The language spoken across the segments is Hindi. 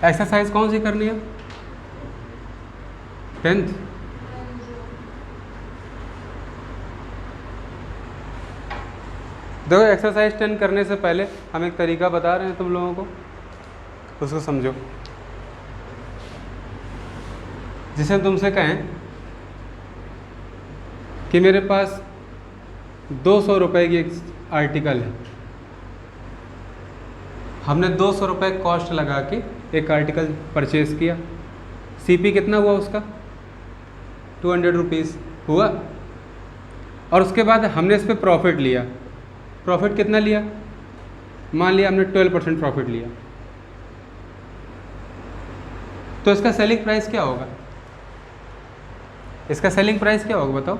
एक्सरसाइज कौन सी करनी है? 10th। देखो एक्सरसाइज 10 करने से पहले हम एक तरीका बता रहे हैं तुम लोगों को, उसको समझो। जिसे तुमसे कहें कि मेरे पास 200 रुपये की एक आर्टिकल है, हमने 200 रुपये कॉस्ट लगा के एक आर्टिकल परचेज़ किया, सीपी कितना हुआ उसका? 200 रुपीज़ हुआ। और उसके बाद हमने इस पर प्रॉफिट लिया। प्रॉफिट कितना लिया? मान लिया हमने 12% प्रॉफिट लिया, तो इसका सेलिंग प्राइस क्या होगा? इसका सेलिंग प्राइस क्या होगा बताओ?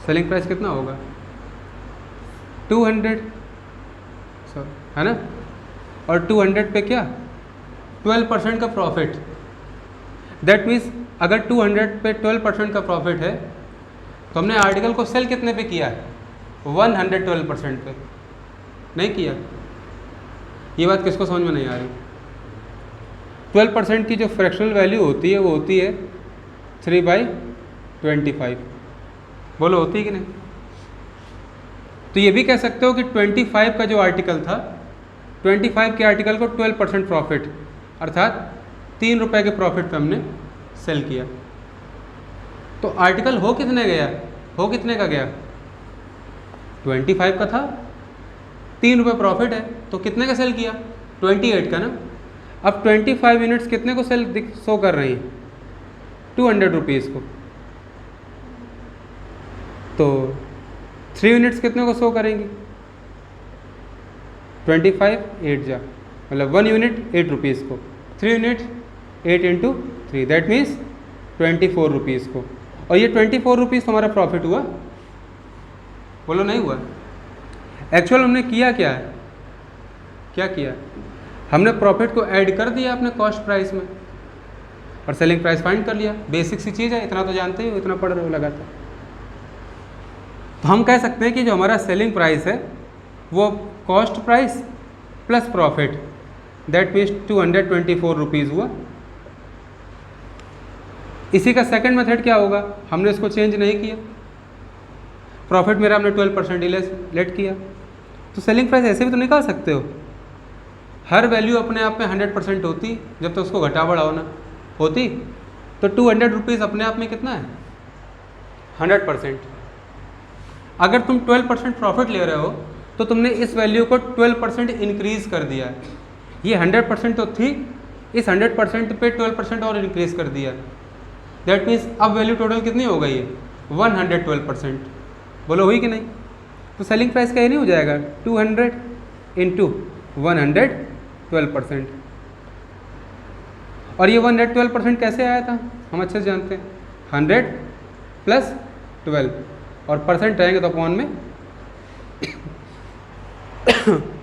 सेलिंग प्राइस कितना होगा? 200, है ना? और 200 पे क्या? 12% का प्रॉफिट। दैट मीन्स अगर 200 पे 12% का प्रॉफिट है तो हमने आर्टिकल को सेल कितने पे किया है? 112% पे नहीं किया। ये बात किसको समझ में नहीं आ रही? 12% की जो फ्रैक्शनल वैल्यू होती है वो होती है 3/25। बोलो होती है कि नहीं? तो ये भी कह सकते हो कि 25 का जो आर्टिकल था, 25 के आर्टिकल को 12% प्रॉफिट अर्थात 3 रुपये के प्रॉफिट पे हमने सेल किया। तो आर्टिकल हो कितने गया? हो कितने का गया? 25 का था, 3 रुपये प्रॉफिट है, तो कितने का सेल किया? 28 का ना। अब 25 यूनिट्स कितने को सेल शो कर रही हैं? 200 रुपीज़ को। तो 3 यूनिट्स कितने को शो करेंगी? 25 8 जा, मतलब 1 यूनिट 8 रुपीज़ को, 3 यूनिट 8 × 3 दैट मीन्स 24 रुपीज़ को। और ये 24 रुपीज़ हमारा प्रॉफिट हुआ? बोलो नहीं हुआ। एक्चुअल हमने किया क्या है? क्या किया? हमने प्रॉफिट को ऐड कर दिया अपने कॉस्ट प्राइस में और सेलिंग प्राइस फाइंड कर लिया। बेसिक सी चीज़ है, इतना तो जानते हो, इतना पढ़ रहे हो लगातार। तो हम कह सकते हैं कि जो हमारा सेलिंग प्राइस है वो cost price plus profit that means 224 rupees हुआ। इसी का सेकंड मेथड क्या होगा? हमने इसको चेंज नहीं किया, प्रॉफिट मेरा हमने 12% ही लेट किया, तो सेलिंग प्राइस ऐसे भी तो निकाल सकते हो। हर वैल्यू अपने आप में 100% होती जब तक उसको घटा बढ़ा होना होती। तो 200 रुपीज़ अपने आप में कितना है? 100%। अगर तुम 12% प्रॉफिट ले रहे हो तो तुमने इस वैल्यू को 12% इंक्रीज़ कर दिया है। ये 100% तो थी, इस 100% पे 12% और इंक्रीज़ कर दिया। दैट मीन्स अब वैल्यू टोटल कितनी हो गई है? 112%। बोलो हुई कि नहीं? तो सेलिंग प्राइस का ये नहीं हो जाएगा 200 × 112%। और ये 112% कैसे आया था हम अच्छे से जानते हैं, 100 + 12 और परसेंट रहेंगे तो अपॉन में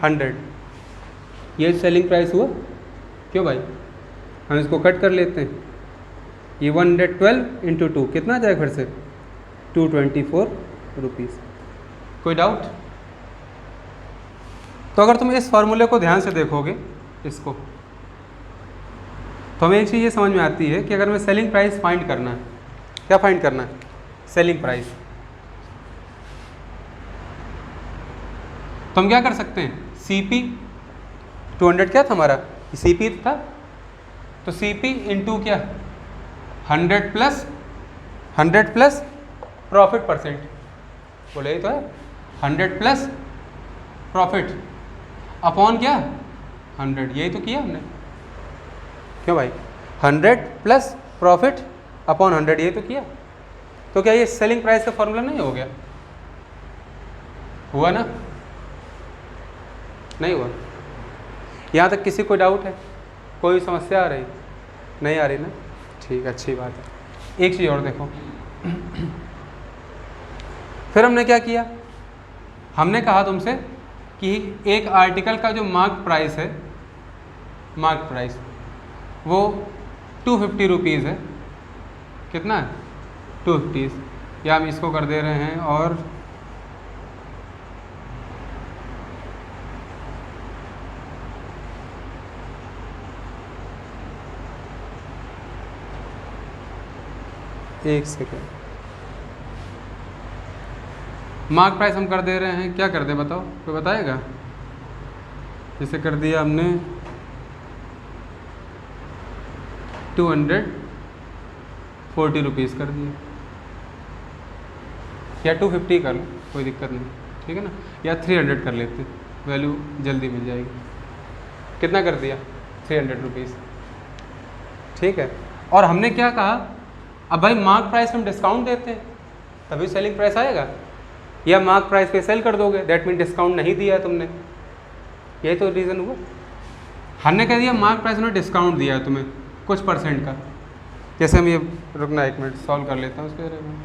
100। ये सेलिंग प्राइस हुआ। क्यों भाई? हम इसको कट कर लेते हैं। ये 112 × 2 कितना आ जाएगा फिर से? 224 रुपीज़। कोई डाउट? तो अगर तुम इस फॉर्मूले को ध्यान से देखोगे इसको, तो हमें एक चीज़ ये समझ में आती है कि अगर हमें सेलिंग प्राइस फाइंड करना है, क्या फाइंड करना है? Selling price. तो हम क्या कर सकते हैं? CP 200 क्या था हमारा? CP था, तो CP × क्या? 100 + प्रॉफिट परसेंट। बोले ये तो है 100 + प्रॉफिट अपॉन क्या? 100। यही तो किया हमने। क्यों भाई? 100 + प्रॉफिट अपॉन 100 यही तो किया। तो क्या ये सेलिंग प्राइस का फॉर्मूला नहीं हो गया? हुआ ना? नहीं हुआ? यहाँ तक किसी को डाउट है? कोई समस्या आ रही? नहीं आ रही ना? ठीक, अच्छी बात है। एक चीज़ और देखो, फिर हमने क्या किया? हमने कहा तुमसे कि एक आर्टिकल का जो मार्क प्राइस है, मार्क प्राइस वो 250 रुपीज़ है। कितना है? 250। या हम इसको कर दे रहे हैं और एक सेकेंड, मार्क प्राइस हम कर दे रहे हैं, क्या कर दे बताओ, कोई बताएगा? जैसे कर दिया हमने 240 रुपीज़ कर दिए, या 250 कर लो, कोई दिक्कत नहीं, ठीक है ना, या 300 कर लेते, वैल्यू जल्दी मिल जाएगी। कितना कर दिया? 300 रुपीज़, ठीक है। और हमने क्या कहा, अब भाई मार्क प्राइस में हम डिस्काउंट देते हैं तभी सेलिंग प्राइस आएगा, या मार्क प्राइस पे सेल कर दोगे, दैट मीन डिस्काउंट नहीं दिया है तुमने, यही तो रीज़न हुआ। हमने कह दिया मार्क प्राइस में डिस्काउंट दिया है तुम्हें कुछ % का, जैसे हम ये, रुकना 1 मिनट सॉल्व कर लेता हूँ उसके बारे में।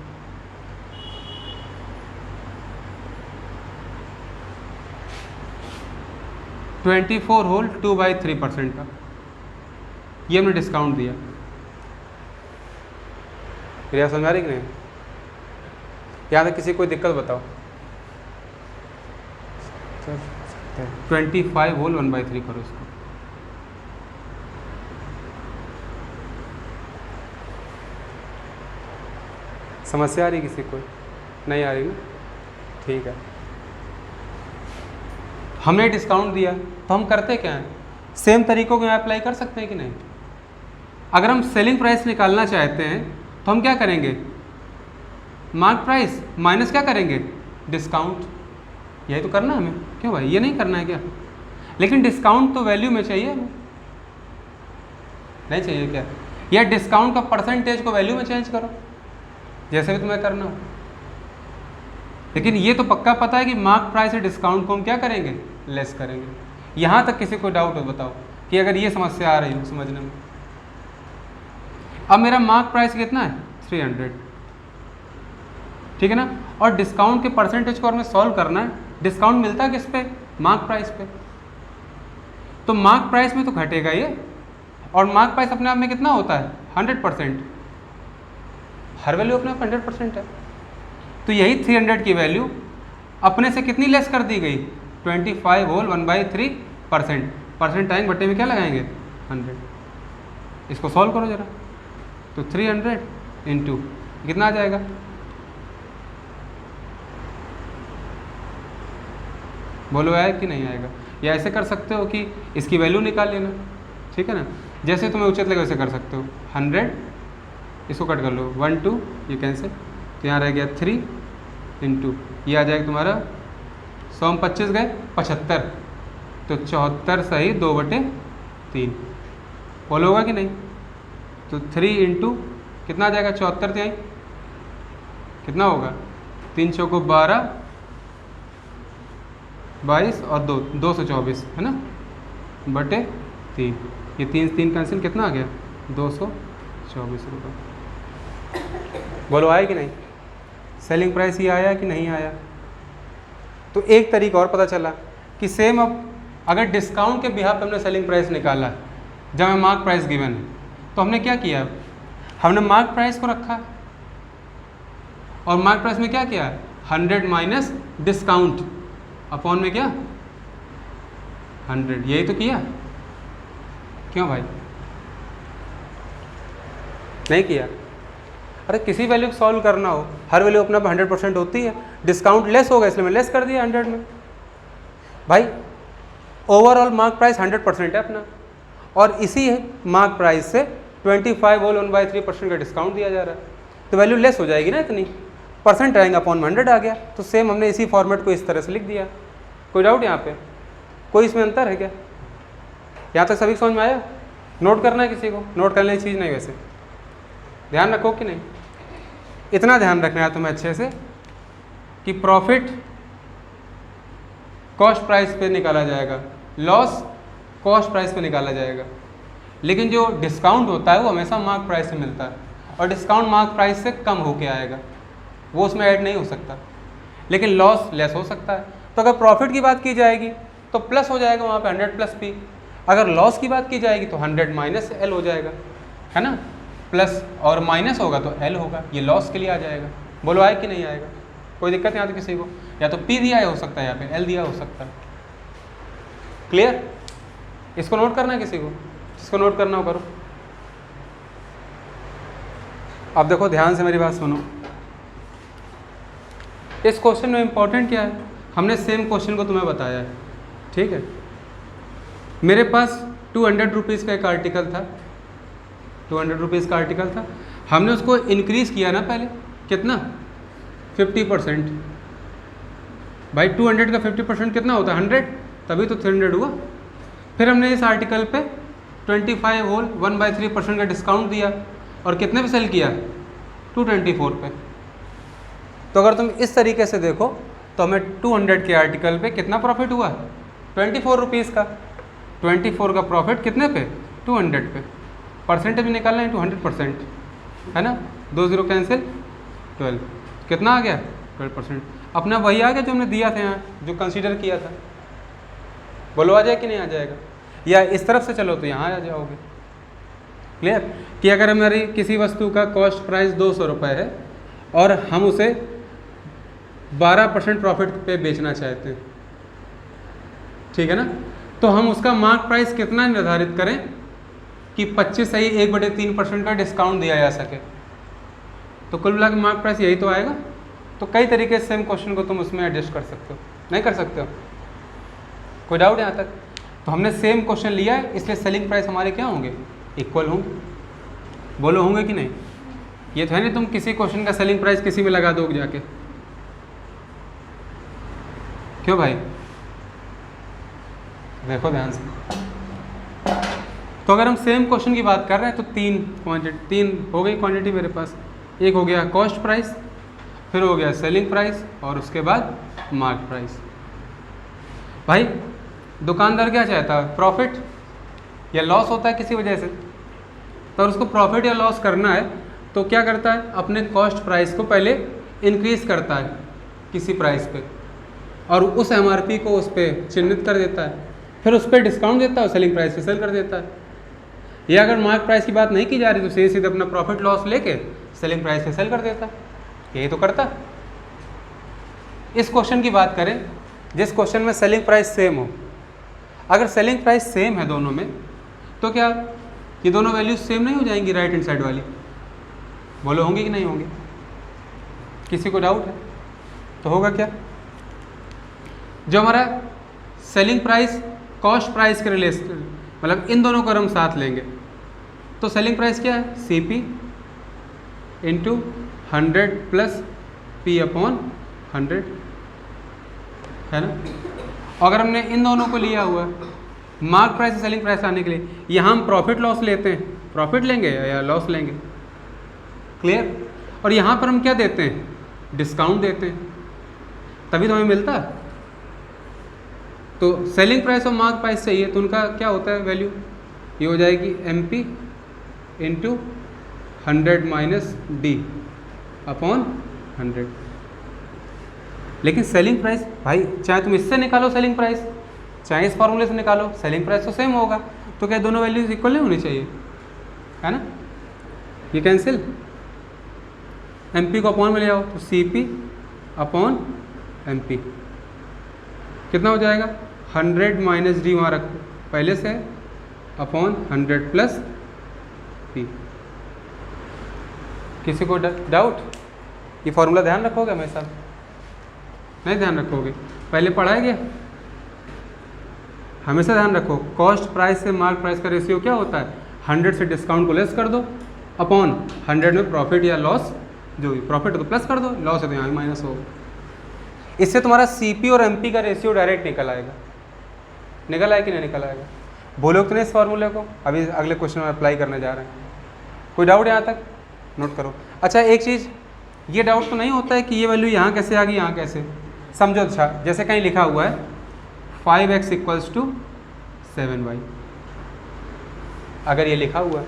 $24 होल 2/3% का, ये हमने डिस्काउंट दिया। मेरी समझ आ रही कि नहीं? यहाँ तक किसी कोई दिक्कत बताओ? 25 होल 1/3 करो इसको। समस्या आ रही किसी को? नहीं आ रही ना, ठीक है। हमने डिस्काउंट दिया तो हम करते क्या हैं, सेम तरीकों को अप्लाई कर सकते हैं कि नहीं? अगर हम सेलिंग प्राइस निकालना चाहते हैं तो हम क्या करेंगे, मार्क प्राइस माइनस क्या करेंगे, डिस्काउंट, यही तो करना है हमें। क्यों भाई, ये नहीं करना है क्या? लेकिन डिस्काउंट तो वैल्यू में चाहिए हमें, नहीं चाहिए क्या? या डिस्काउंट का परसेंटेज को वैल्यू में चेंज करो, जैसे भी तुम्हें करना हो। लेकिन ये तो पक्का पता है कि मार्क प्राइस से डिस्काउंट को हम क्या करेंगे, लेस करेंगे। यहाँ तक किसी को डाउट हो बताओ कि अगर ये समस्या आ रही हो समझने में। अब मेरा मार्क प्राइस कितना है, 300, ठीक है ना, और डिस्काउंट के परसेंटेज को हमें सॉल्व करना है। डिस्काउंट मिलता है किस पे, मार्क प्राइस पे, तो मार्क प्राइस में तो घटेगा ये, और मार्क प्राइस अपने आप में कितना होता है, 100%, हर वैल्यू अपने आप 100% है। तो यही 300 की वैल्यू अपने से कितनी लेस कर दी गई, 25 होल 1/3%, परसेंट टाइम बटे में क्या लगाएंगे, 100। इसको सॉल्व करो जरा, तो 300 इंटू कितना आ जाएगा, बोलो आएगा कि नहीं आएगा? या ऐसे कर सकते हो कि इसकी वैल्यू निकाल लेना, ठीक है ना, जैसे तुम्हें उचित लगे वैसे कर सकते हो। 100 इसको कट कर लो, 1 2 ये कैंसिल, तो यहाँ रह गया 3 इंटू ये आ जाएगा तुम्हारा 100 में 25 गए 75, तो 74 सही 2/3, बोलो होगा कि नहीं? तो 3 इंटू कितना आ जाएगा, 74 त्याई कितना होगा, 3 चौको 12, 22 और 2 224 है ना, बटे 3, ये 3 कैंसिल, कितना आ गया, 224 रुपये। बोलो आया कि नहीं? सेलिंग प्राइस ये आया कि नहीं आया? तो एक तरीका और पता चला कि सेम, अब अगर डिस्काउंट के बिहाफ पे हमने सेलिंग प्राइस निकाला जब हमें मार्क प्राइस गिवन है, तो हमने क्या किया, हमने मार्क प्राइस को रखा और मार्क प्राइस में क्या किया, 100 माइनस डिस्काउंट अपॉन में क्या, 100, यही तो किया। क्यों भाई नहीं किया? अरे किसी वैल्यू को सॉल्व करना हो, हर वैल्यू अपना 100% होती है, डिस्काउंट लेस होगा इसलिए मैं लेस कर दिया 100 में। भाई ओवरऑल मार्क प्राइस 100% है अपना, और इसी मार्क प्राइस से 25 होल 1/3% का डिस्काउंट दिया जा रहा है, तो वैल्यू लेस हो जाएगी ना इतनी, परसेंट आएंगे अपॉन 100 आ गया। तो सेम हमने इसी फॉर्मेट को इस तरह से लिख दिया। कोई डाउट यहाँ पे? कोई इसमें अंतर है क्या? यहाँ तक सभी समझ में आया? नोट करना है किसी को? नोट करने की चीज़ नहीं, वैसे ध्यान रखो कि नहीं? इतना ध्यान रखना है तुम्हें अच्छे से कि प्रॉफिट कॉस्ट प्राइस पे निकाला जाएगा, लॉस कॉस्ट प्राइस पे निकाला जाएगा, लेकिन जो डिस्काउंट होता है वो हमेशा मार्क प्राइस से मिलता है, और डिस्काउंट मार्क प्राइस से कम होके आएगा, वो उसमें ऐड नहीं हो सकता, लेकिन लॉस लेस हो सकता है। तो अगर प्रॉफिट की बात की जाएगी तो प्लस हो जाएगा वहाँ पे 100 प्लस पी, अगर लॉस की बात की जाएगी तो 100 माइनस एल हो जाएगा, है ना, प्लस और माइनस होगा तो एल होगा, ये लॉस के लिए आ जाएगा। बोलो आए कि नहीं आएगा? कोई दिक्कत नहीं आती किसी को? या तो पी दिया हो सकता है, यहाँ पे एल दिया हो सकता है। क्लियर? इसको नोट करना है किसी को? जिसको नोट करना हो करो। अब देखो ध्यान से मेरी बात सुनो, इस क्वेश्चन में इंपॉर्टेंट क्या है, हमने सेम क्वेश्चन को तुम्हें बताया है, ठीक है। मेरे पास 200 रुपीज़ का एक आर्टिकल था, 200 रुपीज़ का आर्टिकल था, हमने उसको इंक्रीज़ किया ना पहले, कितना 50%। भाई 200 का 50% कितना होता है 100, तभी तो 300 हुआ। फिर हमने इस आर्टिकल पे 25 होल 1/3% का डिस्काउंट दिया और कितने पे सेल किया 224 पे। तो अगर तुम इस तरीके से देखो तो हमें 200 के आर्टिकल पे कितना प्रॉफिट हुआ 24 रुपीज़ का, 24 का प्रॉफिट कितने पे 200 पे, परसेंटेज में निकालना है 100%, है ना, 2 0 कैंसिल 12, कितना आ गया 12%। अपना वही आ गया जो हमने दिया था यहाँ, जो कंसीडर किया था। बोलो आ जाए कि नहीं आ जाएगा, या इस तरफ से चलो तो यहाँ आ जाओगे। क्लियर कि अगर हमारी किसी वस्तु का कॉस्ट प्राइस 200 रुपये है और हम उसे 12% प्रॉफिट पे बेचना चाहते हैं, ठीक है ना, तो हम उसका मार्क प्राइस कितना निर्धारित करें कि 25 से ही 1/3% का डिस्काउंट दिया जा सके। तो कुल मिला के मार्क प्राइस यही तो आएगा। तो कई तरीके से सेम क्वेश्चन को तुम उसमें एडजस्ट कर सकते हो, नहीं कर सकते हो, कोई डाउट यहाँ तक। तो हमने सेम क्वेश्चन लिया है, इसलिए सेलिंग प्राइस हमारे क्या होंगे इक्वल होंगे। बोलो होंगे कि नहीं, ये तो है नहीं तुम किसी क्वेश्चन का सेलिंग प्राइस किसी में लगा दोगे जाके, क्यों भाई, देखो ध्यान से। तो अगर हम सेम क्वेश्चन की बात कर रहे हैं तो तीन हो गई क्वांटिटी मेरे पास, एक हो गया कॉस्ट प्राइस, फिर हो गया सेलिंग प्राइस और उसके बाद मार्क प्राइस। भाई दुकानदार क्या चाहता है, प्रॉफिट या लॉस होता है किसी वजह से, तो अगर उसको प्रॉफिट या लॉस करना है तो क्या करता है, अपने कॉस्ट प्राइस को पहले इंक्रीज़ करता है किसी प्राइस पे और उस एमआरपी को उस पर चिन्हित कर देता है, फिर उस पर डिस्काउंट देता है और सेलिंग प्राइस पे सेल कर देता है। या अगर मार्क प्राइस की बात नहीं की जा रही तो सीधे सीधे अपना प्रॉफिट लॉस लेके सेलिंग प्राइस पे सेल कर देता है, यही तो करता। इस क्वेश्चन की बात करें जिस क्वेश्चन में सेलिंग प्राइस सेम हो, अगर सेलिंग प्राइस सेम है दोनों में तो क्या ये दोनों वैल्यूज सेम नहीं हो जाएंगी राइट हैंड साइड वाली, बोलो होंगी कि नहीं होंगी, किसी को डाउट है तो होगा क्या, जो हमारा सेलिंग प्राइस कॉस्ट प्राइस के रिलेटेड, मतलब इन दोनों को हम साथ लेंगे तो सेलिंग प्राइस क्या है CP इंटू 100 प्लस P/100, है ना। अगर हमने इन दोनों को लिया हुआ मार्क प्राइस से सेलिंग प्राइस लाने के लिए, यहाँ हम प्रॉफिट लॉस लेते हैं, प्रॉफिट लेंगे या लॉस लेंगे, क्लियर। और यहाँ पर हम क्या देते हैं, डिस्काउंट देते हैं, तभी तो हमें मिलता है। तो सेलिंग प्राइस और मार्क प्राइस चाहिए तो उनका क्या होता है वैल्यू, ये हो जाएगी MP इंटू 100 माइनस D/100। लेकिन सेलिंग प्राइस भाई चाहे तुम इससे निकालो सेलिंग प्राइस, चाहे इस फॉर्मूले से निकालो, सेलिंग प्राइस तो सेम होगा, तो क्या दोनों वैल्यूज इक्वल नहीं होनी चाहिए, है ना। ये कैंसिल, MP को अपॉन में ले आओ तो CP/MP कितना हो जाएगा 100 माइनस D वहाँ रखो पहले से अपॉन 100 प्लस P। किसी को डाउट, ये फॉर्मूला ध्यान रखोगे हमेशा, नहीं ध्यान रखोगे, पहले पढ़ाया गया, हमेशा ध्यान रखो। कॉस्ट प्राइस से मार्क प्राइस का रेशियो क्या होता है, 100 से डिस्काउंट को लेस कर दो अपॉन 100 में प्रॉफिट या लॉस, जो भी प्रॉफिट है तो प्लस कर दो, लॉस है तो यहाँ भी माइनस होगा। इससे तुम्हारा CP और MP का रेशियो डायरेक्ट निकल आएगा, निकल आए कि नहीं निकल आएगा, बोलोगे तो नहीं इस फॉर्मूले को, अभी अगले क्वेश्चन में अप्लाई करने जा रहे हैं। कोई डाउट यहाँ तक, नोट करो। अच्छा एक चीज़, ये डाउट तो नहीं होता है कि ये वैल्यू यहाँ कैसे आ गई, यहाँ कैसे, समझो। अच्छा जैसे कहीं लिखा हुआ है 5x = 7y, अगर ये लिखा हुआ है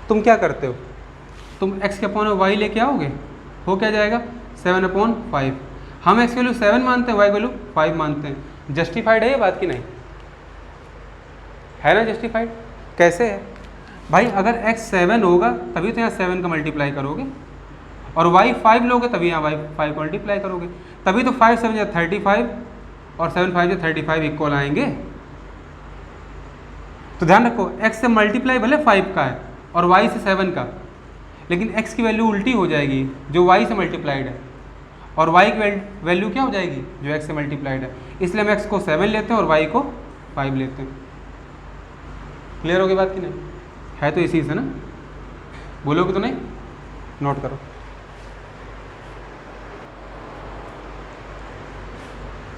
तुम क्या करते हो, तुम x के अपॉन y लेके आओगे, हो क्या जाएगा 7/5। हम x वैल्यू 7 मानते हैं, y वैल्यू 5 मानते हैं, जस्टिफाइड है ये बात कि नहीं, है ना जस्टिफाइड। कैसे है भाई, अगर x 7 होगा तभी तो यहाँ 7 का मल्टीप्लाई करोगे, और y 5 लोगे तभी यहाँ y 5 को मल्टीप्लाई करोगे, तभी तो 5 7 35 और 7 5 35 इक्वल आएंगे। तो ध्यान रखो x से मल्टीप्लाई भले 5 का है और y से 7 का, लेकिन x की वैल्यू उल्टी हो जाएगी जो y से मल्टीप्लाइड है, और y की वैल्यू क्या हो जाएगी जो x से मल्टीप्लाइड है। इसलिए हम x को 7 लेते हैं और y को 5 लेते हैं। क्लियर होगी बात कि नहीं? है तो इसी से ना, बोलोगे तो नहीं? नोट करो।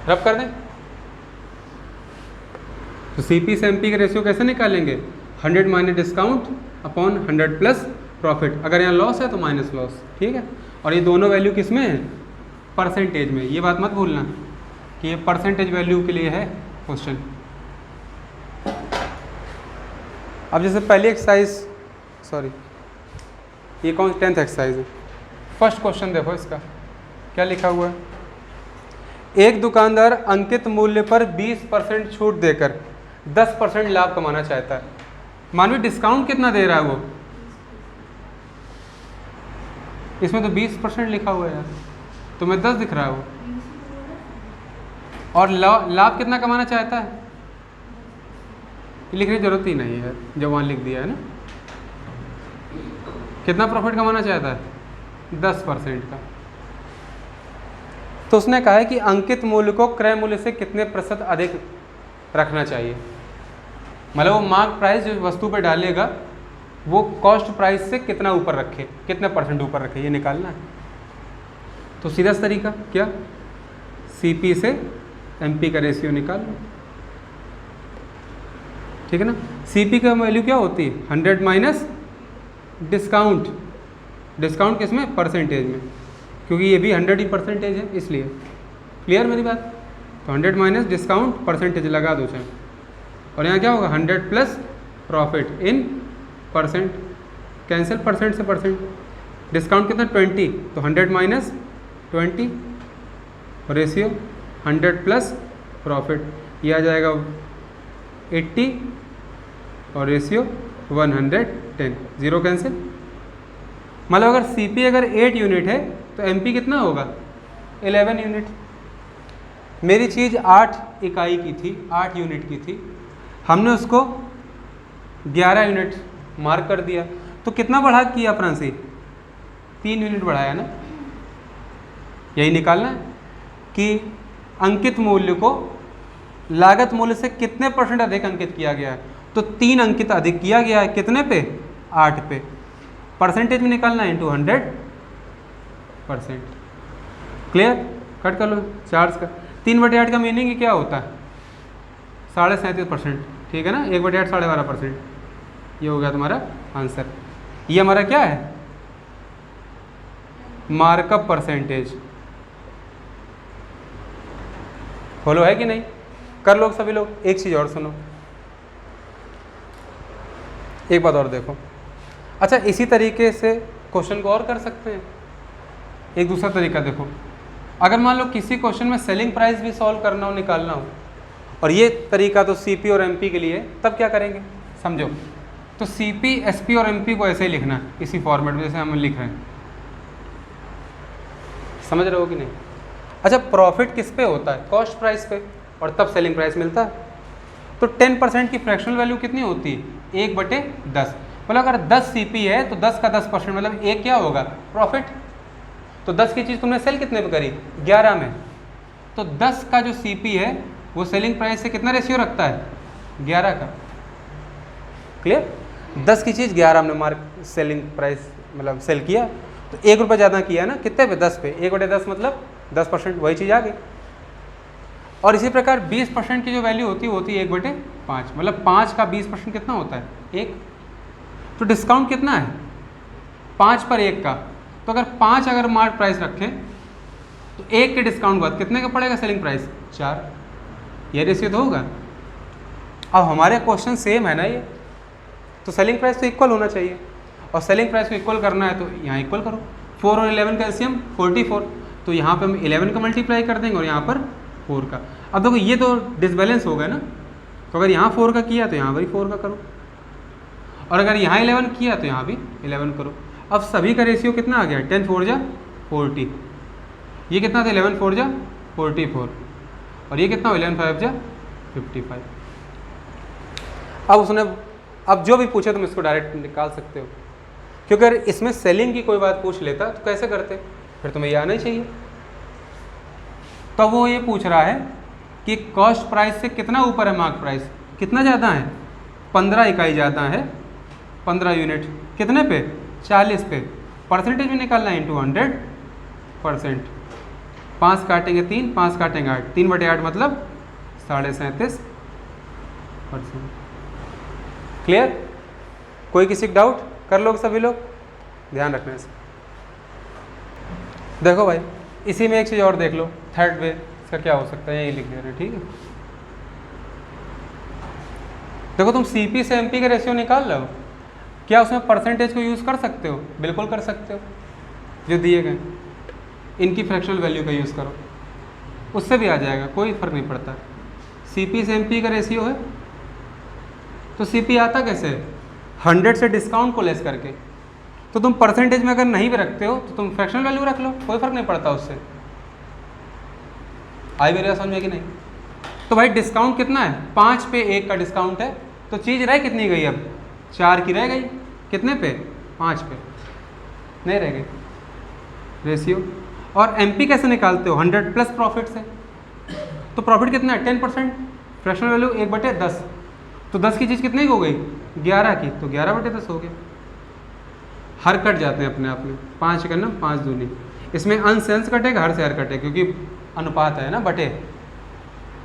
रब कर दें तो CP से MP का रेशियो कैसे निकालेंगे? 100 minus discount upon 100 plus profit. अगर यहाँ लॉस है तो माइनस लॉस, ठीक है। और ये दोनों वैल्यू किस में है? परसेंटेज में। ये बात मत भूलना कि ये परसेंटेज वैल्यू के लिए है क्वेश्चन। अब जैसे पहली एक्सरसाइज, सॉरी ये कौन 10th एक्सरसाइज है। फर्स्ट क्वेश्चन देखो, इसका क्या लिखा हुआ है? एक दुकानदार अंकित मूल्य पर 20% छूट देकर 10% लाभ कमाना चाहता है। मानवी डिस्काउंट कितना दे रहा है वो? इसमें तो 20% लिखा हुआ है यार, तुम्हें 10 दिख रहा है वो। और लाभ कितना कमाना चाहता है? लिखने की जरूरत ही नहीं है, जब वहाँ लिख दिया है ना। कितना प्रॉफिट कमाना चाहता है? 10% का। तो उसने कहा है कि अंकित मूल्य को क्रय मूल्य से कितने प्रतिशत अधिक रखना चाहिए। मतलब वो मार्क प्राइस जो वस्तु पे डालेगा वो कॉस्ट प्राइस से कितना ऊपर रखे, कितने परसेंट ऊपर रखे, ये निकालना है। तो सीधा तरीका क्या? CP से MP का रेशियो निकाल लो, ठीक है ना। CP का वैल्यू क्या होती है? 100 माइनस डिस्काउंट। डिस्काउंट किस में? परसेंटेज में, क्योंकि ये भी 100 ही परसेंटेज है इसलिए। क्लियर मेरी बात? तो 100 माइनस डिस्काउंट परसेंटेज लगा दो चाहे। और यहाँ क्या होगा? 100 plus profit in percent, cancel percent से परसेंट। डिस्काउंट कितना? 20, तो 100 माइनस 20, रेशियो 100 प्लस प्रॉफिट, ये आ जाएगा 80 और रेशियो 110, जीरो कैंसिल। मतलब अगर CP अगर 8 यूनिट है तो MP कितना होगा? 11 यूनिट। मेरी चीज़ 8 इकाई की थी, 8 यूनिट की थी, हमने उसको 11 यूनिट मार्क कर दिया, तो कितना बढ़ा किया फ्रांसी? 3 यूनिट बढ़ाया ना। यही निकालना है कि अंकित मूल्य को लागत मूल्य से कितने परसेंट अधिक अंकित किया गया है। तो 3 अंकित अधिक किया गया है, कितने पे? 8 पे। परसेंटेज में निकालना है इंटू 100%। क्लियर? कट कर लो चार्ज का। 3/8 का मीनिंग क्या होता है? 37.5%, ठीक है ना। 1/8 12.5%। ये हो गया तुम्हारा आंसर। ये हमारा क्या है? Markup percentage. फॉलो है कि नहीं? कर लो सभी लोग। एक चीज़ और सुनो, एक बात और देखो। अच्छा, इसी तरीके से क्वेश्चन को और कर सकते हैं। एक दूसरा तरीका देखो, अगर मान लो किसी क्वेश्चन में सेलिंग प्राइस भी सॉल्व करना हो, निकालना हो, और ये तरीका तो CP और MP के लिए, तब क्या करेंगे समझो। तो CP, SP और MP को ऐसे ही लिखना, इसी फॉर्मेट में जैसे हम लिख रहे हैं। समझ रहे हो कि नहीं? अच्छा, प्रॉफिट किस पे होता है? कॉस्ट प्राइस पे, और तब सेलिंग प्राइस मिलता है। तो 10% की फ्रैक्शनल वैल्यू कितनी होती है? 1/10। मतलब अगर 10 CP है तो 10 का 10%, मतलब 1 क्या होगा? प्रॉफिट। तो 10 की चीज़ तुमने सेल कितने पे करी? 11 में। तो 10 का जो CP है वो सेलिंग प्राइस से कितना रेशियो रखता है? 11 का। क्लियर? 10 की चीज़ 11 हमने मार्क सेलिंग प्राइस मतलब सेल किया, तो 1 रुपये ज़्यादा किया ना। कितने पे? 10 पे। 1/10 मतलब 10%, वही चीज़ आ गई। और इसी प्रकार 20% की जो वैल्यू होती है 1/5, मतलब 5 का 20% कितना होता है? 1। तो डिस्काउंट कितना है? 5 पर 1 का। तो अगर 5 अगर मार्क प्राइस रखें तो 1 के डिस्काउंट बाद कितने का पड़ेगा सेलिंग प्राइस? 4। ये रेशियो तो होगा। अब हमारे क्वेश्चन सेम है ना ये, तो सेलिंग प्राइस तो इक्वल होना चाहिए, और सेलिंग प्राइस को इक्वल करना है तो यहाँ इक्वल करो। 4 और 11 का एलसीएम 44, तो यहाँ पे हम 11 का मल्टीप्लाई कर देंगे और यहाँ पर 4 का। अब देखो ये तो डिसबैलेंस हो गया ना, तो अगर यहाँ 4 का किया तो यहाँ भी 4 का करो, और अगर यहाँ 11 किया तो यहाँ भी 11 करो। अब सभी का रेशियो कितना आ गया? 10 4 जा 40। ये कितना था? 11 4 जा 44, और ये कितना? 11 5 जा 55। अब उसने, अब जो भी पूछे तुम इसको डायरेक्ट निकाल सकते हो। क्योंकि अगर इसमें सेलिंग की कोई बात पूछ लेता तो कैसे करते, फिर तुम्हें ये आना ही चाहिए। तो वो ये पूछ रहा है कि कॉस्ट प्राइस से कितना ऊपर है मार्क प्राइस, कितना ज़्यादा है, 15 इकाई ज़्यादा है, 15 यूनिट, कितने पे, 40 पे, परसेंटेज में निकालना है इंटू 100%। 5 काटेंगे 3, 5 काटेंगे 8, 3/8 मतलब 37.5%। क्लियर? कोई किसी का डाउट? कर लो सभी लोग, ध्यान रखना से। देखो भाई, इसी में एक चीज़ और देख लो, थर्ड वे इसका क्या हो सकता है, यही लिख दे रहे हैं, ठीक है। देखो तुम सीपी से एमपी का रेशियो निकाल रहे हो, क्या उसमें परसेंटेज को यूज़ कर सकते हो? बिल्कुल कर सकते हो, जो दिए गए इनकी फ्रैक्शनल वैल्यू का यूज़ करो, उससे भी आ जाएगा, कोई फ़र्क नहीं पड़ता। सीपी से एमपी का रेशियो है, तो सीपी आता कैसे है? 100 से डिस्काउंट को लेस करके। तो तुम परसेंटेज में अगर नहीं भी रखते हो तो तुम फ्रैक्शनल वैल्यू रख लो, कोई फ़र्क नहीं पड़ता उससे। आई मेरे समझ में कि नहीं? तो भाई डिस्काउंट कितना है? 5 पे 1 का डिस्काउंट है, तो चीज़ रह कितनी गई अब? 4 की रह गई, कितने पे? 5 पे, नहीं रह गई रेशियो। और एमपी कैसे निकालते हो? 100 प्लस प्रॉफिट से। तो प्रॉफिट कितना है? 10%, फ्रैक्शनल वैल्यू 1/10, तो 10 की चीज़ कितनी हो गई? 11 की, तो 11/10 हो गया। हर कट जाते हैं अपने आप में, 5 करना 5 दूनी, इसमें अंश से अंश कटेगा, हर से हर कटे, क्योंकि अनुपात है ना, बटे।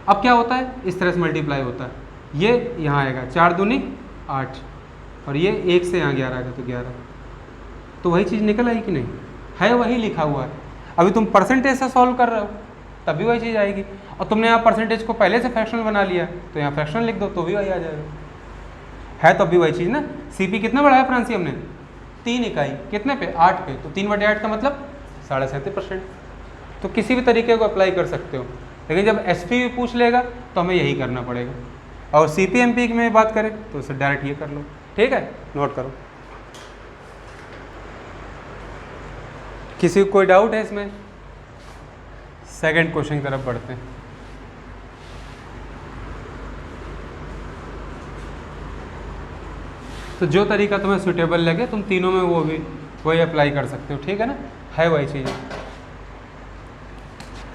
अब क्या होता है? इस तरह से मल्टीप्लाई होता है, ये यहाँ आएगा 4 दूनी 8, और ये 1 से यहाँ 11 आएगा, तो 11। तो वही चीज़ निकल आई कि नहीं? है वही लिखा हुआ है। अभी तुम परसेंटेज से सॉल्व कर रहे हो तभी वही चीज़ आएगी, और तुमने यहाँ परसेंटेज को पहले से फ्रैक्शनल बना लिया, तो यहाँ फ्रैक्शनल लिख दो तो भी वही आ जाएगा। है तो अभी वही चीज़ ना। सीपी कितना बढ़ाया फ्रांसी हमने? 3 इकाई, कितने पे? 8 पे, तो 3/8 का मतलब 37.5%। तो किसी भी तरीके को अप्लाई कर सकते हो, लेकिन जब एसपी पूछ लेगा तो हमें यही करना पड़ेगा। और सीपीएमपी में बात करें तो उसे डायरेक्ट ये कर लो, ठीक है, नोट करो। किसी को कोई डाउट है इसमें? सेकंड क्वेश्चन की तरफ बढ़ते हैं। तो जो तरीका तुम्हें सूटेबल लगे तुम तीनों में वो भी वही अप्लाई कर सकते हो, ठीक है ना, है वही चीज़।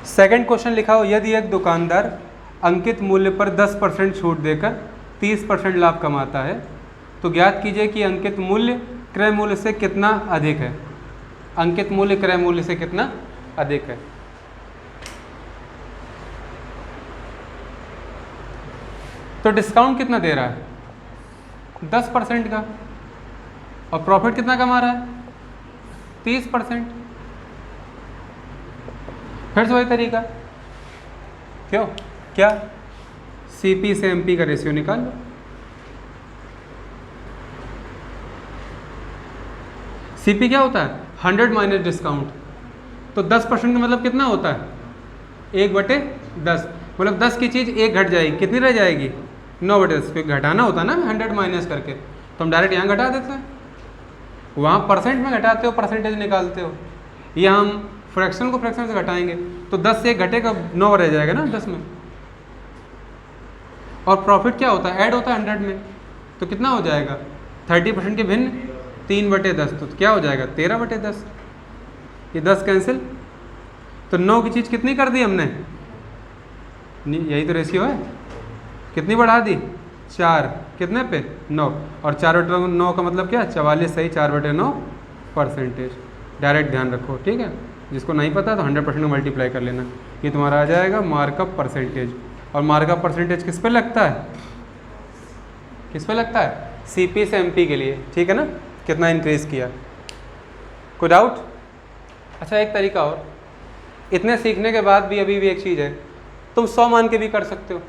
सेकंड क्वेश्चन लिखा हो, यदि एक दुकानदार अंकित मूल्य पर 10% छूट देकर 30% लाभ कमाता है, तो ज्ञात कीजिए कि अंकित मूल्य क्रय मूल्य से कितना अधिक है। अंकित मूल्य क्रय मूल्य से कितना अधिक है। तो डिस्काउंट कितना दे रहा है? 10% का, और प्रॉफिट कितना कमा रहा है? 30%। फिर से वही तरीका, क्यों? क्या? सीपी से एमपी का रेशियो निकाल लो। सीपी क्या होता है? 100 माइनस डिस्काउंट, तो 10% का मतलब कितना होता है? 1/10, मतलब 10 की चीज़ 1 घट जाएगी, कितनी रह जाएगी? 9/10, क्योंकि घटाना होता है ना 100 माइनस करके, तो हम डायरेक्ट यहाँ घटा देते हैं। वहाँ परसेंट में घटाते हो, परसेंटेज निकालते हो, यहाँ हम फ्रैक्शन को फ्रैक्शन से घटाएंगे, तो 10 से 1 घटेगा, 9 रह जाएगा ना 10 में। और प्रॉफिट क्या होता है? ऐड होता है 100 में, तो कितना हो जाएगा? 30% के भिन्न 3/10, तो क्या हो जाएगा? 13/10। ये 10 कैंसिल, तो 9 की चीज़ कितनी कर दी हमने? यही तो रेशियो है, कितनी बढ़ा दी? 4, कितने पे? 9, और 4/9 का मतलब क्या? 44 सही, 4/9 परसेंटेज। डायरेक्ट ध्यान रखो, ठीक है। जिसको नहीं पता तो 100% मल्टीप्लाई कर लेना, ये तुम्हारा आ जाएगा मार्कअप परसेंटेज। और मार्कअप परसेंटेज किस पे लगता है? किस पे लगता है? सीपी से एमपी के लिए, ठीक है ना, कितना इंक्रीज़ किया। कोई डाउट? अच्छा, एक तरीका और, इतने सीखने के बाद भी अभी भी एक चीज़ है, तुम 100 मान के भी कर सकते हो।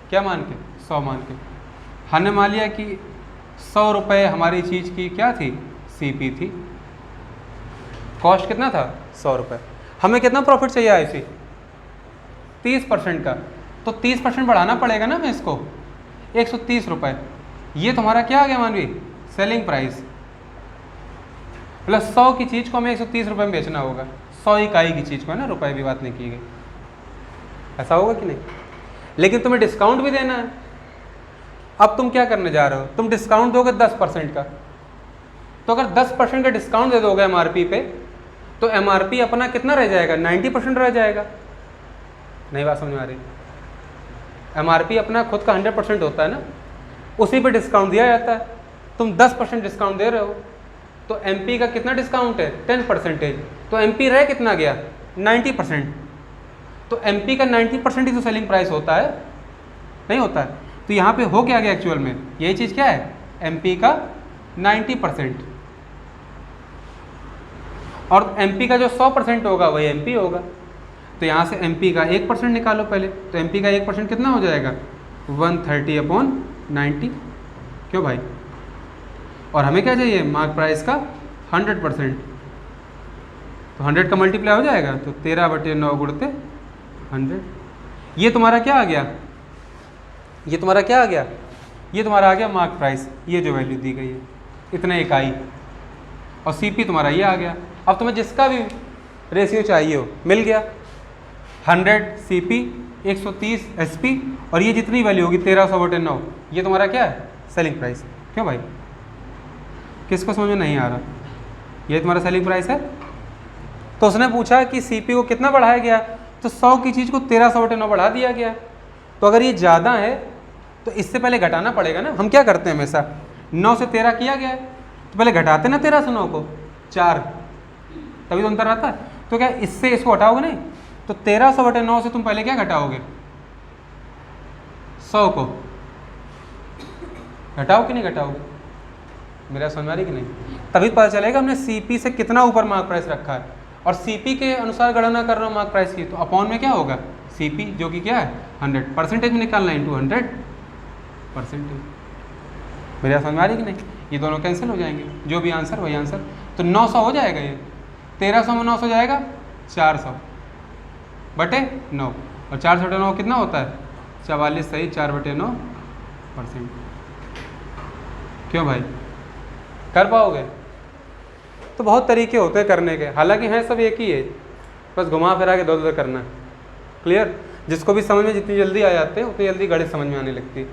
क्या मान के? 100 मान के। हमने मान लिया कि 100 रुपये हमारी चीज़ की क्या थी? सीपी थी। कॉस्ट कितना था? 100 रुपये। हमें कितना प्रॉफिट चाहिए ऐसी? 30% का, तो 30% बढ़ाना पड़ेगा ना हमें इसको, 130 रुपये। ये तुम्हारा क्या आ गया मानवी? Selling price. प्लस 100 की चीज़ को हमें 130 रुपये में बेचना होगा, 100 इकाई की चीज़ को, है ना, रुपए भी बात नहीं की गई। ऐसा होगा कि नहीं? लेकिन तुम्हें डिस्काउंट भी देना है। अब तुम क्या करने जा रहे हो? तुम डिस्काउंट दोगे 10% का, तो अगर 10% का डिस्काउंट दे दोगे MRP पे, तो MRP अपना कितना रह जाएगा, 90% रह जाएगा। नहीं बात समझ में आ रही? MRP अपना खुद का 100% होता है ना, उसी पे डिस्काउंट दिया जाता है। तुम 10% डिस्काउंट दे रहे हो, तो MP का कितना डिस्काउंट है, 10%। तो MP रह कितना गया, 90%। तो MP का 90% ही तो सेलिंग प्राइस होता है, नहीं होता है? तो यहाँ पे हो क्या गया एक्चुअल में, यही चीज़ क्या है, MP का 90%, और MP का जो 100% होगा वही MP होगा। तो यहाँ से MP का 1% निकालो पहले, तो MP का 1% कितना हो जाएगा, 130/90। क्यों भाई? और हमें क्या चाहिए, मार्क प्राइस का 100%। तो 100 का मल्टीप्लाई हो जाएगा, तो 13/9 गुणते 100। ये तुम्हारा क्या आ गया, ये तुम्हारा क्या आ गया, ये तुम्हारा आ गया मार्क प्राइस, ये जो वैल्यू दी गई है इतने इकाई, और CP तुम्हारा ये आ गया। अब तुम्हें जिसका भी रेशियो चाहिए हो मिल गया, 100 CP, 130 SP, और ये जितनी वैल्यू होगी 1300/9, ये तुम्हारा क्या है, सेलिंग प्राइस। क्यों भाई? किसको समझ में नहीं आ रहा? ये तुम्हारा सेलिंग प्राइस है। तो उसने पूछा कि CP को कितना बढ़ाया गया, तो 100 की चीज़ को 1300/9 बढ़ा दिया गया। तो अगर ये ज़्यादा है तो इससे पहले घटाना पड़ेगा ना। हम क्या करते हैं हमेशा, 9 से 13 किया गया है तो पहले घटाते ना 13 से 9 को 4, तभी तो अंतर आता है। तो क्या इससे इसको हटाओगे नहीं, तो 1300/9 से तुम पहले क्या घटाओगे, 100 को घटाओ कि नहीं घटाओगे? मेरा समझ आ रही कि नहीं? तभी पता चलेगा हमने CP से कितना ऊपर मार्क प्राइस रखा है, और CP के अनुसार गणना कर रहा हूँ मार्क प्राइस की, तो अपॉन में क्या होगा, CP जो कि क्या है 100, परसेंटेज में निकालना है, इंटू 100%। मेरा समझ में आ रही कि नहीं? ये दोनों कैंसिल हो जाएंगे, जो भी आंसर वही आंसर। तो 900 हो जाएगा, ये 1300 में 900 जाएगा 400/9, और 4/9 कितना होता है, 44 सही 4/9%। क्यों भाई? कर पाओगे? तो बहुत तरीके होते हैं करने के, हालांकि हैं सब एक ही है, बस घुमा फिरा के दो करना है। क्लियर? जिसको भी समझ में जितनी जल्दी आ जाते हैं उतनी जल्दी गणित समझ में आने लगती है।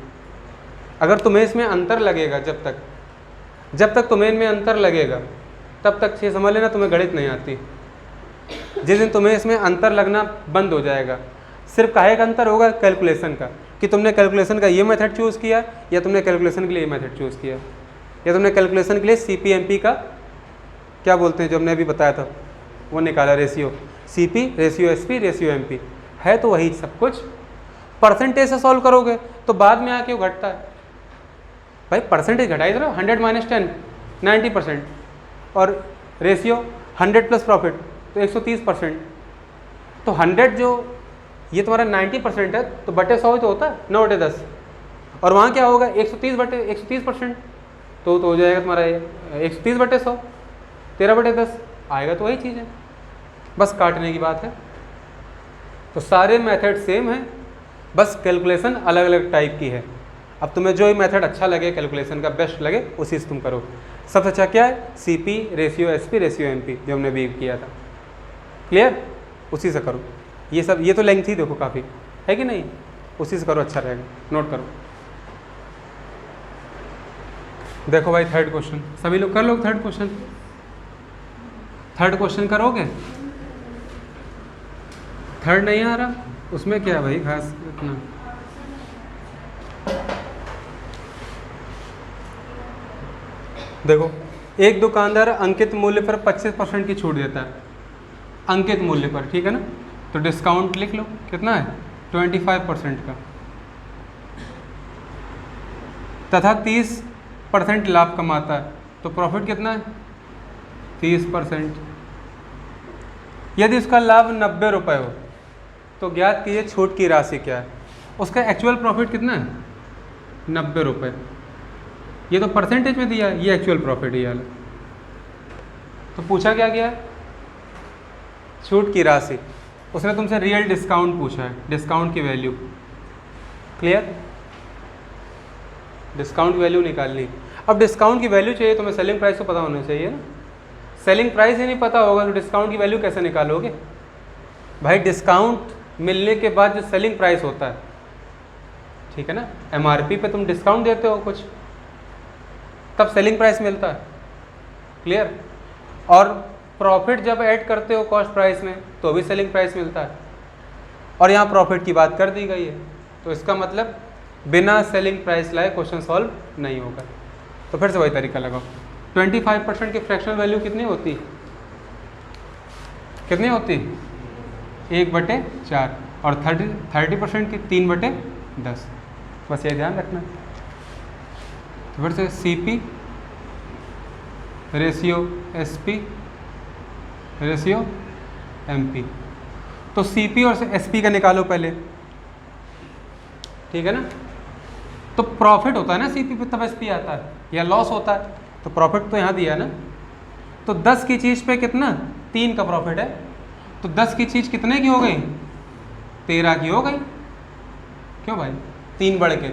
अगर तुम्हें इसमें अंतर लगेगा, जब तक तुम्हें इनमें अंतर लगेगा तब तक ये समझ लेना तुम्हें गणित नहीं आती। जिस दिन तुम्हें इसमें अंतर लगना बंद हो जाएगा, सिर्फ काहे का अंतर होगा, कैलकुलेशन का, कि तुमने कैलकुलेशन का ये मेथड चूज़ किया, या तुमने कैलकुलेशन के लिए ये मेथड चूज़ किया, या तुमने कैलकुलेशन के लिए CP MP का क्या बोलते हैं जो हमने अभी बताया था वो निकाला, ratio CP, ratio SP, ratio MP, है तो वही सब कुछ। परसेंटेज से सॉल्व करोगे तो बाद में आके वो घटता है। भाई परसेंटेज घटाई दो, 100 - 10 90%, और रेशियो 100 प्लस प्रॉफिट तो 130%। तो 100 जो ये तुम्हारा 90% है, तो बटे 100 ही तो होता है, 9/10, और वहाँ क्या होगा 130% तो हो जाएगा तुम्हारा ये 130/100, 13/10 आएगा, तो वही चीज़ है, बस काटने की बात है। तो सारे मेथड सेम हैं, बस कैलकुलेशन अलग अलग टाइप की है। अब तुम्हें जो ही मेथड अच्छा लगे, कैलकुलेशन का बेस्ट लगे, उसी से तुम करो। सबसे अच्छा क्या है, CP, ratio SP, ratio MP, जो हमने भी किया था। क्लियर? उसी से करो। ये सब, ये तो लेंथी देखो काफ़ी है कि नहीं, उसी से करो, अच्छा रहेगा, नोट करो। देखो भाई थर्ड क्वेश्चन, सभी लोग कर लो थर्ड क्वेश्चन। थर्ड क्वेश्चन करोगे? थर्ड नहीं आ रहा, उसमें क्या है भाई खास इतना? देखो, एक दुकानदार अंकित मूल्य पर 25% की छूट देता है, अंकित मूल्य पर, ठीक है ना? तो डिस्काउंट लिख लो, कितना है 25% का, तथा 30% लाभ कमाता है, तो प्रॉफिट कितना है 30%। यदि उसका लाभ 90 रुपये हो तो ज्ञात कीजिए छूट की राशि क्या है। उसका एक्चुअल प्रॉफिट कितना है 90 रुपये, ये तो परसेंटेज में दिया है, ये एक्चुअल प्रॉफिट ही वाला। तो पूछा क्या गया, छूट की राशि। उसने तुमसे रियल डिस्काउंट पूछा है, डिस्काउंट की वैल्यू। क्लियर? डिस्काउंट की वैल्यू निकालनी। अब डिस्काउंट की वैल्यू चाहिए, तुम्हें सेलिंग प्राइस तो पता होना चाहिए ना। सेलिंग प्राइस ही नहीं पता होगा तो डिस्काउंट की वैल्यू कैसे निकालोगे भाई? डिस्काउंट मिलने के बाद जो सेलिंग प्राइस होता है, ठीक है ना, MRP पे तुम डिस्काउंट देते हो कुछ, तब सेलिंग प्राइस मिलता है। क्लियर। और प्रॉफिट जब ऐड करते हो कॉस्ट प्राइस में तो भी सेलिंग प्राइस मिलता है, और यहाँ प्रॉफिट की बात कर दी गई है, तो इसका मतलब बिना सेलिंग प्राइस लाए क्वेश्चन सॉल्व नहीं होगा। तो फिर से वही तरीका लगाओ। 25% की फ्रैक्शनल वैल्यू कितनी होती, कितनी होती, 1/4, और 30% की 3/10, बस ये ध्यान रखना। तो फिर से CP ratio SP ratio MP। तो CP और SP का निकालो पहले, ठीक है ना। तो प्रॉफिट होता है ना CP पे, तब SP आता है, या लॉस होता है, तो प्रॉफिट तो यहाँ दिया ना। तो 10 की चीज़ पे कितना, 3 का प्रॉफिट है, तो 10 की चीज़ कितने की हो गई, 13 की हो गई। क्यों भाई, 3 बढ़ के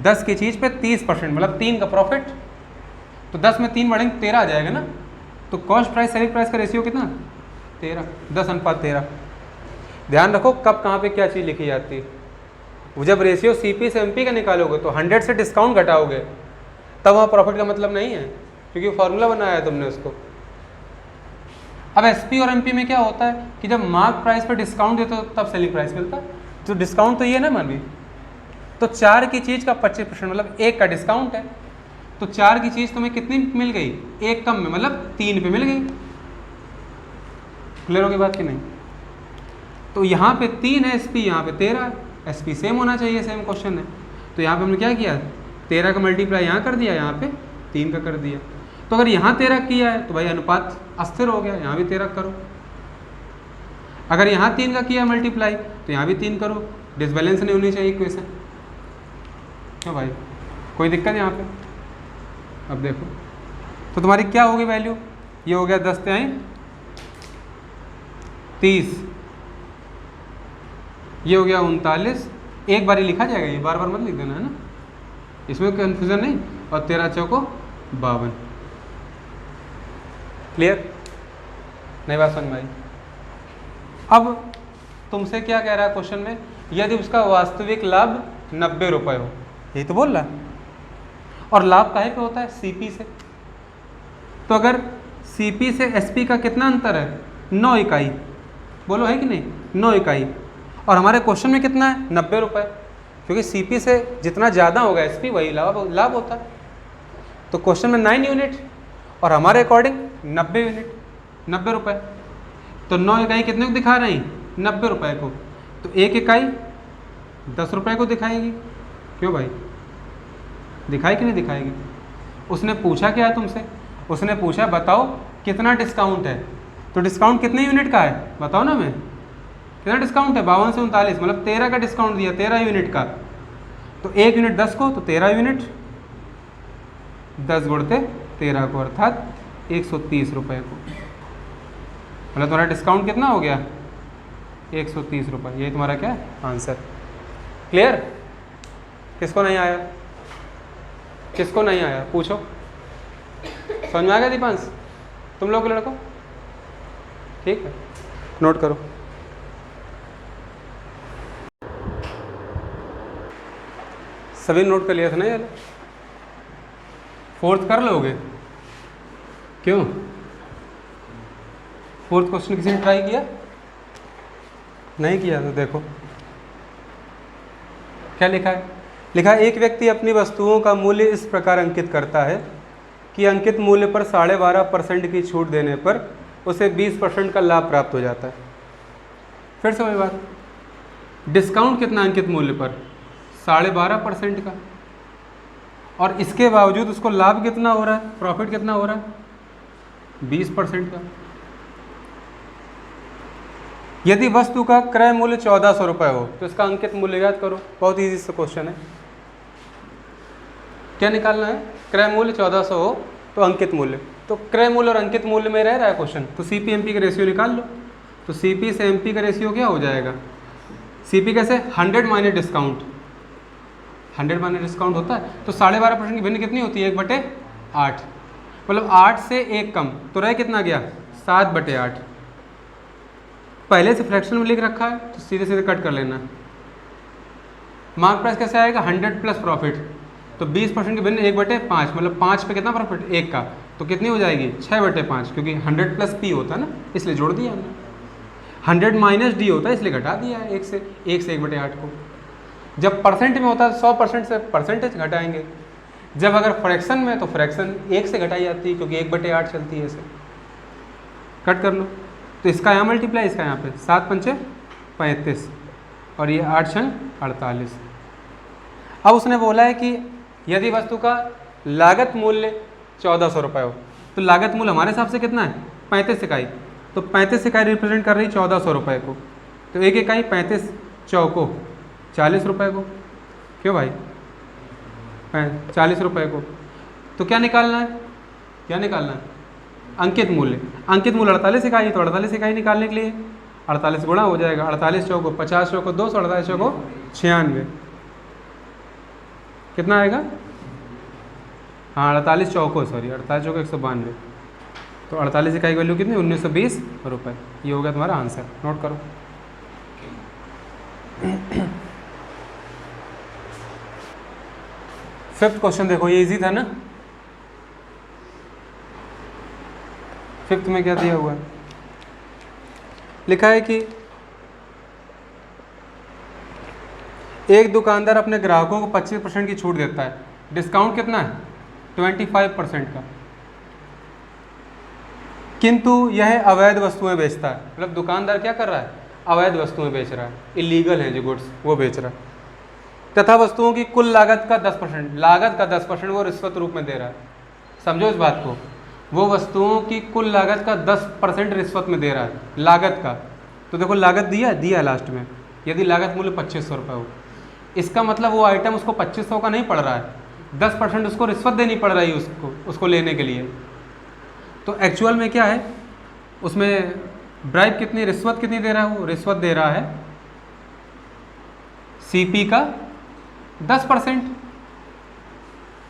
10 की चीज़ पे 30%, मतलब 3 का प्रॉफिट, तो 10 में 3 बढ़ेंगे 13 आ जाएगा ना। तो कॉस्ट प्राइस सेलिंग प्राइस का रेशियो कितना, 13, 10:13। ध्यान रखो कब कहाँ पे क्या चीज़ लिखी जाती है। वो जब रेशियो CP से MP का निकालोगे तो 100 से डिस्काउंट घटाओगे, तब वहाँ प्रॉफिट का मतलब नहीं है, क्योंकि फॉर्मूला बनाया है तुमने उसको। अब SP और MP में क्या होता है कि जब मार्क प्राइस पर डिस्काउंट देते हो तब सेलिंग प्राइस मिलता है। तो डिस्काउंट तो ये ना मान ली, तो 4 की चीज़ का 25%, मतलब 1 का डिस्काउंट है, तो 4 की चीज़ तुम्हें कितनी मिल गई, 1 कम में, मतलब 3 पे मिल गई। क्लियर होगी बात कि नहीं। तो यहाँ पे 3 है SP, यहाँ पे 13 है, SP सेम होना चाहिए, सेम क्वेश्चन है। तो यहाँ पे हमने क्या किया, 13 का मल्टीप्लाई यहाँ कर दिया, यहाँ पे 3 का कर दिया। तो अगर यहाँ 13 किया है तो भाई अनुपात अस्थिर हो गया, यहाँ भी 13 करो। अगर यहाँ 3 का किया मल्टीप्लाई तो यहाँ भी 3 करो, डिसबैलेंस नहीं होनी चाहिए इक्वेशन। क्यों भाई, कोई दिक्कत यहाँ पे। अब देखो तो तुम्हारी क्या होगी वैल्यू, ये हो गया 10 तिहाई 30, ये हो गया 39। एक बार ही लिखा जाएगा, ये बार बार मत लिख देना, है ना, इसमें कन्फ्यूजन नहीं। और 13 चौको 52। क्लियर, नई बात समझ में आई। अब तुमसे क्या कह रहा है क्वेश्चन में, यदि उसका वास्तविक लाभ 90 रुपये हो, यही तो बोल रहा है, और लाभ काहे पे होता है, CP से। तो अगर CP से SP का कितना अंतर है, 9 इकाई, बोलो है कि नहीं, 9 इकाई, और हमारे क्वेश्चन में कितना है, 90 रुपये, क्योंकि CP से जितना ज़्यादा होगा SP वही लाभ होता है। तो क्वेश्चन में 9 यूनिट और हमारे अकॉर्डिंग 90 यूनिट, 90 रुपये। तो 9 इकाई कितने को दिखा रहे हैं, 90 रुपये को, तो 1 इकाई 10 रुपये को दिखाएगी। क्यों भाई, दिखाई कि नहीं दिखाएगी। उसने पूछा क्या है तुमसे, उसने पूछा बताओ कितना डिस्काउंट है, तो डिस्काउंट कितने यूनिट का है बताओ ना, मैं कितना डिस्काउंट है, 52 से 39, मतलब 13 का डिस्काउंट दिया, 13 यूनिट का। तो 1 यूनिट 10 को, तो 13 यूनिट, 10 गुणते 13 को, अर्थात 130 रुपये को। मतलब तुम्हारा डिस्काउंट कितना हो गया, 130 रुपये। ये तुम्हारा क्या आंसर। क्लियर, किसको नहीं आया, किसको नहीं आया पूछो, समझ में आ गया दीपांश, तुम लोग के लड़कों, ठीक है, नोट करो। सभी नोट कर लिया था ना यार, फोर्थ कर लोगे, क्यों, फोर्थ क्वेश्चन किसी ने ट्राई किया, नहीं किया, तो देखो क्या लिखा है। लिखा है, एक व्यक्ति अपनी वस्तुओं का मूल्य इस प्रकार अंकित करता है कि अंकित मूल्य पर 12.5% की छूट देने पर उसे 20% का लाभ प्राप्त हो जाता है। फिर से वही बात, डिस्काउंट कितना अंकित मूल्य पर, 12.5% का, और इसके बावजूद उसको लाभ कितना हो रहा है, प्रॉफिट कितना हो रहा है, 20% का। यदि वस्तु का क्रय मूल्य 1400 रुपये हो तो इसका अंकित मूल्य याद करो, बहुत ईजी सा क्वेश्चन है। क्या निकालना है, क्रय मूल्य 1400 हो तो अंकित मूल्य, तो क्रय मूल्य और अंकित मूल्य में रह रहा है क्वेश्चन, तो CP MP का रेशियो निकाल लो। तो CP से MP का रेशियो क्या हो जाएगा, CP कैसे, 100 माइनस डिस्काउंट, 100 माइनस डिस्काउंट होता है, तो 12.5% की भिन्न कितनी होती है, 1/8, मतलब 8 से 1 कम, तो रह कितना गया, 7/8। पहले से फ्रैक्शन में लिख रखा है तो सीधे सीधे कट कर लेना। मार्क प्राइस कैसे आएगा, 100 प्लस प्रॉफिट, तो 20% की भिन्न 1/5, मतलब 5 पे कितना प्रॉफिट, 1 का, तो कितनी हो जाएगी 6/5, क्योंकि 100 प्लस पी होता है ना, इसलिए जोड़ दिया हमने। 100 माइनस डी होता है, इसलिए घटा दिया है 1 से 1/8 को। जब परसेंट में होता है 100% से परसेंटेज घटाएंगे, जब अगर फ्रैक्शन में तो फ्रैक्शन 1 से घटाई जाती है, क्योंकि 1/8 चलती है ऐसे। कट कर लो, तो इसका यहाँ मल्टीप्लाई, इसका यहाँ पे 7 पंचे 35 और ये 8 छंग 48। अब उसने बोला है कि यदि वस्तु का लागत मूल्य 1400 रुपये हो, तो लागत मूल्य हमारे हिसाब से कितना है 35 इकाई, तो 35 इकाई रिप्रेजेंट कर रही 1400 रुपये को, तो एक इकाई 35 चौको 40 रुपये को, क्यों भाई 40 रुपये को। तो क्या निकालना है, क्या निकालना है अंकित मूल्य। अंकित मूल्य 48 इकाई है, तो 48 इकाई निकालने के लिए 48 गुणा हो जाएगा, 48 चौको 50 चौको 200, 48 चौको 96, कितना आएगा, हाँ 48 चौको 192, तो 48 इकाई की वैल्यू कितनी 1920 रुपये। ये हो गया तुम्हारा आंसर, नोट करो। फिफ्थ क्वेश्चन देखो, ये इजी था ना। फिफ्थ में क्या दिया हुआ है, लिखा है कि एक दुकानदार अपने ग्राहकों को 25% की छूट देता है, डिस्काउंट कितना है 25% का, किंतु यह अवैध वस्तुएं बेचता है। मतलब दुकानदार क्या कर रहा है, अवैध वस्तुएं बेच रहा है, इलीगल है जो गुड्स वो बेच रहा है। तथा वस्तुओं की कुल लागत का 10%, लागत का 10% वो रिश्वत रूप में दे रहा है। समझो इस बात को, वो वस्तुओं की कुल लागत का 10% रिश्वत में दे रहा है, लागत का। तो देखो लागत दिया लास्ट में, यदि लागत मूल्य 2500 रुपये हो, इसका मतलब वो आइटम उसको 2500 का नहीं पड़ रहा है, 10% उसको रिश्वत देनी पड़ रही है उसको लेने के लिए। तो एक्चुअल में क्या है, उसमें ब्राइब कितनी, रिश्वत कितनी दे रहा है, वो रिश्वत दे रहा है सीपी का 10%,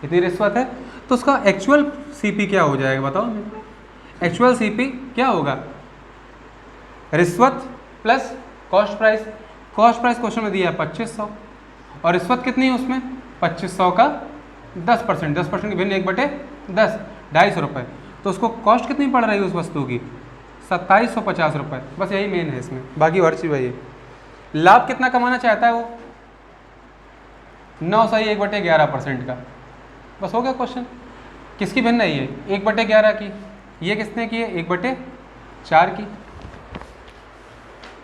इतनी रिश्वत है। तो उसका एक्चुअल सीपी क्या हो जाएगा बताओ मुझे, एक्चुअल सीपी क्या होगा, रिश्वत plus cost price. Cost price question में दिया है 2500 और रिश्वत कितनी है उसमें 2500 का 10%, 10% की भिन्न 1/10, 250 रुपये। तो उसको कॉस्ट कितनी पड़ रही है उस वस्तु की 2750 रुपये। बस यही मेन है इसमें, बाकी हर चीज़ वही है। लाभ कितना कमाना चाहता है वो 9 सही 1/11% का। बस हो गया क्वेश्चन। किसकी भिन्न है ये 1/11 की, ये किसने की है 1/4 की।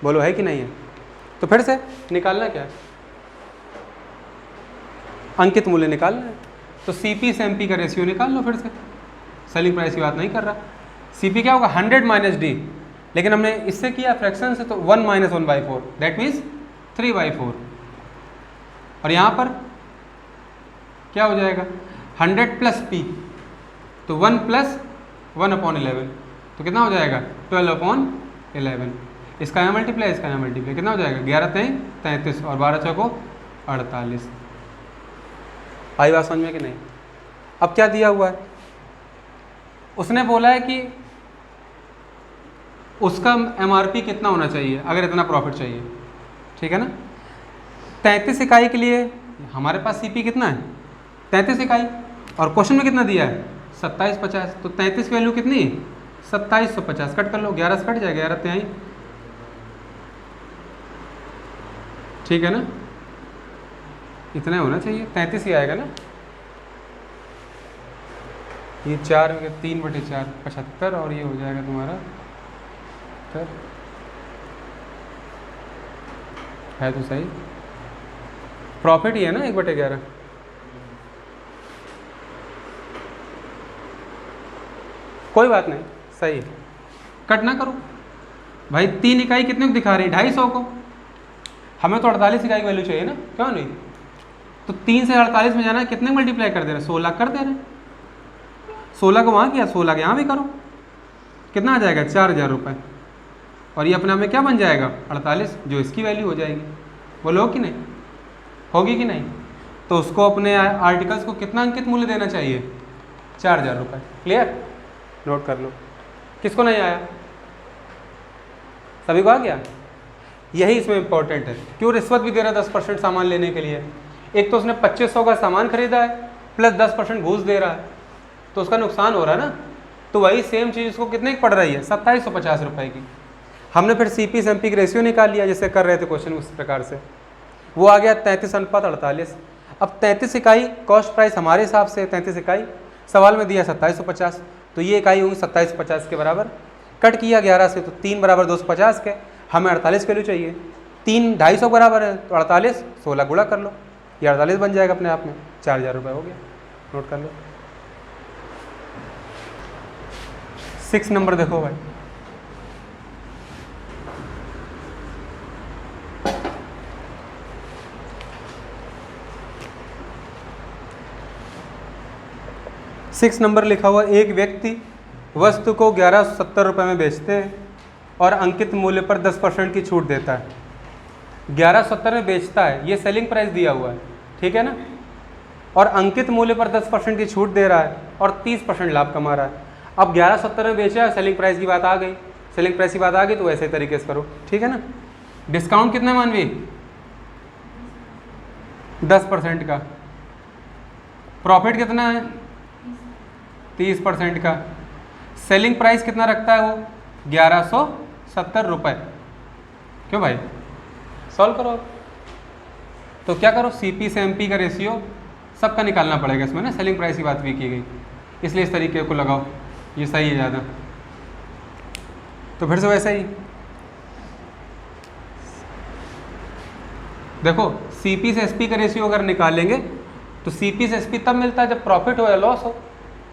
बोलो है कि नहीं है। तो फिर से निकालना क्या है, अंकित मूल्य निकालना है। तो सीपी से एमपी का रेशियो निकाल लो फिर से, सेलिंग प्राइस की बात नहीं कर रहा। सीपी क्या होगा 100 माइनस डी, लेकिन हमने इससे किया फ्रैक्शन से, तो 1 - 1/4 दैट मीन्स 3/4। और यहाँ पर क्या हो जाएगा 100 प्लस पी, तो 1 + 1/11, तो कितना हो जाएगा 12/11। इसका यहाँ मल्टीप्लाई, इसका यहाँ मल्टीप्लाई, कितना हो जाएगा 11 × 33 और 12 चौको 48। आई बात समझ में कि नहीं। अब क्या दिया हुआ है, उसने बोला है कि उसका एमआरपी कितना होना चाहिए अगर इतना प्रॉफिट चाहिए, ठीक है ना। 33 इकाई के लिए हमारे पास सीपी कितना है 33 इकाई, और क्वेश्चन में कितना दिया है 2750, तो 33 की वैल्यू कितनी 2750। कट कर लो, 11 से कट जाएगा, 11 तिहाई, ठीक है ना, इतना होना चाहिए, 33 ही आएगा ना। ये 4 3/4 75, और ये हो जाएगा तुम्हारा 70 है, तो सही प्रॉफिट ही है ना 1/11। कोई बात नहीं, सही है, कट ना करो भाई। 3 इकाई कितने को दिखा रही है 250 को, हमें तो 48 इकाई की वैल्यू चाहिए ना, क्यों नहीं। तो 3 से 48 में जाना है, कितने मल्टीप्लाई कर दे रहे हैं 16 कर दे रहे हैं। 16 को वहाँ किया, 16 के यहाँ भी करो, कितना आ जाएगा 4000 रुपये। और ये अपने आप में क्या बन जाएगा 48, जो इसकी वैल्यू हो जाएगी। बोलो कि नहीं, होगी कि नहीं। तो उसको अपने आर्टिकल्स को कितना अंकित मूल्य देना चाहिए 4000 रुपये। क्लियर, नोट कर लो। किसको नहीं आया, सभी को आ गया। यही इसमें इंपॉर्टेंट है, क्यों रिश्वत भी दे रहा है 10% सामान लेने के लिए। एक तो उसने 2500 का सामान खरीदा है प्लस 10% घूस दे रहा है, तो उसका नुकसान हो रहा है ना। तो वही सेम चीज़ उसको कितने की पड़ रही है, 2750 रुपये की। हमने फिर CP से MP की रेशियो निकाल लिया जैसे कर रहे थे क्वेश्चन उस प्रकार से, वो आ गया 33:48। अब 33 इकाई कॉस्ट प्राइस हमारे हिसाब से 33 इकाई, सवाल में दिया 2750, तो ये इकाई होंगी 2750 के बराबर। कट किया 11 से तो 3 बराबर 250 के, हमें 48 वैल्यू चाहिए। 3 250 बराबर है तो 48 16 गुणा कर लो, ये 48 बन जाएगा अपने आप में, 4000 रुपये हो गया। नोट कर लो। 6 नंबर देखो भाई, सिक्स नंबर लिखा हुआ, एक व्यक्ति वस्तु को 1170 रुपये में बेचते हैं और अंकित मूल्य पर 10% की छूट देता है। 1170 में बेचता है, ये सेलिंग प्राइस दिया हुआ है, ठीक है ना, और अंकित मूल्य पर 10% की छूट दे रहा है और 30% लाभ कमा रहा है। अब 1170 में बेचा है, सेलिंग प्राइस की बात आ गई, सेलिंग प्राइस की बात आ गई तो ऐसे तरीके से करो, ठीक है ना। डिस्काउंट कितना मानवी, 10% का। प्रॉफिट कितना है, 30% का। सेलिंग प्राइस कितना रखता है वो, 1170 रुपये। क्यों भाई, सॉल्व करो। तो क्या करो, CP से MP का रेशियो सबका निकालना पड़ेगा इसमें ना, सेलिंग प्राइस की बात भी की गई, इसलिए इस तरीके को लगाओ, ये सही है ज़्यादा। तो फिर से वैसे ही देखो, CP से SP का रेशियो अगर निकालेंगे तो CP से SP तब मिलता है जब प्रॉफिट हो या लॉस हो।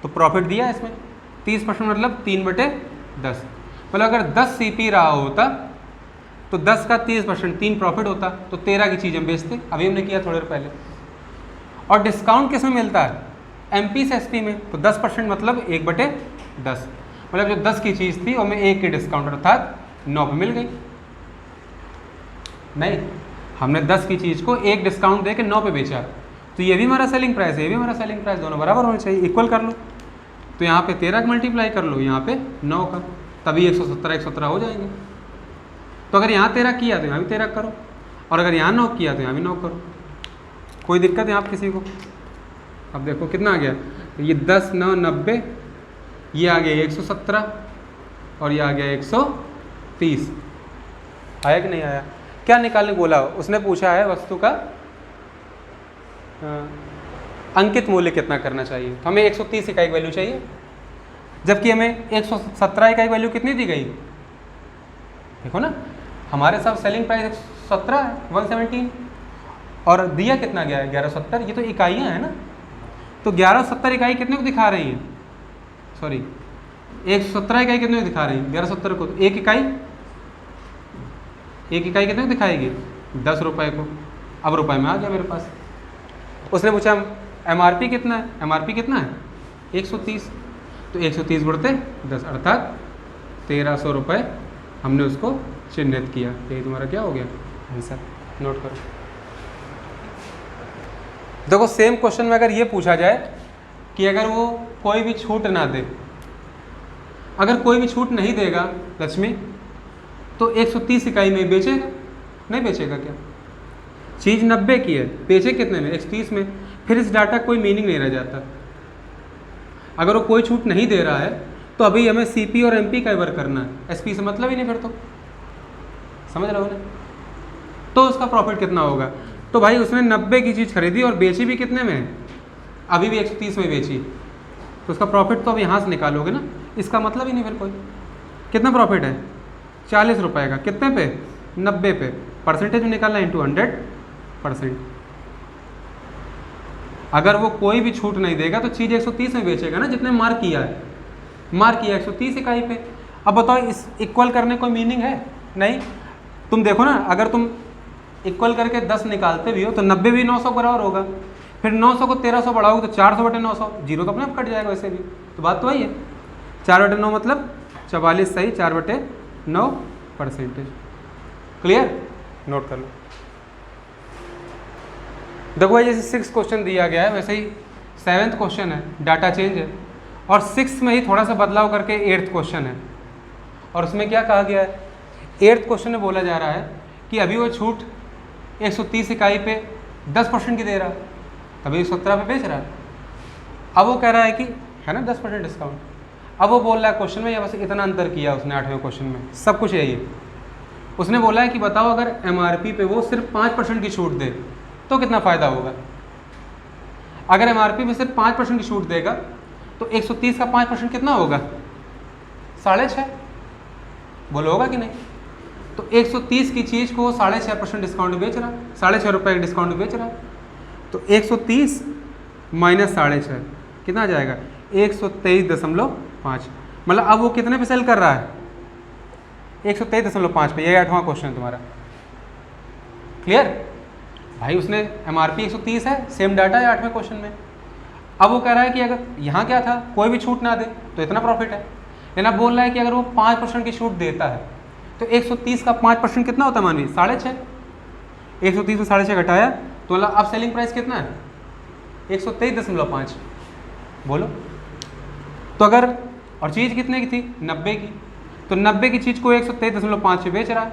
तो प्रॉफिट दिया है इसमें 30% मतलब 3/10, मतलब अगर 10 CP रहा होता तो 10 का 30% 3 प्रॉफिट होता, तो 13 की चीज़ हम बेचते, अभी हमने किया थोड़ी देर पहले। और डिस्काउंट किस में मिलता है, MP से SP में, तो 10% मतलब 1/10, मतलब जो 10 की चीज़ थी वो में 1 की डिस्काउंट अर्थात 9 पे मिल गई। नहीं, हमने 10 की चीज़ को 1 डिस्काउंट दे के 9 पे बेचा, तो ये भी हमारा सेलिंग प्राइस है, ये भी हमारा सेलिंग प्राइस, दोनों बराबर होने चाहिए, इक्वल कर लो। तो यहाँ पे 13 का मल्टीप्लाई कर लो, यहाँ पे 9 का, तभी 117 हो जाएंगे। तो अगर यहाँ 13 किया तो यहाँ भी 13 करो, और अगर यहाँ 9 किया तो यहाँ भी 9 करो। कोई दिक्कत है आप किसी को? अब देखो कितना आ गया, तो ये 10 9 90, ये आ गया 117 और ये आ गया 130। आया कि नहीं आया? क्या निकालने बोला उसने, पूछा है वस्तु का अंकित मूल्य कितना करना चाहिए, तो हमें 130 इकाई वैल्यू चाहिए, जबकि हमें 117 इकाई वैल्यू कितनी दी गई। देखो ना, हमारे साथ सेलिंग प्राइस 117 है, 117, और दिया कितना गया है 1170, ये तो इकाइयाँ हैं ना, तो 1170 इकाई कितने को दिखा रही हैं, सॉरी 117 इकाई कितने को दिखा रही है, 1170 को, तो एक इकाई कितने को दिखाएगी, 10 रुपये को। अब रुपए में आ गया मेरे पास। उसने पूछा MRP कितना है, MRP कितना है 130, तो 130 बढ़ते 10 अर्थात 1300 रुपये हमने उसको चिन्हित किया। यही तुम्हारा क्या हो गया आंसर, नोट करो। देखो सेम क्वेश्चन में अगर ये पूछा जाए कि अगर वो कोई भी छूट ना दे, अगर कोई भी छूट नहीं देगा लक्ष्मी, तो 130 इकाई में बेचेगा, नहीं बेचेगा क्या? चीज़ 90 की है, बेचे कितने में, 130 में, फिर इस डाटा कोई मीनिंग नहीं रह जाता। अगर वो कोई छूट नहीं दे रहा है तो अभी हमें CP और MP का वर्क करना है, SP से मतलब ही नहीं, फिर तो समझ रहे हो ना। तो उसका प्रॉफिट कितना होगा, तो भाई उसने 90 की चीज़ खरीदी और बेची भी कितने में, अभी भी 130 में बेची, तो उसका प्रॉफिट तो अब यहाँ से निकालोगे ना, इसका मतलब ही नहीं फिर कोई। कितना प्रॉफिट है 40 रुपये का, कितने पे 90 पे, परसेंटेज में निकालना इंटू 100%। अगर वो कोई भी छूट नहीं देगा तो चीज़ 130 में बेचेगा ना, जितने मार्क किया है, मार्क किया 130 इकाई पे। अब बताओ इस इक्वल करने कोई मीनिंग है नहीं। तुम देखो ना, अगर तुम इक्वल करके 10 निकालते भी हो तो 90 भी 900 बराबर होगा, फिर 900 को 1300 बढ़ाओगे तो 400/900, जीरो तो अपने आप कट जाएगा वैसे भी, तो बात तो वही है। 4/9 मतलब 44 सही, 4/9 परसेंटेज। क्लियर, नोट कर लो। देखो भाई जैसे 6 क्वेश्चन दिया गया है वैसे ही 7th क्वेश्चन है, डाटा चेंज है, और 6 में ही थोड़ा सा बदलाव करके 8th क्वेश्चन है। और उसमें क्या कहा गया है, 8th क्वेश्चन में बोला जा रहा है कि अभी वो छूट 130 इकाई पे 10% की दे रहा है, तभी 17 पे बेच रहा है। अब वो कह रहा है कि है ना 10% डिस्काउंट, अब वो बोल रहा है क्वेश्चन में, या बस इतना अंतर किया उसने 8वें क्वेश्चन में, सब कुछ यही है। उसने बोला है कि बताओ अगर MRP पे वो सिर्फ 5% की छूट दे तो कितना फ़ायदा होगा। अगर MRP पे सिर्फ 5% की छूट देगा तो 130 का 5% कितना होगा, 6.5। बोलो होगा कि नहीं। तो 130 की चीज़ को 6.5% डिस्काउंट बेच रहा, 6.5 रुपये का डिस्काउंट बेच रहा। तो 130 माइनस 6.5 कितना आ जाएगा, 123.5। मतलब अब वो कितने पे सेल कर रहा है, 123.5 पे। ये 8वां क्वेश्चन है तुम्हारा। क्लियर भाई, उसने MRP 130 है, सेम डाटा है 8वें क्वेश्चन में। अब वो कह रहा है कि अगर यहाँ क्या था, कोई भी छूट ना दे तो इतना प्रॉफिट है। लेकिन अब बोल रहा है कि अगर वो 5% की छूट देता है तो 130 का 5% कितना होता है, मानवी 6.5। 130 में 6.5 घटाया तो मतलब अब सेलिंग प्राइस कितना है, 123.5। बोलो तो अगर, और चीज़ कितने की थी, 90 की। तो 90 की चीज़ को 123.5 पे बेच रहा है,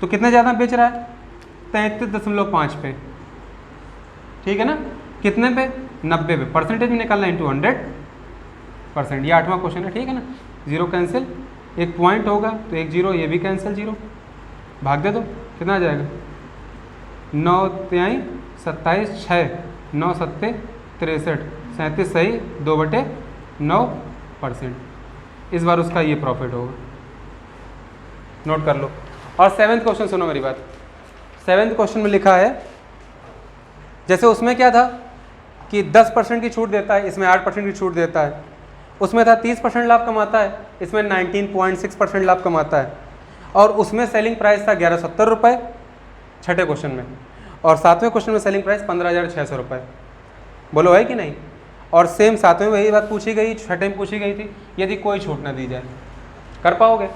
तो कितने ज़्यादा बेच रहा है, 33.5 पे। ठीक है ना, कितने पे, 90 पे। परसेंटेज में निकालना इंटू 100%। ये 8वां क्वेश्चन है। ठीक है ना, 0 कैंसिल, एक पॉइंट होगा तो एक 0, ये भी कैंसिल, 0 भाग दे दो, कितना आ जाएगा, 9 तिहाई 27, 6 9 सत्ते 63, 37 सही 2/9%। इस बार उसका ये प्रॉफिट होगा, नोट कर लो। और 7वें क्वेश्चन सुनो मेरी बात। 7वें क्वेश्चन में लिखा है, जैसे उसमें क्या था कि 10% की छूट देता है, इसमें 8% की छूट देता है। उसमें था 30% लाभ कमाता है, इसमें 19.6% लाभ कमाता है। और उसमें सेलिंग प्राइस था 1170 रुपये 6ठे क्वेश्चन में, और 7वें क्वेश्चन में सेलिंग प्राइस 15,600 रुपये। बोलो है कि नहीं। और सेम 7वें में वही बात पूछी गई, 6ठे में पूछी गई थी, यदि कोई छूट ना दी जाए। कर पाओगे।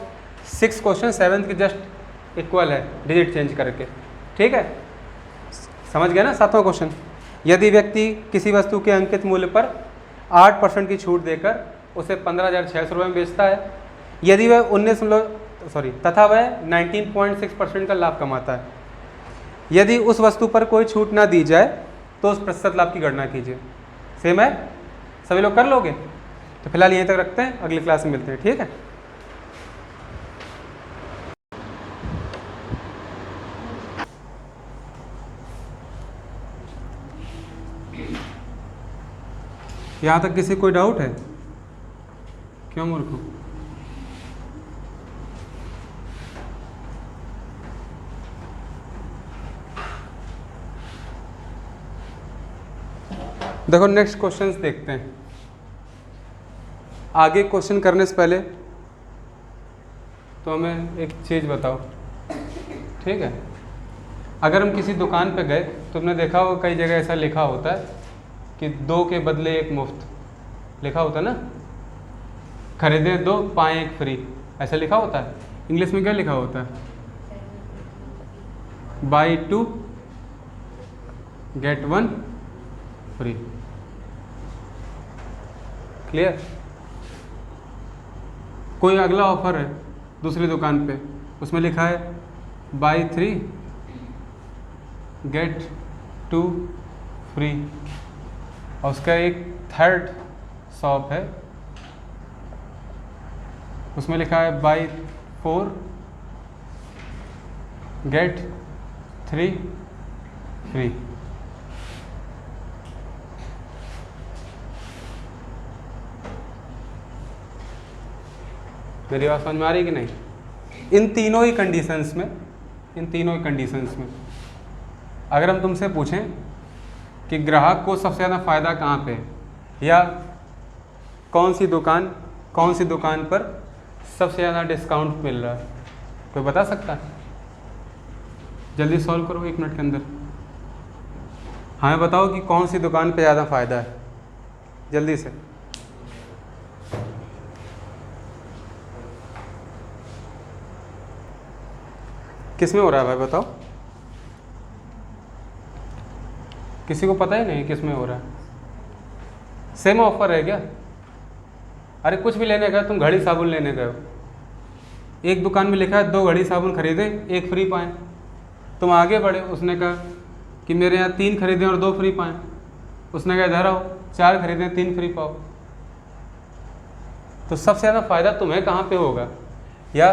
6 क्वेश्चन 7 के जस्ट इक्वल है, डिजिट चेंज करके। ठीक है, समझ गए ना। 7वां क्वेश्चन, यदि व्यक्ति किसी वस्तु के अंकित मूल्य पर 8% की छूट देकर उसे 15,600 रुपये में बेचता है, यदि वह तथा वह 19.6% का लाभ कमाता है। यदि उस वस्तु पर कोई छूट ना दी जाए तो उस प्रतिशत लाभ की गणना कीजिए। सेम है, सभी लोग कर लोगे। तो फिलहाल यहीं तक रखते हैं, अगली क्लास में मिलते हैं। ठीक है। यहाँ तक किसी कोई डाउट है? क्यों मूर्ख? देखो नेक्स्ट क्वेश्चंस देखते हैं। आगे क्वेश्चन करने से पहले तो हमें एक चीज़ बताओ, ठीक है। अगर हम किसी दुकान पे गए तो हमने देखा होगा कई जगह ऐसा लिखा होता है कि 2 के बदले 1 मुफ्त लिखा होता है ना, खरीदें 2 पाएँ 1 फ्री, ऐसा लिखा होता है। इंग्लिश में क्या लिखा होता है, बाई 2 गेट 1 फ्री। क्लियर। कोई अगला ऑफर है दूसरी दुकान पे, उसमें लिखा है बाई 3 गेट 2 फ्री, और उसका एक थर्ड शॉप है, उसमें लिखा है बाई 4 गेट 3 फ्री। मेरी बात समझ में आ रही कि नहीं। इन तीनों ही कंडीशंस में अगर हम तुमसे पूछें कि ग्राहक को सबसे ज़्यादा फ़ायदा कहाँ पे है, या कौन सी दुकान पर सबसे ज़्यादा डिस्काउंट मिल रहा है, कोई बता सकता है? जल्दी सॉल्व करो 1 मिनट के अंदर। हमें बताओ कि कौन सी दुकान पे ज़्यादा फ़ायदा है, जल्दी से। किस में हो रहा है भाई, बताओ। किसी को पता ही नहीं किस में हो रहा है। सेम ऑफर है क्या? अरे कुछ भी लेने गए, तुम घड़ी साबुन लेने गए हो, एक दुकान में लिखा है 2 घड़ी साबुन खरीदे 1 फ्री पाएँ। तुम आगे बढ़े, उसने कहा कि मेरे यहाँ 3 खरीदें और 2 फ्री पाएँ। उसने कहा इधर आओ, 4 खरीदें 3 फ्री पाओ। तो सबसे ज़्यादा फ़ायदा तुम्हें कहाँ पे होगा, या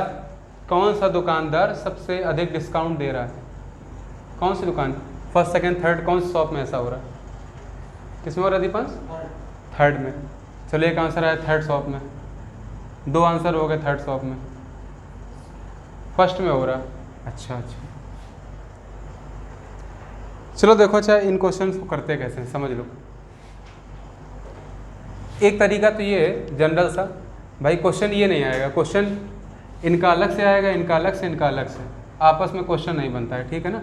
कौन सा दुकानदार सबसे अधिक डिस्काउंट दे रहा है, कौन सी दुकान, फर्स्ट सेकंड थर्ड, कौन सी शॉप में ऐसा हो रहा है, किसमें हो रहा है दीपांश, थर्ड में। चलो एक आंसर आया थर्ड शॉप में, 2 आंसर हो गए थर्ड शॉप में, फर्स्ट में हो रहा। अच्छा, चलो देखो चाहे इन क्वेश्चन को करते कैसे समझ लो। एक तरीका तो ये है जनरल सा, भाई क्वेश्चन ये नहीं आएगा, क्वेश्चन इनका अलग से आएगा, इनका अलग से, इनका अलग से, आपस में क्वेश्चन नहीं बनता है, ठीक है ना।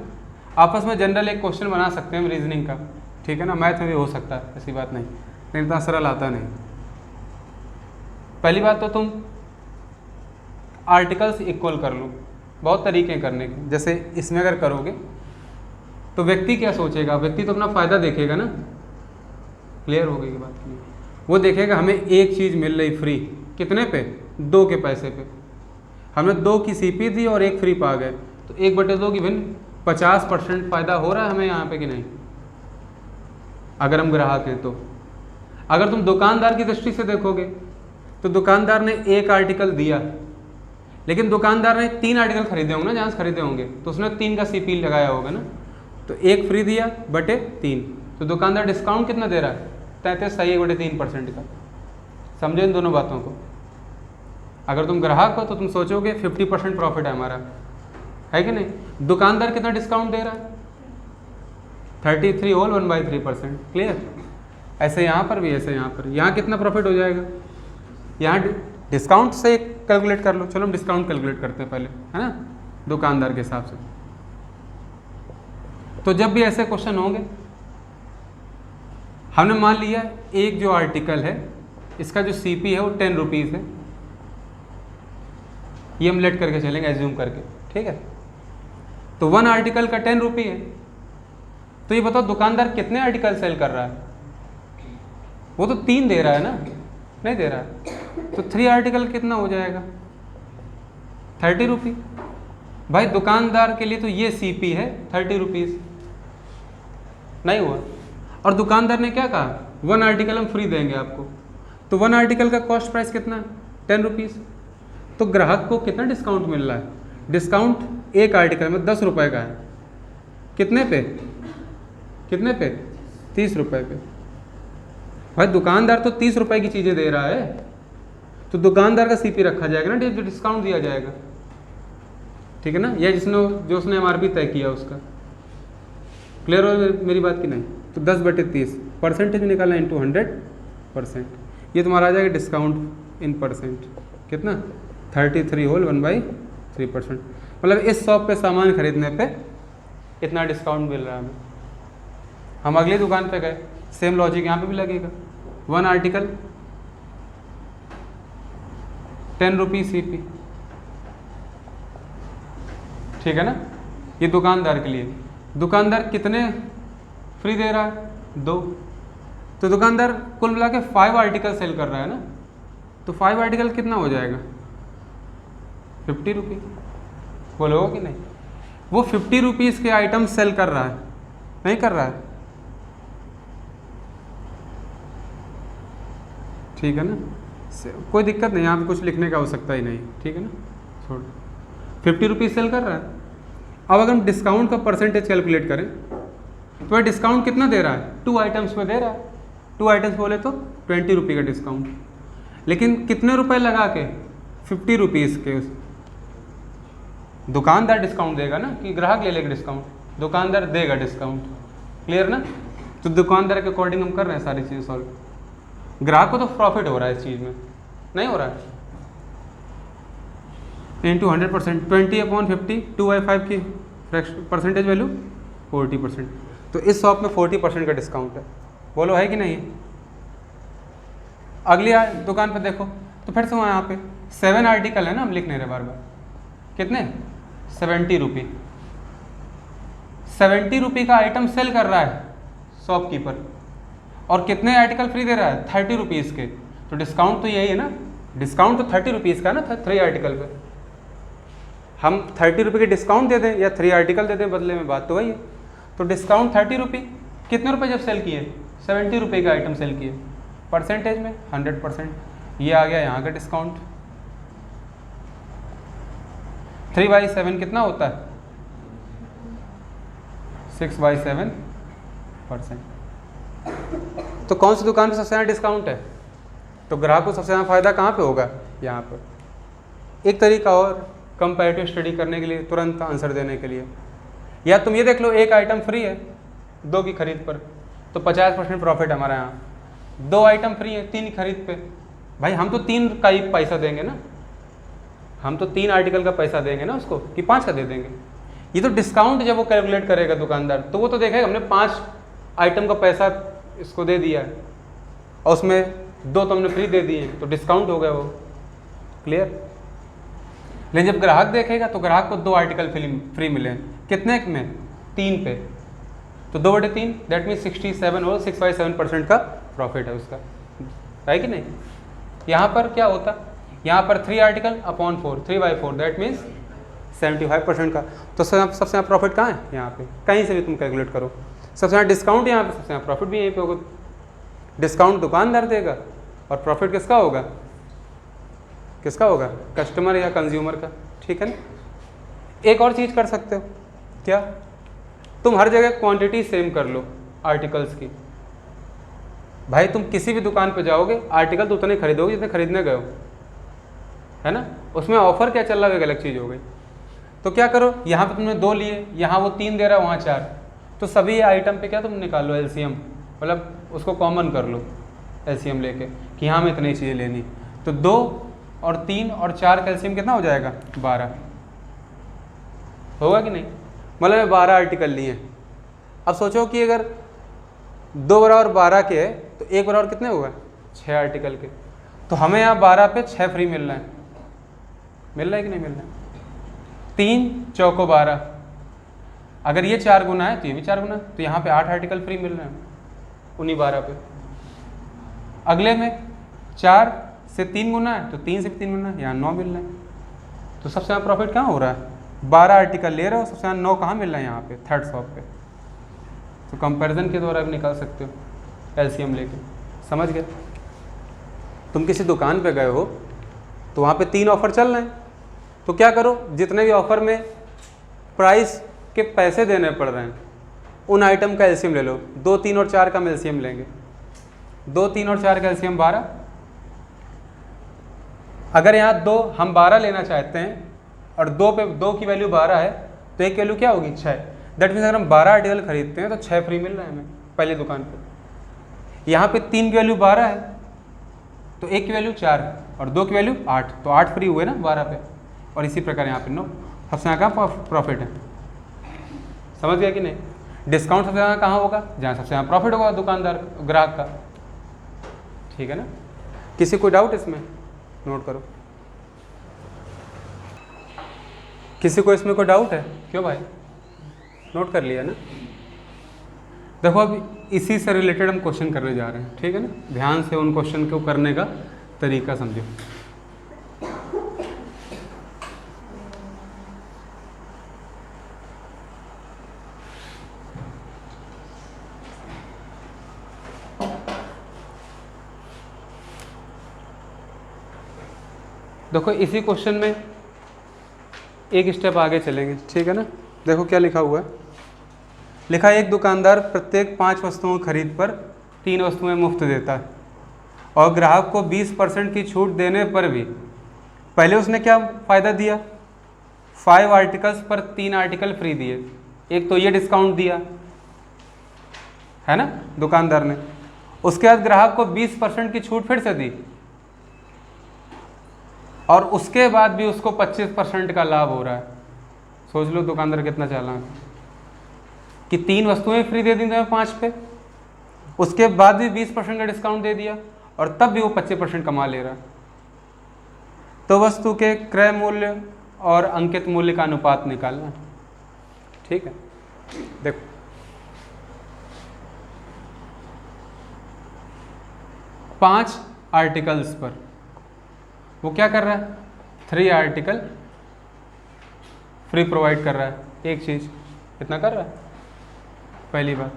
आपस में जनरल एक क्वेश्चन बना सकते हैं हम रीजनिंग का, ठीक है ना, मैथ में भी हो सकता है, ऐसी बात नहीं, लेकिन इतना सरल आता नहीं। पहली बात तो तुम आर्टिकल्स इक्वल कर लो, बहुत तरीके करने के, जैसे इसमें अगर करोगे तो व्यक्ति क्या सोचेगा, व्यक्ति तो अपना फ़ायदा देखेगा ना, क्लियर हो गई की बात की, वो देखेगा हमें एक चीज़ मिल रही फ्री, कितने पे, 2 के पैसे पे, हमने 2 की सीपी दी और 1 फ्री पा गए, तो 1/2 की भिन्न 50% फ़ायदा हो रहा है हमें यहाँ पे कि नहीं, अगर हम ग्राहक हैं तो। अगर तुम दुकानदार की दृष्टि से देखोगे तो दुकानदार ने 1 आर्टिकल दिया, लेकिन दुकानदार ने 3 आर्टिकल खरीदे होंगे ना, जहाँ से खरीदे होंगे तो उसने 3 का सीपी लगाया होगा ना, तो 1 फ्री दिया बटे 3, तो दुकानदार डिस्काउंट कितना दे रहा है, 33 सही 1/3% का। समझो इन दोनों बातों को। अगर तुम ग्राहक हो तो तुम सोचोगे 50% प्रॉफिट है हमारा, है कि नहीं। दुकानदार कितना डिस्काउंट दे रहा है, 33 होल 1/3%, क्लियर। ऐसे यहाँ पर भी, ऐसे यहाँ पर, यहाँ कितना प्रॉफिट हो जाएगा, यहाँ डिस्काउंट से कैलकुलेट कर लो। चलो हम डिस्काउंट कैलकुलेट करते हैं पहले, है ना, दुकानदार के हिसाब से। तो जब भी ऐसे क्वेश्चन होंगे, हमने मान लिया एक जो आर्टिकल है इसका जो सीपी है वो 10 रुपीज़ है, ये हम लेट करके चलेंगे एज्यूम करके, ठीक है। तो 1 आर्टिकल का 10 रुपये है, तो ये बताओ दुकानदार कितने आर्टिकल सेल कर रहा है, वो तो 3 दे रहा है ना, नहीं दे रहा है, तो 3 आर्टिकल कितना हो जाएगा, 30 रुपये। भाई दुकानदार के लिए तो ये सीपी है 30 रुपीज़, नहीं हुआ। और दुकानदार ने क्या कहा, 1 आर्टिकल हम फ्री देंगे आपको, तो 1 आर्टिकल का कॉस्ट प्राइस कितना है, 10 रुपीज़। तो ग्राहक को कितना डिस्काउंट मिल रहा है, डिस्काउंट 1 आर्टिकल में 10 रुपये का है, कितने पे, कितने पे, 30 रुपये पे। भाई दुकानदार तो 30 रुपये की चीज़ें दे रहा है, तो दुकानदार का सीपी रखा जाएगा ना, जो डिस्काउंट दिया जाएगा, ठीक है ना, या जो उसने MRP तय किया उसका। क्लियर हो मेरी बात की नहीं। तो 10/30 परसेंटेज में निकालना इंटू 100%, ये तुम्हारा आ जाएगा डिस्काउंट इन परसेंट, कितना, 33 होल 1/3%। मतलब इस शॉप पे सामान खरीदने पे इतना डिस्काउंट मिल रहा है हमें। हम अगली दुकान पे गए, सेम लॉजिक यहाँ पे भी लगेगा, 1 आर्टिकल 10 रुपीज़ सीपी, ठीक है ना। ये दुकानदार के लिए, दुकानदार कितने फ्री दे रहा है, 2, तो दुकानदार कुल मिला के 5 आर्टिकल सेल कर रहा है ना, तो 5 आर्टिकल कितना हो जाएगा, 50 रुपये, बोलोगे कि नहीं। वो 50 रुपीज़ के आइटम सेल कर रहा है, नहीं कर रहा है, ठीक है ना, कोई दिक्कत नहीं, यहाँ पे कुछ लिखने का आवश्यकता ही नहीं, ठीक है ना, छोड़, 50 रुपीज़ सेल कर रहा है। अब अगर हम डिस्काउंट का परसेंटेज कैलकुलेट करें तो डिस्काउंट कितना दे रहा है, 2 आइटम्स में दे रहा है, 2 आइटम्स बोले तो 20 रुपये का डिस्काउंट, लेकिन कितने रुपए लगा के, 50 रुपीज़ के। दुकानदार डिस्काउंट देगा ना, कि ग्राहक ले लेगा डिस्काउंट, दुकानदार देगा डिस्काउंट, क्लियर ना। तो दुकानदार के अकॉर्डिंग हम कर रहे हैं सारी चीज़ें सॉल्व। ग्राहक को तो प्रॉफिट हो रहा है इस चीज़ में, नहीं हो रहा है, इंटू 100%, 20/50, 2/5 की परसेंटेज वैल्यू 40%। तो इस शॉप में 40% का डिस्काउंट है, बोलो है कि नहीं। अगली दुकान पे देखो तो फिर से वहाँ यहाँ पे 7 आर्टिकल है ना, हम लिख नहीं रहे बार बार, कितने, 70 रुपये, 70 रुपये का आइटम सेल कर रहा है शॉपकीपर, और कितने आर्टिकल फ्री दे रहा है, 30 रुपीज़ के। तो डिस्काउंट तो यही है ना, डिस्काउंट तो 30 रुपीज़ का ना, 3 आर्टिकल पे हम 30 रुपये की डिस्काउंट दे दें या 3 आर्टिकल दे दें बदले में, बात तो वही है। तो डिस्काउंट 30 रुपये, कितने रुपए जब सेल किए, 70 रुपये का आइटम सेल किए, परसेंटेज में 100%। ये आ गया यहाँ का डिस्काउंट। 3/7 कितना होता है? 6/7%। तो कौन सी दुकान पे सबसे ज़्यादा डिस्काउंट है? तो ग्राहक को सबसे ज़्यादा फ़ायदा कहाँ पे होगा? यहाँ पर। एक तरीका और कंपैरेटिव स्टडी करने के लिए, तुरंत आंसर देने के लिए, या तुम ये देख लो, एक आइटम फ्री है 2 की खरीद पर, तो 50% प्रॉफिट हमारे यहाँ। 2 आइटम फ्री है 3 की खरीद पे, भाई हम तो 3 का ही पैसा देंगे ना, हम तो 3 आर्टिकल का पैसा देंगे ना उसको, कि 5 का दे देंगे। ये तो डिस्काउंट जब वो कैलकुलेट करेगा दुकानदार, तो वो तो देखेगा हमने 5 आइटम का पैसा इसको दे दिया है और उसमें 2 तो हमने फ्री दे दिए, तो डिस्काउंट हो गया वो। क्लियर? लेकिन जब ग्राहक देखेगा तो ग्राहक को 2 आर्टिकल फ्री मिले, कितने में? 3 पे, तो 2/3 दैट मीन 67 और 6/7% का प्रॉफिट है उसका, है कि नहीं? यहाँ पर क्या होता? यहाँ पर 3 आर्टिकल अपॉन 4, 3/4 दैट मीन्स 75% का। तो सबसे ज़्यादा प्रॉफिट कहाँ है? यहाँ पे। कहीं से भी तुम कैलकुलेट करो, सबसे ज़्यादा डिस्काउंट यहाँ पे, सबसे ज़्यादा प्रॉफिट भी यहीं पे होगा। डिस्काउंट दुकानदार देगा और प्रॉफिट किसका होगा? किसका होगा? कस्टमर या कंज्यूमर का। ठीक है ना? एक और चीज़ कर सकते हो, क्या? तुम हर जगह क्वांटिटी सेम कर लो आर्टिकल्स की। भाई तुम किसी भी दुकान पे जाओगे, आर्टिकल तो उतने खरीदोगे जितने खरीदने गए हो, है ना? उसमें ऑफर क्या चल रहा है, एक अलग चीज़ हो गई। तो क्या करो, यहाँ पे तुमने 2 लिए, यहाँ वो 3 दे रहा है, वहाँ 4, तो सभी आइटम पे क्या तुम निकाल लो एलसीएम, मतलब उसको कॉमन कर लो एलसीएम लेके, कि यहाँ में इतनी चीज़ें लेनी। तो 2 और 3 और 4 का एलसीएम कितना हो जाएगा? 12 होगा कि नहीं? मतलब 12 आर्टिकल लिए। अब सोचो कि अगर 2 बराबर 12 के है तो 1 बराबर कितने होगा? 6 आर्टिकल के। तो हमें यहाँ 12 पे 6 फ्री मिल रहा है, मिल रहा है कि नहीं मिल रहा है? 3 चौको 12, अगर ये 4 गुना है तो ये भी 4 गुना, तो यहाँ पे 8 आर्टिकल फ्री मिल रहे हैं उन्हीं 12 पे। अगले में 4 से 3 गुना है तो 3 से भी 3 गुना है, यहाँ 9 मिल रहे हैं। तो सबसे ज़्यादा प्रॉफिट कहाँ हो रहा है? 12 आर्टिकल ले रहे हो, सबसे ज़्यादा 9 कहाँ मिल रहा है? यहाँ पे थर्ड शॉप पे। तो कंपैरिजन के द्वारा भी निकाल सकते हो एलसीएम लेके। समझ गए? तुम किसी दुकान पे गए हो तो वहाँ पे 3 ऑफ़र चल रहे हैं, तो क्या करो, जितने भी ऑफ़र में प्राइस के पैसे देने पड़ रहे हैं उन आइटम का एलसीएम ले लो। 2, 3 और 4 का हम एलसीएम लेंगे। 2, 3 और 4 का एलसीएम 12। अगर यहाँ 2 हम 12 लेना चाहते हैं और 2 पे 2 की वैल्यू 12 है, तो एक वैल्यू क्या होगी? 6। दैट मीन्स अगर हम 12 आर्टिकल खरीदते हैं तो 6 फ्री मिल रहा है हमें पहली दुकान पे। यहाँ पे 3 की वैल्यू 12 है तो 1 की वैल्यू 4 और 2 की वैल्यू 8, तो 8 फ्री हुए ना 12 पे। और इसी प्रकार यहाँ पे 9। सबसे ज़्यादा कहाँ प्रॉफिट है? समझ गया कि नहीं? डिस्काउंट सबसे ज़्यादा कहाँ होगा? जहाँ सबसे ज़्यादा प्रॉफिट होगा दुकानदार ग्राहक का। ठीक है ना? किसी कोई डाउट इसमें? नोट करो। किसी को इसमें कोई डाउट है? क्यों भाई? नोट कर लिया ना? देखो अब इसी से रिलेटेड हम क्वेश्चन करने जा रहे हैं, ठीक है ना? ध्यान से उन क्वेश्चन को करने का तरीका समझो। देखो इसी क्वेश्चन में एक स्टेप आगे चलेंगे, ठीक है ना? देखो क्या लिखा हुआ है। लिखा है, एक दुकानदार प्रत्येक 5 वस्तुओं की खरीद पर 3 वस्तुएं मुफ्त देता है और ग्राहक को 20% की छूट देने पर भी पहले उसने क्या फ़ायदा दिया? 5 आर्टिकल्स पर 3 आर्टिकल फ्री दिए। एक तो ये डिस्काउंट दिया है ना दुकानदार ने, उसके बाद ग्राहक को 20% की छूट फिर से दी और उसके बाद भी उसको 25% का लाभ हो रहा है। सोच लो दुकानदार कितना चालाक है कि 3 वस्तुएं फ्री दे दी तुम्हें 5 पे, उसके बाद भी 20% का डिस्काउंट दे दिया और तब भी वो 25% कमा ले रहा है। तो वस्तु के क्रय मूल्य और अंकित मूल्य का अनुपात निकालना, ठीक है? देखो पांच आर्टिकल्स पर वो क्या कर रहा है? 3 आर्टिकल फ्री प्रोवाइड कर रहा है, एक चीज़ इतना कर रहा है पहली बार।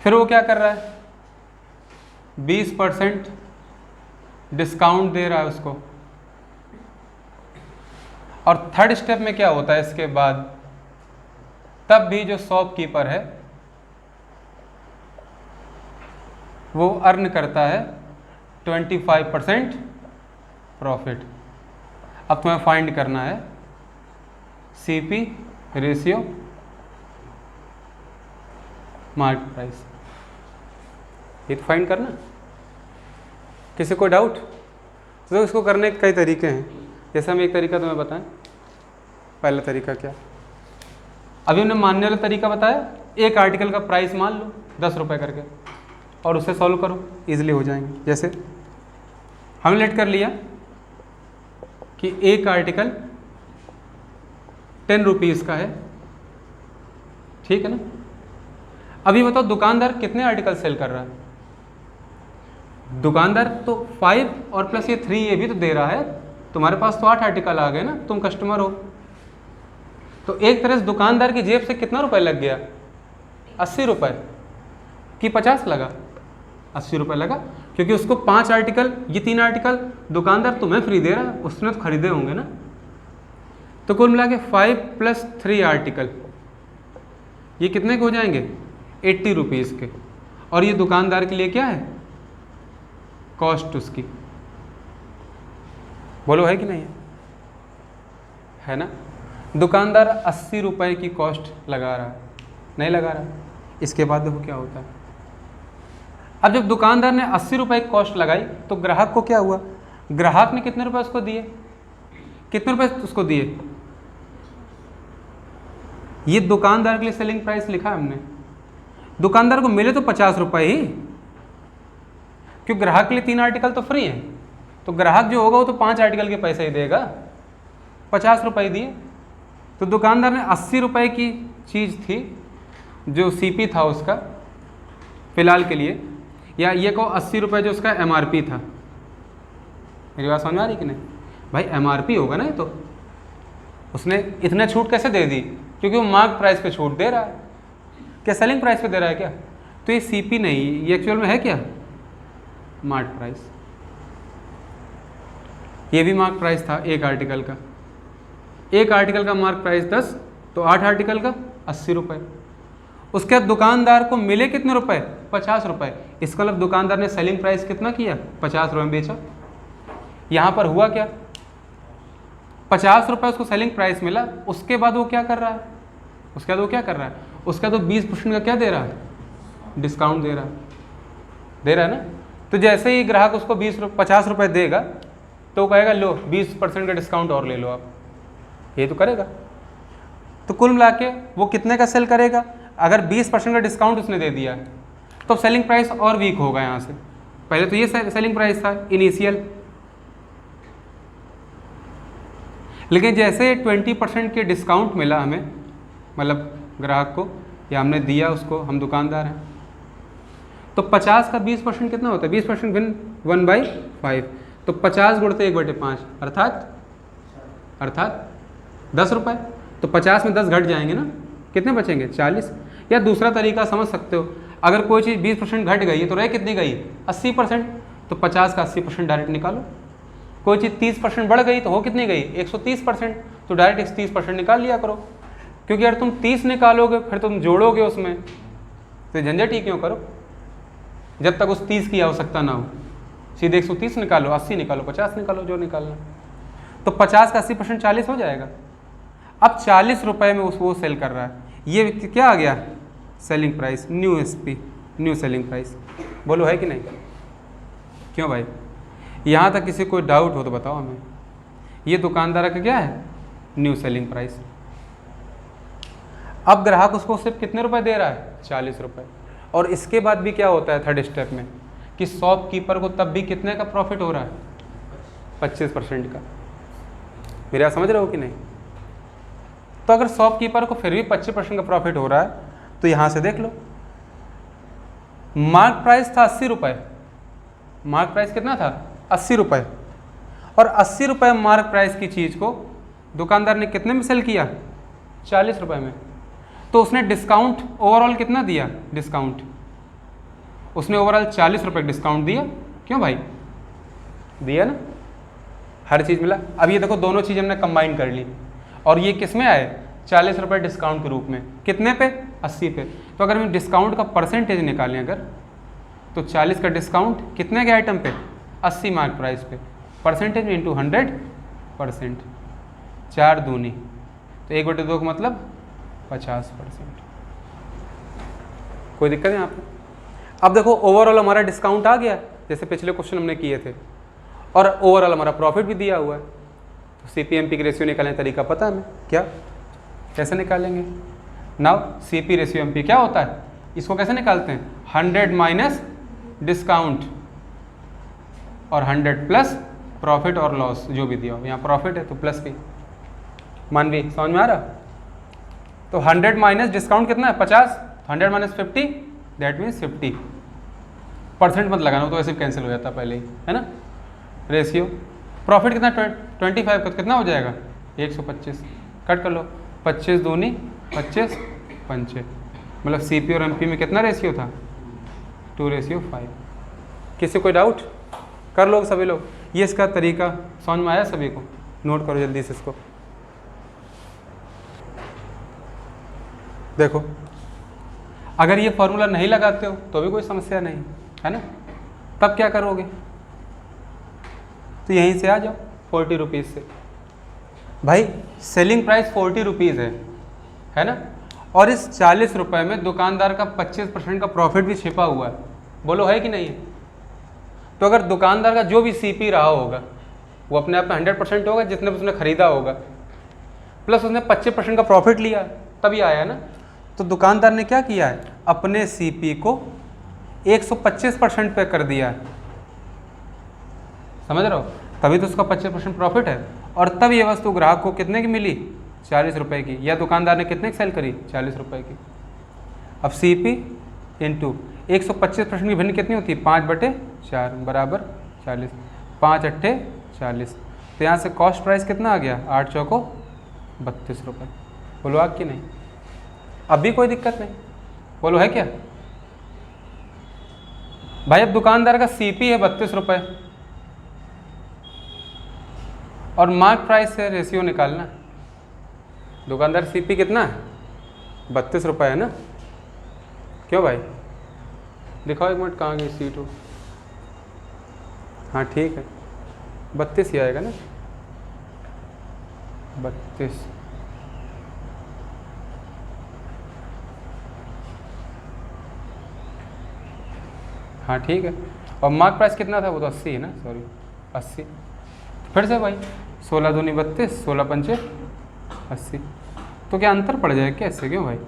फिर वो क्या कर रहा है? 20% डिस्काउंट दे रहा है उसको। और थर्ड स्टेप में क्या होता है इसके बाद, तब भी जो शॉपकीपर है वो अर्न करता है 25% प्रॉफिट। अब तुम्हें फाइंड करना है सीपी रेशियो मार्केट प्राइस, ये तो फाइंड करना। किसी को डाउट? तो इसको करने के कई तरीके हैं। जैसे हम एक तरीका तुम्हें बताएं। पहला तरीका क्या, अभी हमने मानने वाला तरीका बताया, एक आर्टिकल का प्राइस मान लो 10 रुपये करके और उसे सॉल्व करो, इजीली हो जाएंगे। जैसे हमने लेट कर लिया कि एक आर्टिकल 10 रुपीज़ का है, ठीक है ना। अभी बताओ दुकानदार कितने आर्टिकल सेल कर रहा है? दुकानदार तो 5 और प्लस ये 3 ये भी तो दे रहा है। तुम्हारे पास तो 8 आर्टिकल आ गए ना, तुम कस्टमर हो। तो एक तरह से दुकानदार की जेब से कितना रुपए लग गया? 80 रुपये कि 50 लगा? 80 रुपये लगा, क्योंकि उसको 5 आर्टिकल, ये 3 आर्टिकल दुकानदार तुम्हें फ्री दे रहा है, उसने तो खरीदे होंगे ना। तो कुल मिला के 5 + 3 आर्टिकल ये कितने के हो जाएंगे? 80 रुपीज़ के। और ये दुकानदार के लिए क्या है? कॉस्ट उसकी। बोलो है कि नहीं है ना। दुकानदार 80 रुपये की कॉस्ट लगा रहा है, नहीं लगा रहा। इसके बाद देखो क्या होता है। अब जब दुकानदार ने 80 रुपये की कॉस्ट लगाई तो ग्राहक को क्या हुआ? ग्राहक ने कितने रुपए उसको दिए? कितने रुपए उसको दिए? ये दुकानदार के लिए सेलिंग प्राइस लिखा हमने। दुकानदार को मिले तो 50 रुपये ही, क्योंकि ग्राहक के लिए 3 आर्टिकल तो फ्री हैं। तो ग्राहक जो होगा वो तो 5 आर्टिकल के पैसे ही देगा, 50 रुपये दिए। तो दुकानदार ने 80 रुपये की चीज़ थी जो सीपी था उसका फ़िलहाल के लिए, या ये को 80 रुपये जो उसका एमआरपी था। मेरी बात समझ आ रही कि नहीं भाई? एमआरपी होगा ना ये तो। उसने इतने छूट कैसे दे दी? क्योंकि वो मार्क प्राइस पे छूट दे रहा है। क्या सेलिंग प्राइस पे दे रहा है क्या? तो ये सीपी नहीं, ये एक्चुअल में है क्या? Mark price. ये भी मार्क प्राइस था एक आर्टिकल का। एक आर्टिकल का मार्क प्राइस 10, तो 8 आर्टिकल का 80 रुपये। उसके बाद दुकानदार को मिले कितने रुपए? 50 रुपये। इसका मतलब दुकानदार ने सेलिंग प्राइस कितना किया? 50 रुपये में बेचा। यहाँ पर हुआ क्या? 50 रुपये उसको सेलिंग प्राइस मिला। उसके बाद वो क्या कर रहा है? उसके बाद वो क्या कर रहा है? उसका तो 20% का क्या दे रहा है? डिस्काउंट दे रहा है। दे रहा है ना। तो जैसे ही ग्राहक उसको 50 रुपये देगा तो कहेगा लो 20% का डिस्काउंट और ले लो आप, ये तो करेगा। तो कुल मिला के वो कितने का सेल करेगा? अगर 20% का डिस्काउंट उसने दे दिया तो सेलिंग प्राइस और वीक होगा यहाँ से। पहले तो ये सेलिंग प्राइस था इनिशियल, लेकिन जैसे 20% के डिस्काउंट मिला हमें, मतलब ग्राहक को, या हमने दिया उसको, हम दुकानदार हैं, तो 50 का 20% कितना होता है? 20% भिन्न 1/5, तो 50 गुणते 1/5 अर्थात 10 रुपये। तो 50 में 10 घट जाएंगे ना, कितने बचेंगे? 40। या दूसरा तरीका समझ सकते हो, अगर कोई चीज़ 20% घट गई है तो रह कितनी गई? 80%। तो 50 का 80% डायरेक्ट निकालो। कोई चीज़ 30% बढ़ गई तो हो कितनी गई? 130%। तो डायरेक्ट 130% निकाल लिया करो, क्योंकि अगर तुम 30 निकालोगे फिर तुम जोड़ोगे उसमें, तो झंझट ही क्यों करो जब तक उस 30 की आवश्यकता ना हो। सीधे 130 निकालो, 80 निकालो, 50 निकालो, जो निकालना। तो 50 का 80% 40 हो जाएगा। अब 40 रुपये में वो सेल कर रहा है। ये क्या आ गया? Selling price, new SP, new selling price. बोलो है कि नहीं? क्यों भाई? यहाँ तक किसी को डाउट हो तो बताओ हमें। ये दुकानदार का क्या है? New selling price. अब ग्राहक उसको सिर्फ कितने रुपए दे रहा है? 40 रुपये। और इसके बाद भी क्या होता है थर्ड स्टेप में, कि शॉपकीपर को तब भी कितने का प्रॉफिट हो रहा है? 25% का। मेरे आप समझ रहे हो कि नहीं? तो अगर शॉपकीपर को फिर भी 25% का प्रॉफिट हो रहा है तो यहाँ से देख लो, मार्क प्राइस था 80 रुपये। मार्क प्राइस कितना था? 80 रुपये। और 80 रुपये मार्क प्राइस की चीज़ को दुकानदार ने कितने में सेल किया? 40 रुपये में। तो उसने डिस्काउंट ओवरऑल कितना दिया? डिस्काउंट उसने ओवरऑल 40 रुपये डिस्काउंट दिया। क्यों भाई? दिया ना, हर चीज़ मिला। अब ये देखो दोनों चीज़ हमने कंबाइन कर ली और ये किस में आए 40 रुपये डिस्काउंट के रूप में, कितने पे 80 पे। तो अगर हम डिस्काउंट का परसेंटेज निकालें अगर, तो 40 का डिस्काउंट कितने के आइटम पे 80 मार्क प्राइस पे, परसेंटेज में इंटू 100%, 4 दूनी तो 1/2 का मतलब 50%। कोई दिक्कत है यहाँ पे? अब देखो ओवरऑल हमारा डिस्काउंट आ गया जैसे पिछले क्वेश्चन हमने किए थे, और ओवरऑल हमारा प्रॉफिट भी दिया हुआ है। तो CP/MP की रेशियो निकालने का तरीका पता है हमें, क्या कैसे निकालेंगे? नाउ CP रेशियो MP क्या होता है, इसको कैसे निकालते हैं? 100 माइनस डिस्काउंट और 100 प्लस प्रॉफिट और लॉस जो भी दिया हो। यहाँ प्रॉफिट है तो प्लस भी, मानवी समझ में आ रहा? तो 100 माइनस डिस्काउंट कितना है 50, 100 माइनस 50 दैट मीन्स 50। परसेंट मत लगाना, तो ऐसे कैंसिल हो जाता है पहले ही, है ना। रेशियो प्रॉफिट कितना 25 का कितना हो जाएगा 125, कट कर लो, 25 दूनी 25 पंचे, मतलब CP और MP में कितना रेशियो था 2:5। किसी कोई डाउट? कर लो सभी लोग, ये इसका तरीका समझ में आया सभी को? नोट करो जल्दी से इसको। देखो अगर ये फॉर्मूला नहीं लगाते हो तो भी कोई समस्या नहीं है ना, तब क्या करोगे? तो यहीं से आ जाओ 40 रुपीज़ से। भाई सेलिंग प्राइस 40 रुपीज़ है ना, और इस 40 रुपये में दुकानदार का 25% का प्रॉफिट भी छिपा हुआ है, बोलो है कि नहीं है? तो अगर दुकानदार का जो भी CP रहा होगा वो अपने आप में 100% होगा जितने उसने खरीदा होगा, प्लस उसने 25% का प्रॉफिट लिया तभी आया ना। तो दुकानदार ने क्या किया है, अपने CP को 125% पे कर दिया है, समझ रहे हो? तभी तो उसका 25% प्रॉफिट है, और तब ये वस्तु ग्राहक को कितने की मिली 40 रुपये की, या दुकानदार ने कितने की सेल करी 40 रुपये की। अब CP इंटू 125% की वैल्यू कितनी होती है 5/4 बराबर 40, 5 अट्ठे 40। तो यहाँ से कॉस्ट प्राइस कितना आ गया 8 चौको 32 रुपये। बोलो आप कि नहीं? अभी कोई दिक्कत नहीं, बोलो है क्या? भाई अब दुकानदार का CP है 32 रुपये और मार्क प्राइस से रेशियो निकालना। दुकानदार CP कितना है 32 रुपये है ना, क्यों भाई? दिखाओ एक मिनट कहाँ गई C2, हाँ ठीक है 32 ही आएगा ना, 32। हाँ ठीक है, और मार्क प्राइस कितना था वो तो 80 है ना, सॉरी 80। फिर से भाई 16 दूनी 32, 16 पंचे 80। तो क्या अंतर पड़ जाएगा कैसे, क्यों भाई?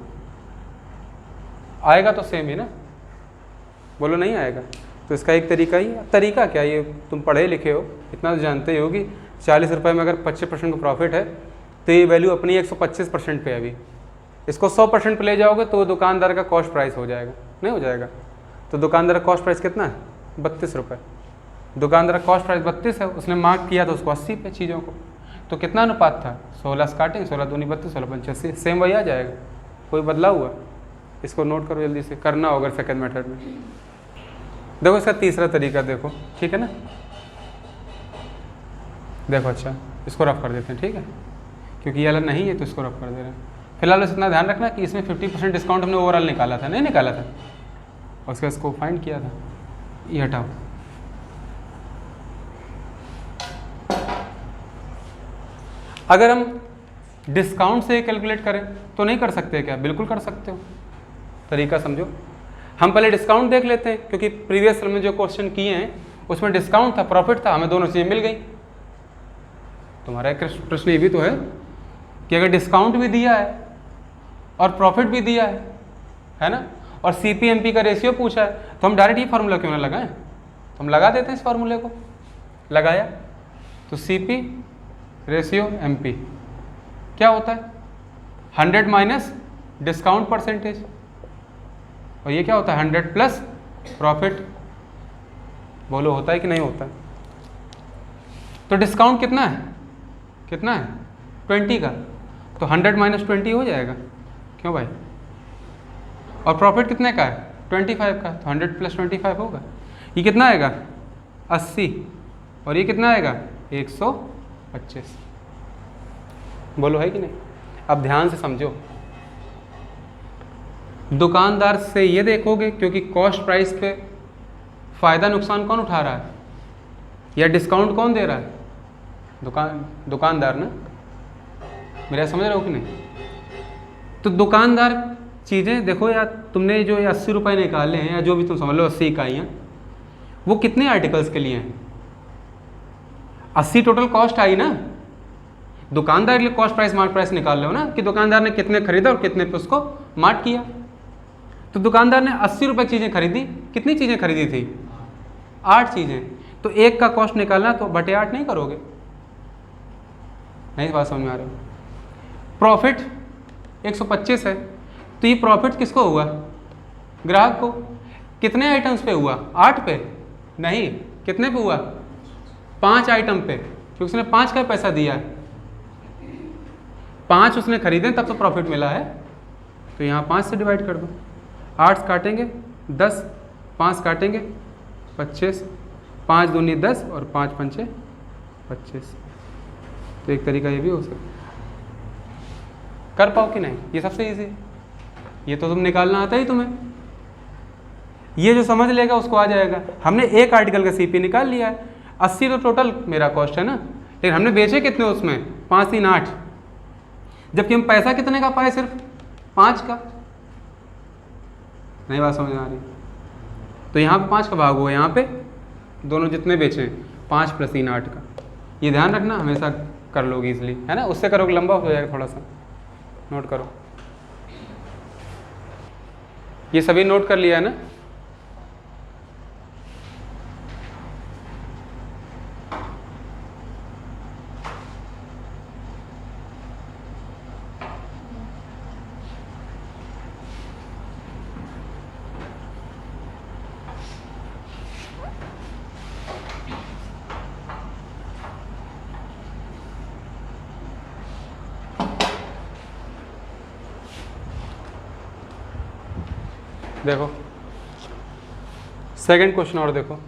आएगा तो सेम ही ना, बोलो नहीं आएगा? तो इसका एक तरीका ही, तरीका क्या, ये तुम पढ़े लिखे हो इतना तो जानते ही हो कि 40 रुपये में अगर 25% का प्रॉफिट है तो ये वैल्यू अपनी 125% पे है। अभी इसको 100% पे ले जाओगे तो दुकानदार का कॉस्ट प्राइस हो जाएगा, नहीं हो जाएगा? तो दुकानदार का कॉस्ट प्राइस कितना है 32 रुपये। दुकानदार का कॉस्ट प्राइस 32 है, उसने मार्क किया तो उसको 80 पे चीज़ों को, तो कितना अनुपात था 16 स्टार्टिंग, 16 दूनी 32, 16 पंचे 80, सेम वही आ जाएगा, कोई बदलाव हुआ? इसको नोट करो जल्दी से, करना होगा सेकंड मेथड में। देखो इसका तीसरा तरीका देखो, ठीक है ना, देखो अच्छा इसको रफ कर देते हैं, ठीक है, क्योंकि ये अलग नहीं है तो इसको रफ कर दे रहे हैं। फिलहाल इतना ध्यान रखना कि इसमें 50% डिस्काउंट हमने ओवरऑल निकाला था, नहीं निकाला था, और उसका इसको फाइंड किया था। ये हटाओ, अगर हम डिस्काउंट से कैलकुलेट करें तो नहीं कर सकते क्या? बिल्कुल कर सकते हो, तरीका समझो। हम पहले डिस्काउंट देख लेते हैं, क्योंकि प्रीवियस में जो क्वेश्चन किए हैं उसमें डिस्काउंट था, प्रॉफिट था, हमें दोनों चीज़ें मिल गई। तुम्हारा एक प्रश्न ये भी तो है कि अगर डिस्काउंट भी दिया है और प्रॉफिट भी दिया है ना, और CP/MP का रेशियो पूछा है, तो हम डायरेक्ट ये फार्मूला क्यों ना लगाएं? तो हम लगा देते हैं इस फार्मूले को, लगाया तो CP रेशियो MP क्या होता है 100 माइनस डिस्काउंट परसेंटेज, और ये क्या होता है 100 प्लस प्रॉफिट। बोलो होता है कि नहीं होता है? तो डिस्काउंट कितना है 20 का, तो 100 माइनस 20 हो जाएगा, क्यों भाई? और प्रॉफिट कितने का है 25 का, तो 100 प्लस 25 होगा। ये कितना आएगा 80 और ये कितना आएगा 125। बोलो है कि नहीं? अब ध्यान से समझो, दुकानदार से ये देखोगे क्योंकि कॉस्ट प्राइस पे फ़ायदा नुकसान कौन उठा रहा है या डिस्काउंट कौन दे रहा है? दुकानदार ना। मेरा समझ रहे हो कि नहीं? तो दुकानदार चीज़ें देखो यार, तुमने जो ये 80 रुपये निकाले हैं या जो भी तुम समझ लो 80 इकाइयाँ, वो कितने आर्टिकल्स के लिए हैं? 80 टोटल कॉस्ट आई ना। दुकानदार के लिए कॉस्ट प्राइस मार्क प्राइस निकाल लो ना कि दुकानदार ने कितने खरीदा और कितने पे उसको मार्क किया। तो दुकानदार ने 80 रुपये की चीज़ें खरीदी। कितनी चीज़ें खरीदी थी? 8 चीज़ें। तो एक का कॉस्ट निकालना तो बटे 8 नहीं करोगे? नहीं बात समझ में आ रही? प्रॉफिट 125 है, तो ये प्रॉफिट किसको हुआ? ग्राहक को। कितने आइटम्स पे हुआ? 8 पे नहीं, कितने पे हुआ? 5 आइटम पे, क्योंकि उसने 5 का पैसा दिया है। 5 उसने खरीदे तब तो प्रॉफिट मिला है। तो यहाँ 5 से डिवाइड कर दो। 8 काटेंगे 10, 5 काटेंगे 25, 5 दूनी 10 और 5 पंचे 25। तो एक तरीका ये भी हो सकता है। कर पाओ कि नहीं? ये सबसे ईजी है। ये तो तुम निकालना आता ही तुम्हें। ये जो समझ लेगा उसको आ जाएगा। हमने एक आर्टिकल का सीपी निकाल लिया है। 80 तो टोटल मेरा कॉस्ट है ना, लेकिन हमने बेचे कितने उसमें? 5 3 8, जबकि हम पैसा कितने का पाए? सिर्फ 5 का। नहीं बात समझ आ रही? तो यहाँ पे 5 का भाग हुआ, यहाँ पे दोनों जितने बेचे 5 + 3 8 का। ये ध्यान रखना, हमेशा कर लोगे इसलिए, है ना। उससे करोगे लंबा हो जाएगा थोड़ा सा। नोट करो, ये सभी नोट कर लिया है ना? देखो सेकंड क्वेश्चन और देखो।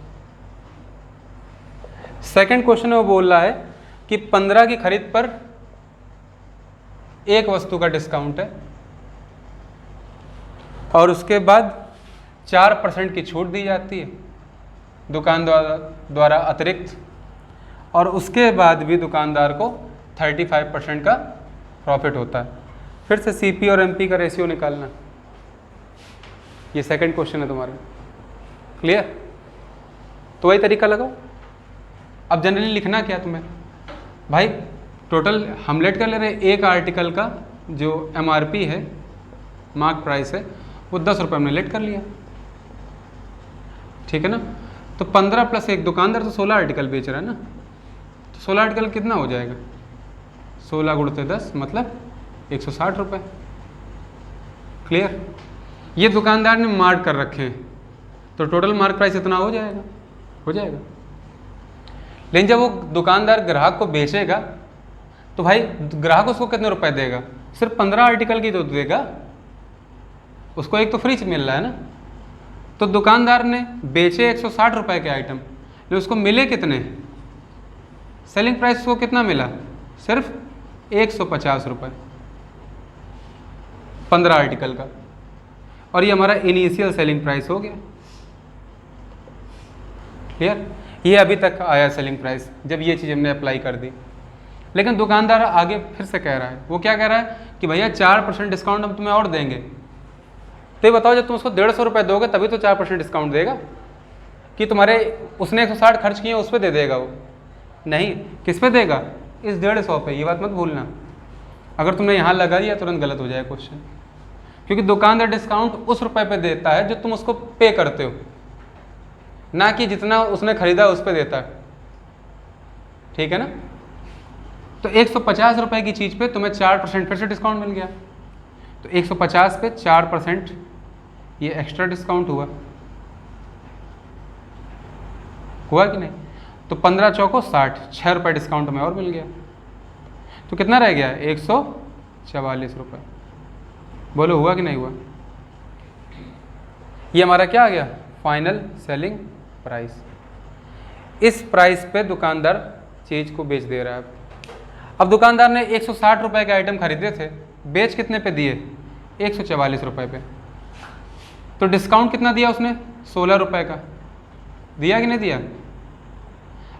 सेकंड क्वेश्चन में वो बोल रहा है कि 15 की खरीद पर एक वस्तु का डिस्काउंट है और उसके बाद 4% की छूट दी जाती है दुकान द्वारा अतिरिक्त, और उसके बाद भी दुकानदार को 35% का प्रॉफिट होता है। फिर से सीपी और एमपी का रेशियो निकालना। ये सेकंड क्वेश्चन है तुम्हारा। क्लियर? तो वही तरीका लगाओ। अब जनरली लिखना क्या तुम्हें भाई? टोटल हम लेट कर ले रहे हैं, एक आर्टिकल का जो एमआरपी है, मार्क प्राइस है, वो 10 रुपये हमने लेट कर लिया, ठीक है ना। तो 15 + 1, दुकानदार तो 16 आर्टिकल बेच रहा है ना, तो 16 आर्टिकल कितना हो जाएगा? 16 × 10 मतलब 160 रुपये। क्लियर? ये दुकानदार ने मार्क कर रखे हैं, तो टोटल मार्क प्राइस इतना हो जाएगा, हो जाएगा। लेकिन जब वो दुकानदार ग्राहक को बेचेगा तो भाई ग्राहक उसको कितने रुपए देगा? सिर्फ 15 आर्टिकल की तो देगा, उसको एक तो फ्री मिल रहा है ना। तो दुकानदार ने बेचे 160 रुपए के आइटम, लेकिन उसको मिले कितने? सेलिंग प्राइस उसको कितना मिला? सिर्फ 150 रुपये 15 आर्टिकल का, और ये हमारा इनिशियल सेलिंग प्राइस हो गया। क्लियर? ये अभी तक आया सेलिंग प्राइस जब ये चीज़ हमने अप्लाई कर दी। लेकिन दुकानदार आगे फिर से कह रहा है, वो क्या कह रहा है कि भैया 4% डिस्काउंट हम तुम्हें और देंगे। तो ये बताओ, जब तुम उसको 150 रुपये दोगे तभी तो 4% डिस्काउंट देगा, कि तुम्हारे उसने 160 खर्च किए उस पर दे देगा वो? नहीं, किस पे देगा? इस 150 पे। ये बात मत भूलना, अगर तुमने यहाँ लगा दिया तुरंत गलत हो जाए क्वेश्चन, क्योंकि दुकानदार डिस्काउंट उस रुपए पे देता है जो तुम उसको पे करते हो, ना कि जितना उसने खरीदा उस पे देता है, ठीक है ना। तो 150 रुपए की चीज़ पे तुम्हें 4% फिर से डिस्काउंट मिल गया, तो 150 पे 4% ये एक्स्ट्रा डिस्काउंट हुआ कि नहीं? तो 15 चौको 60, 6 रुपये डिस्काउंट में और मिल गया, तो कितना रह गया? 144 रुपये। बोलो हुआ कि नहीं हुआ? ये हमारा क्या आ गया? Final selling price. इस प्राइस पे दुकानदार चीज़ को बेच दे रहा है। अब दुकानदार ने 160 रुपये के आइटम खरीदे थे, बेच कितने पे दिए? 144 रुपये पे। तो डिस्काउंट कितना दिया उसने? 16 रुपये का दिया कि नहीं दिया?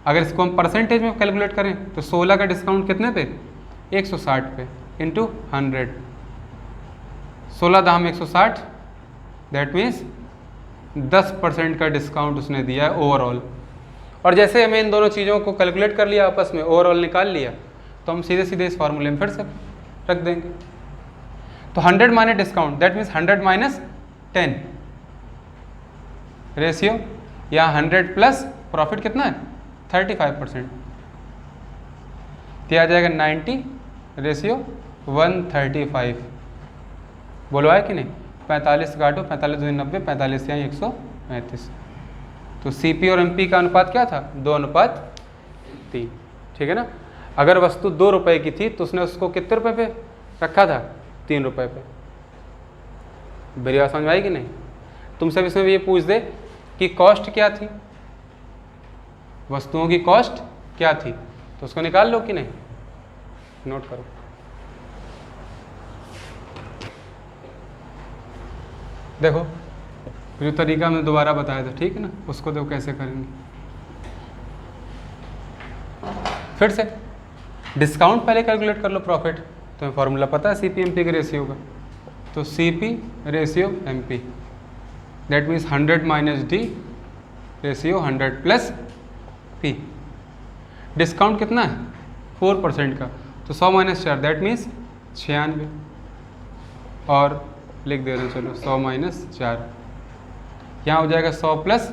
अगर इसको हम परसेंटेज में कैलकुलेट करें तो 16 का डिस्काउंट कितने पे? 160 पे इंटू 100, 16 दाम 160, दैट मीन्स 10% का डिस्काउंट उसने दिया है ओवरऑल। और जैसे हमें इन दोनों चीज़ों को कैलकुलेट कर लिया, आपस में ओवरऑल निकाल लिया, तो हम सीधे सीधे इस फार्मूले में फिर से रख देंगे। तो 100 minus discount, that means 100 minus 10 ratio, या 100 प्लस प्रॉफिट कितना है? 35%, तो आ जाएगा 90 रेशियो 135। बोलो है कि नहीं? 45 काटो, 45 2 90, 45 यहाँ 135। तो CP और MP का अनुपात क्या था? 2:3। ठीक है ना। अगर वस्तु 2 रुपये की थी तो उसने उसको कितने रुपए पे रखा था? 3 रुपये पे। मेरी बात समझ में आई कि नहीं? तुमसे भी इसमें ये पूछ दे कि कॉस्ट क्या थी, वस्तुओं की कॉस्ट क्या थी, तो उसको निकाल लो कि नहीं? नोट करो। देखो जो तरीका मैं दोबारा बताया था, ठीक है ना, उसको देखो कैसे करेंगे। फिर से डिस्काउंट पहले कैलकुलेट कर लो प्रॉफिट, तो फॉर्मूला पता है CP MP के रेशियो का। तो CP ratio MP, that means 100 minus D ratio 100 plus P। Discount कितना है? 4% का, तो 100 माइनस 4, दैट मीन्स 96। और लिख दे रहे हैं, चलो 100 माइनस 4, यहाँ हो जाएगा 100 प्लस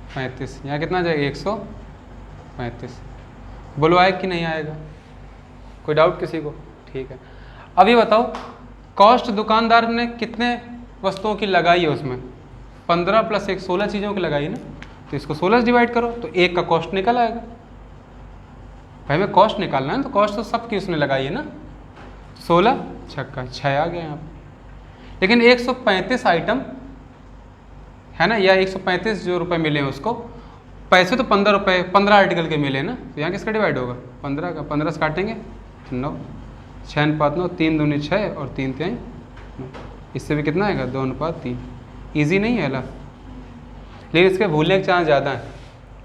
35, यहाँ कितना आ जाएगा? 135। बोलो आएगा कि नहीं आएगा? कोई डाउट किसी को? ठीक है। अभी बताओ कॉस्ट दुकानदार ने कितने वस्तुओं की लगाई है उसमें? 15 प्लस 1, 16 चीज़ों की लगाई है ना, तो इसको 16 से डिवाइड करो तो 1 का कॉस्ट निकल आएगा। भाई मैं कॉस्ट निकालना है, तो कॉस्ट तो सबकी उसने लगाई है ना, 16 छक्का 6 आ गया यहाँ पर। लेकिन 135 आइटम है ना, या 135 जो रुपए मिले हैं उसको, पैसे तो 15 रुपये 15 आर्टिकल के मिले ना, तो यहाँ किसका डिवाइड होगा? 15 का। 15 से काटेंगे 9, 6 5 9, 3 दूनी 6 और 3 3 9। इससे भी कितना आएगा? 2:3। ईजी नहीं है ला, लेकिन इसके भूलने के चांस ज़्यादा है।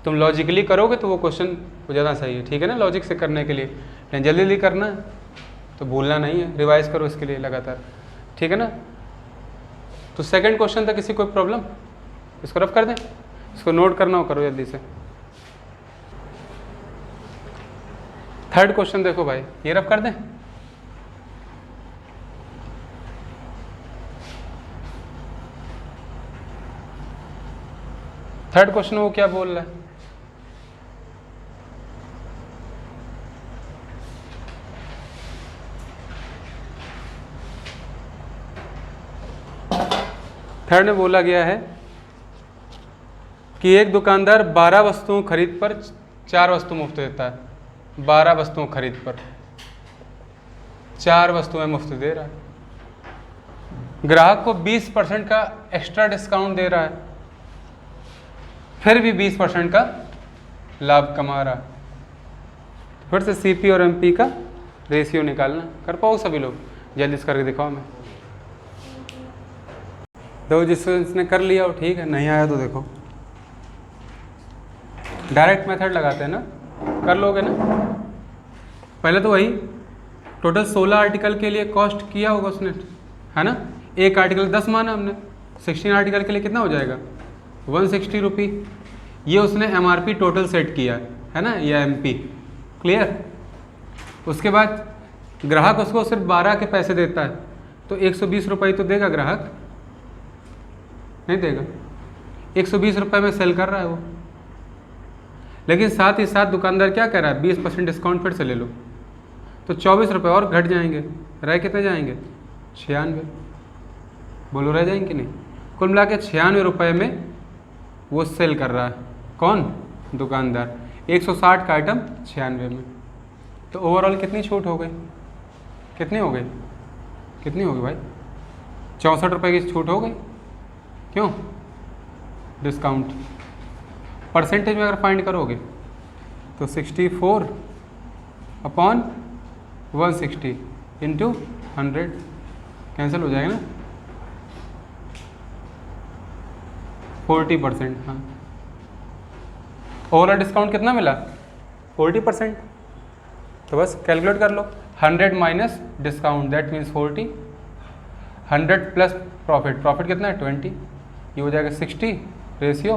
तुम लॉजिकली करोगे तो वो क्वेश्चन को ज़्यादा सही है, ठीक है ना, लॉजिक से करने के लिए। लेकिन जल्दी जल्दी करना है तो भूलना नहीं है, रिवाइज करो इसके लिए लगातार, ठीक है ना। तो सेकंड क्वेश्चन था, किसी कोई प्रॉब्लम? इसको रफ कर दें, इसको नोट करना हो करो जल्दी से। थर्ड क्वेश्चन देखो भाई, ये रफ कर दें। थर्ड क्वेश्चन वो क्या बोल रहा है? थर्ड में बोला गया है कि एक दुकानदार 12 वस्तुओं खरीद पर 4 वस्तु मुफ्त देता है। 12 वस्तुओं खरीद पर 4 वस्तुएं मुफ्त दे रहा है। ग्राहक को 20% का एक्स्ट्रा डिस्काउंट दे रहा है, फिर भी 20% का लाभ कमा रहा है। फिर से CP और MP का रेशियो निकालना। कर पाओ सभी लोग? जल्दी से करके दिखाओ मैं। देखो जिसने कर लिया वो ठीक है, नहीं आया तो देखो डायरेक्ट मेथड लगाते हैं ना, कर लोगे ना। पहले तो वही टोटल 16 आर्टिकल के लिए कॉस्ट किया होगा उसने, है ना। एक आर्टिकल 10 माना हमने, 16 आर्टिकल के लिए कितना हो जाएगा? 160 रुपी। ये उसने MRP टोटल सेट किया है ना, या MP। क्लियर? उसके बाद ग्राहक उसको सिर्फ 12 के पैसे देता है, तो 120 रुपये तो देगा ग्राहक? नहीं देगा। 120 रुपये में सेल कर रहा है वो, लेकिन साथ ही साथ दुकानदार क्या कह रहा है? 20% डिस्काउंट फिर से ले लो, तो 24 रुपये और घट जाएंगे। रह कितने जाएंगे? 96। बोलो रह जाएंगे कि नहीं? कुल मिला के 96 रुपये में वो सेल कर रहा है। कौन? दुकानदार। 160 का आइटम 96 में, तो ओवरऑल कितनी छूट हो गई? कितनी हो गई? कितनी होगी भाई? 64 रुपये की छूट हो गई। क्यों? डिस्काउंट। परसेंटेज में अगर फाइंड करोगे तो 64 अपॉन 160 इंटू 100 कैंसिल हो जाएगा ना, 40%। हाँ, ओवरऑल डिस्काउंट कितना मिला? 40%। तो बस कैलकुलेट कर लो, 100 minus discount that means 40, 100 plus profit, profit कितना है 20, ये हो जाएगा 60 रेशियो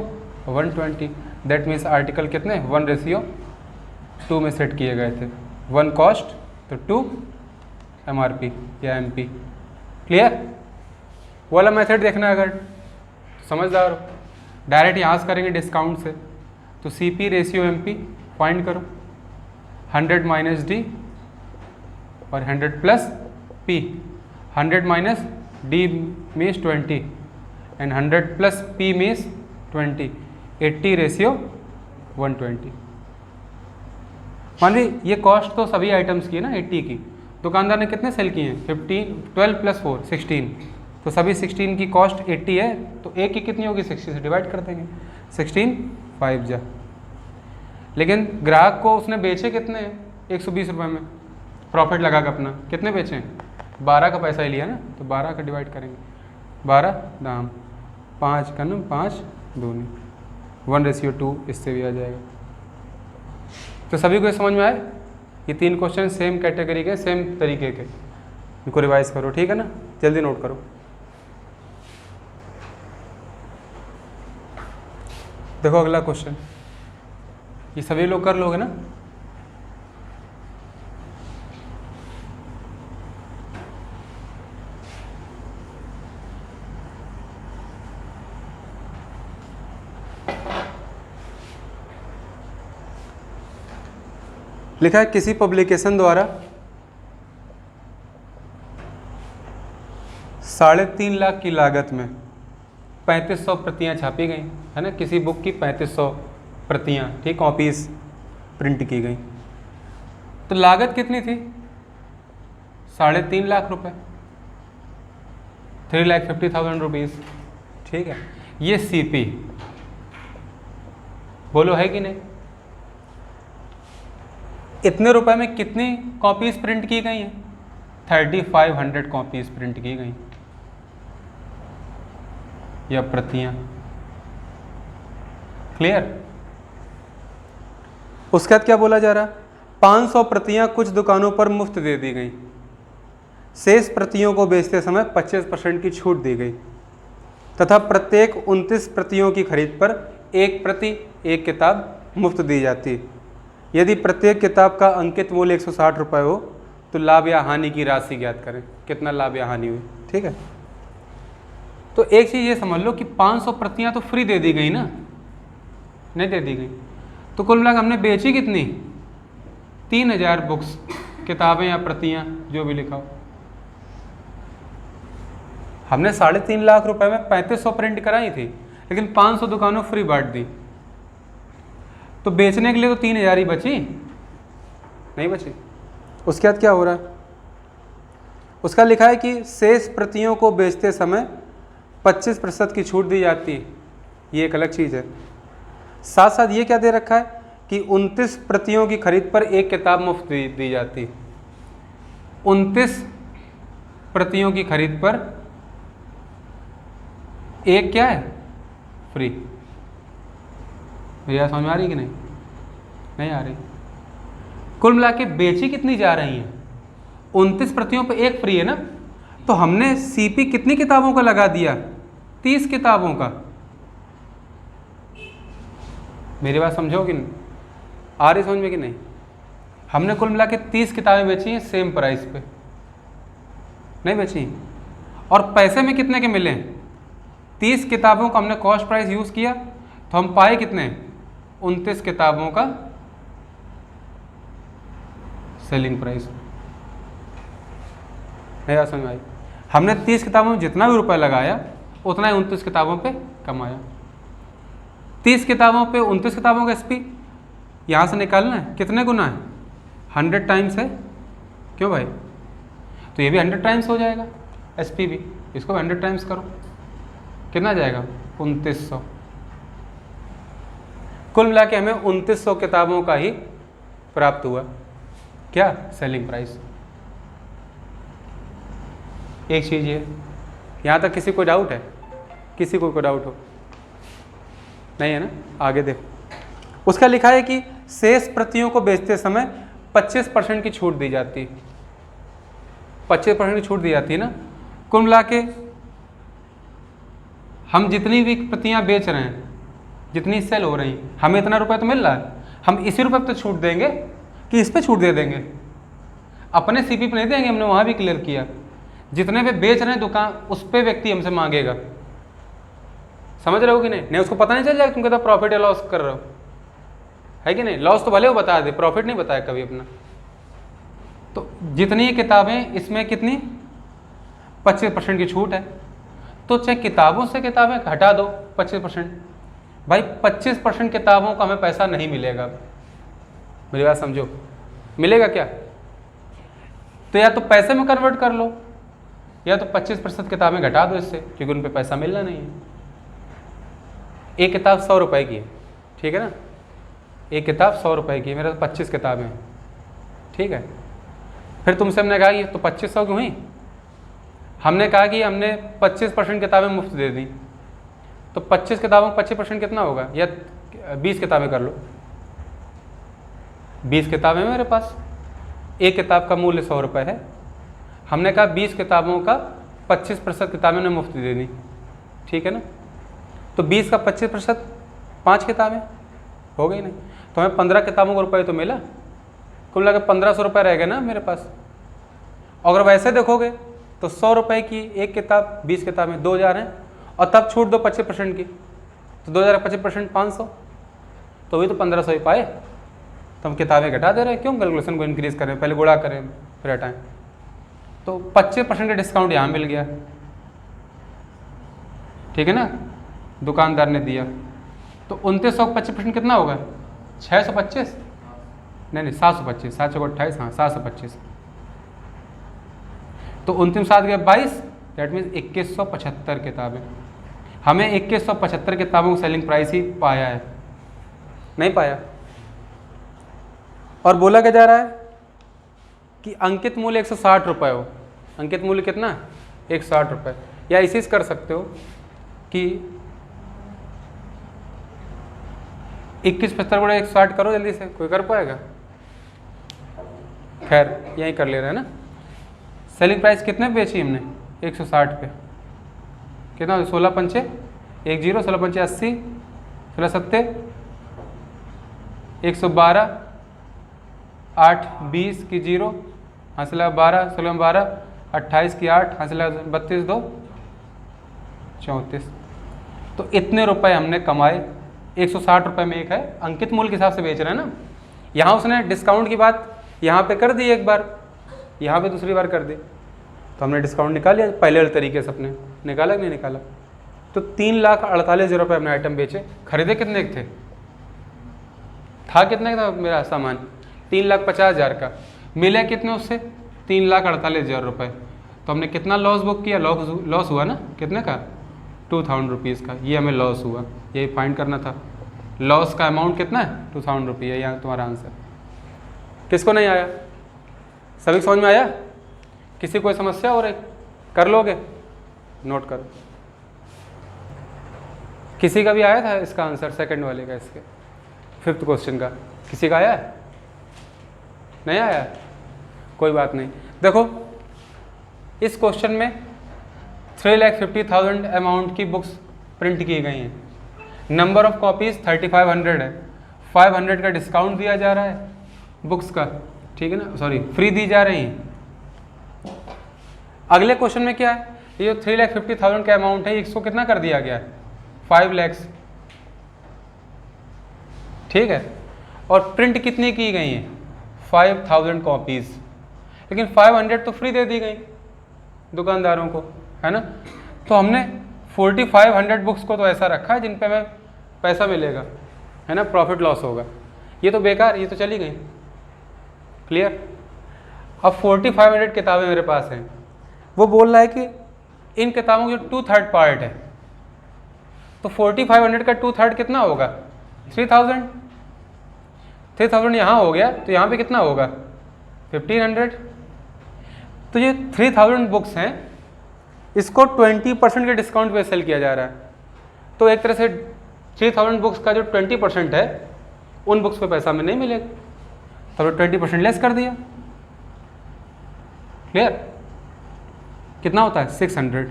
120 दैट मीन्स आर्टिकल कितने 1:2 में सेट किए गए थे, 1 कॉस्ट तो 2 MRP या MP। क्लियर? वो वाला मेथड देखना है अगर समझदार हो। डायरेक्ट यहाँ से करेंगे डिस्काउंट से, तो CP रेशियो MP फाइंड करो, 100 माइनस D और 100 plus P, 100 minus D means 20 and 100 plus P means 20, 80 ratio 120। मान ली ये कॉस्ट तो सभी आइटम्स की है ना 80 की, दुकानदार ने कितने सेल किए हैं 12 प्लस 4 16, तो सभी 16 की कॉस्ट 80 है, तो एक की कितनी होगी 60 से डिवाइड कर देंगे, 16 5 जा। लेकिन ग्राहक को उसने बेचे कितने हैं 120 रुपये में, प्रॉफिट लगा कर अपना कितने बेचे हैं 12 का पैसा ही लिया ना, तो 12 का डिवाइड करेंगे, 12 दाम 5 का ना 5 दूनी 1:2 इससे भी आ जाएगा। तो सभी को समझ में आए? ये 3 क्वेश्चन सेम कैटेगरी के, सेम तरीके के, इनको रिवाइज करो, ठीक है ना, जल्दी नोट करो। देखो अगला क्वेश्चन, ये सभी लोग कर लोगे ना? लिखा है किसी पब्लिकेशन द्वारा 3.5 लाख की लागत में 3500 प्रतियां छापी गई है ना, किसी बुक की 3500 प्रतियां, ठीक, कॉपीज प्रिंट की गई, तो लागत कितनी थी 3.5 लाख रुपए, 3,50,000 रुपीज़, ठीक है। ये CP बोलो है कि नहीं? इतने रुपए में कितनी कॉपीज प्रिंट की गई हैं 3500 कॉपीज प्रिंट की गई या प्रतियां। क्लियर? उसके बाद क्या बोला जा रहा, 500 प्रतियां कुछ दुकानों पर मुफ्त दे दी गई, शेष प्रतियों को बेचते समय 25% की छूट दी गई तथा प्रत्येक 29 प्रतियों की खरीद पर एक प्रति एक किताब मुफ्त दी जाती। यदि प्रत्येक किताब का अंकित मूल्य 160 रुपये हो तो लाभ या हानि की राशि ज्ञात करें, कितना लाभ या हानि हुई, ठीक है। तो एक चीज़ ये समझ लो कि 500 प्रतियां तो फ्री दे दी गई ना, नहीं दे दी गई, तो कुल मिलाकर हमने बेची कितनी 3000 बुक्स, किताबें या प्रतियां जो भी लिखा हो। हमने 3.5 लाख रुपए में 3500 प्रिंट कराई थी, लेकिन 500 दुकानों फ्री बांट दी, तो बेचने के लिए तो 3000 ही बची, नहीं बची। उसके बाद क्या हो रहा है, उसका लिखा है कि शेष प्रतियों को बेचते समय 25% की छूट दी जाती है, ये एक अलग चीज़ है। साथ साथ ये क्या दे रखा है कि 29 प्रतियों की खरीद पर एक किताब मुफ्त दी जाती है। 29 प्रतियों की खरीद पर एक क्या है फ्री। भैया समझ में आ रही कि नहीं? नहीं आ रही। कुल मिला के बेची कितनी जा रही हैं 29 प्रतियों पे एक फ्री है ना, तो हमने CP कितनी किताबों का लगा दिया 30 किताबों का। मेरी बात समझो कि नहीं? आ रही समझ में कि नहीं? हमने कुल मिला के 30 किताबें बेची हैं सेम प्राइस पे, नहीं बेची, और पैसे में कितने के मिले? 30 किताबों का हमने कॉस्ट प्राइस यूज़ किया तो हम पाए कितने 29 किताबों का सेलिंग प्राइस। है समझ में आई? हमने 30 किताबों में जितना भी रुपया लगाया उतना ही 29 किताबों पे कमाया। 30 किताबों पे 29 किताबों का SP यहाँ से निकालना है, कितने गुना है 100 टाइम्स है, क्यों भाई? तो ये भी 100 टाइम्स हो जाएगा, SP भी, इसको 100 टाइम्स करो, कितना जाएगा 2900। कुल मिला के हमें 2900 किताबों का ही प्राप्त हुआ। क्या? Selling price. एक चीज़ ये, यहाँ तक किसी को डाउट है? किसी को कोई डाउट हो? नहीं है ना? आगे देखो, उसका लिखा है कि शेष प्रतियों को बेचते समय 25% की छूट दी जाती है। 25% की छूट दी जाती है ना। कुल मिला के हम जितनी भी प्रतियां बेच रहे हैं, जितनी सेल हो रही, हमें इतना रुपए तो मिल रहा है, हम इसी रुपए पर तो छूट देंगे कि इस पे छूट दे देंगे? अपने सीपी पे नहीं देंगे, हमने वहाँ भी क्लियर किया। जितने पे बेच रहे हैं दुकान, उस पे व्यक्ति हमसे मांगेगा। समझ रहे हो कि नहीं? नहीं उसको पता नहीं चल जाएगा तुम कहते प्रॉफिट या लॉस कर रहे हो, है कि नहीं? लॉस तो भले वो बता दे, प्रॉफिट नहीं बताया कभी अपना। तो जितनी किताबें, इसमें कितनी 25% की छूट है, तो चाहे किताबों से किताबें घटा दो 25%, भाई 25% किताबों का हमें पैसा नहीं मिलेगा। मेरी बात समझो, मिलेगा क्या? तो या तो पैसे में कन्वर्ट कर लो, या तो 25% किताबें घटा दो इससे, क्योंकि उन पे पैसा मिलना नहीं है। एक किताब 100 रुपए की है, ठीक है ना? एक किताब 100 रुपए की है, मेरे 25 किताबें हैं, ठीक है? फिर तुमसे हमने कहा कि तो 2500 क्यों हुई? हमने कहा कि हमने 25% किताबें मुफ्त दे दी, तो 25 किताबों का 25% कितना होगा? या 20 किताबें कर लो। 20 किताबें मेरे पास, एक किताब का मूल्य 100 रुपये है। हमने कहा 20 किताबों का 25% किताबें ने मुफ्त दे दी, ठीक है ना? तो 20 का 25% 5 किताबें हो गई नहीं, तो हमें 15 किताबों का रुपये तो मिला। कुल मिला के 1500 रुपये रह गए ना मेरे पास। अगर वैसे देखोगे तो 100 रुपये की एक किताब, 20 किताबें 2000 हैं, और तब छूट दो 25% की, तो 2000 का 25% 500, तो भी तो 1500 ही पाए। तो हम किताबें घटा दे रहे हैं, क्यों कैलकुलेशन को इंक्रीज करें? पहले गुणा करें फिर हटाएं। तो 25% का डिस्काउंट यहाँ मिल गया, ठीक है ना? दुकानदार ने दिया, तो 2900 का 25% कितना होगा? 625? नहीं 725, 728, हाँ 725। तो 29 7 गया 22, दैट मीन्स 2175 किताबें। हमें 2175 किताबों का सेलिंग प्राइस ही पाया है, नहीं पाया। और बोला क्या जा रहा है कि अंकित मूल्य 160 रुपये हो। अंकित मूल्य कितना? 160 रुपये। या इसी से कर सकते हो कि 2175 गुणा 160 करो जल्दी से, कोई कर पाएगा? खैर यही कर ले रहे हैं ना। सेलिंग प्राइस कितने पे बेची हमने? 160 पे। कितना? 16 पंचे 10, 16 पंचे 80, 16 सत्ते 112, 8 20 की 0, हासिल 12, 16 12, 28 की 8, हासिल 32 2 34। तो इतने रुपए हमने कमाए। 160 रुपये में एक है, अंकित मूल्य के हिसाब से बेच रहे हैं ना। यहाँ उसने डिस्काउंट की बात यहाँ पे कर दी एक बार, यहाँ पे दूसरी बार कर दी, तो हमने डिस्काउंट निकाल लिया पहले वाले तरीके से। अपने निकाला कि नहीं निकाला? तो 3,48,000 रुपये हमने आइटम बेचे। खरीदे कितने के थे? था कितने का था मेरा सामान? 3,50,000 का। मिले कितने उससे? 3,48,000 रुपये। तो हमने कितना लॉस बुक किया? लॉस हुआ ना, कितने का? 2000 रुपीज़ का। ये हमें लॉस हुआ, यही फाइंड करना था। लॉस का अमाउंट कितना है? 2000 रुपये। यहाँ तुम्हारा आंसर। किसको नहीं आया? सभी समझ में आया? किसी कोई समस्या हो रही? कर लोगे? नोट करो। किसी का भी आया था इसका आंसर, सेकंड वाले का, इसके 5th क्वेश्चन का? किसी का आया है? नहीं आया? कोई बात नहीं। देखो इस क्वेश्चन में 3,50,000 अमाउंट की बुक्स प्रिंट की गई हैं। नंबर ऑफ कॉपीज़ 3500 है। 500 का डिस्काउंट दिया जा रहा है बुक्स का, ठीक है ना? सॉरी, फ्री दी जा रही हैं। अगले क्वेश्चन में क्या है? ये जो 3,50,000 का अमाउंट है, इसको कितना कर दिया गया है? 5 लाख, ठीक है? और प्रिंट कितनी की गई है? 5,000 कॉपीज़। लेकिन 500 तो फ्री दे दी गई दुकानदारों को, है ना? तो हमने 4,500 बुक्स को तो ऐसा रखा है जिन पे हमें पैसा मिलेगा, है ना? प्रॉफिट लॉस होगा। ये तो बेकार, ये तो चली गई। क्लियर? अब 4,500 किताबें मेरे पास हैं। वो बोल रहा है कि इन किताबों की 2/3 पार्ट है, तो 4,500 का 2/3 कितना होगा? 3000 यहाँ हो गया, तो यहाँ पे कितना होगा 1500। तो ये 3000 बुक्स हैं, इसको 20% के डिस्काउंट पे सेल किया जा रहा है। तो एक तरह से 3000 बुक्स का जो 20% है, उन बुक्स पे पैसा हमें नहीं मिलेगा, तो 20% लेस कर दिया। क्लियर? कितना होता है 600।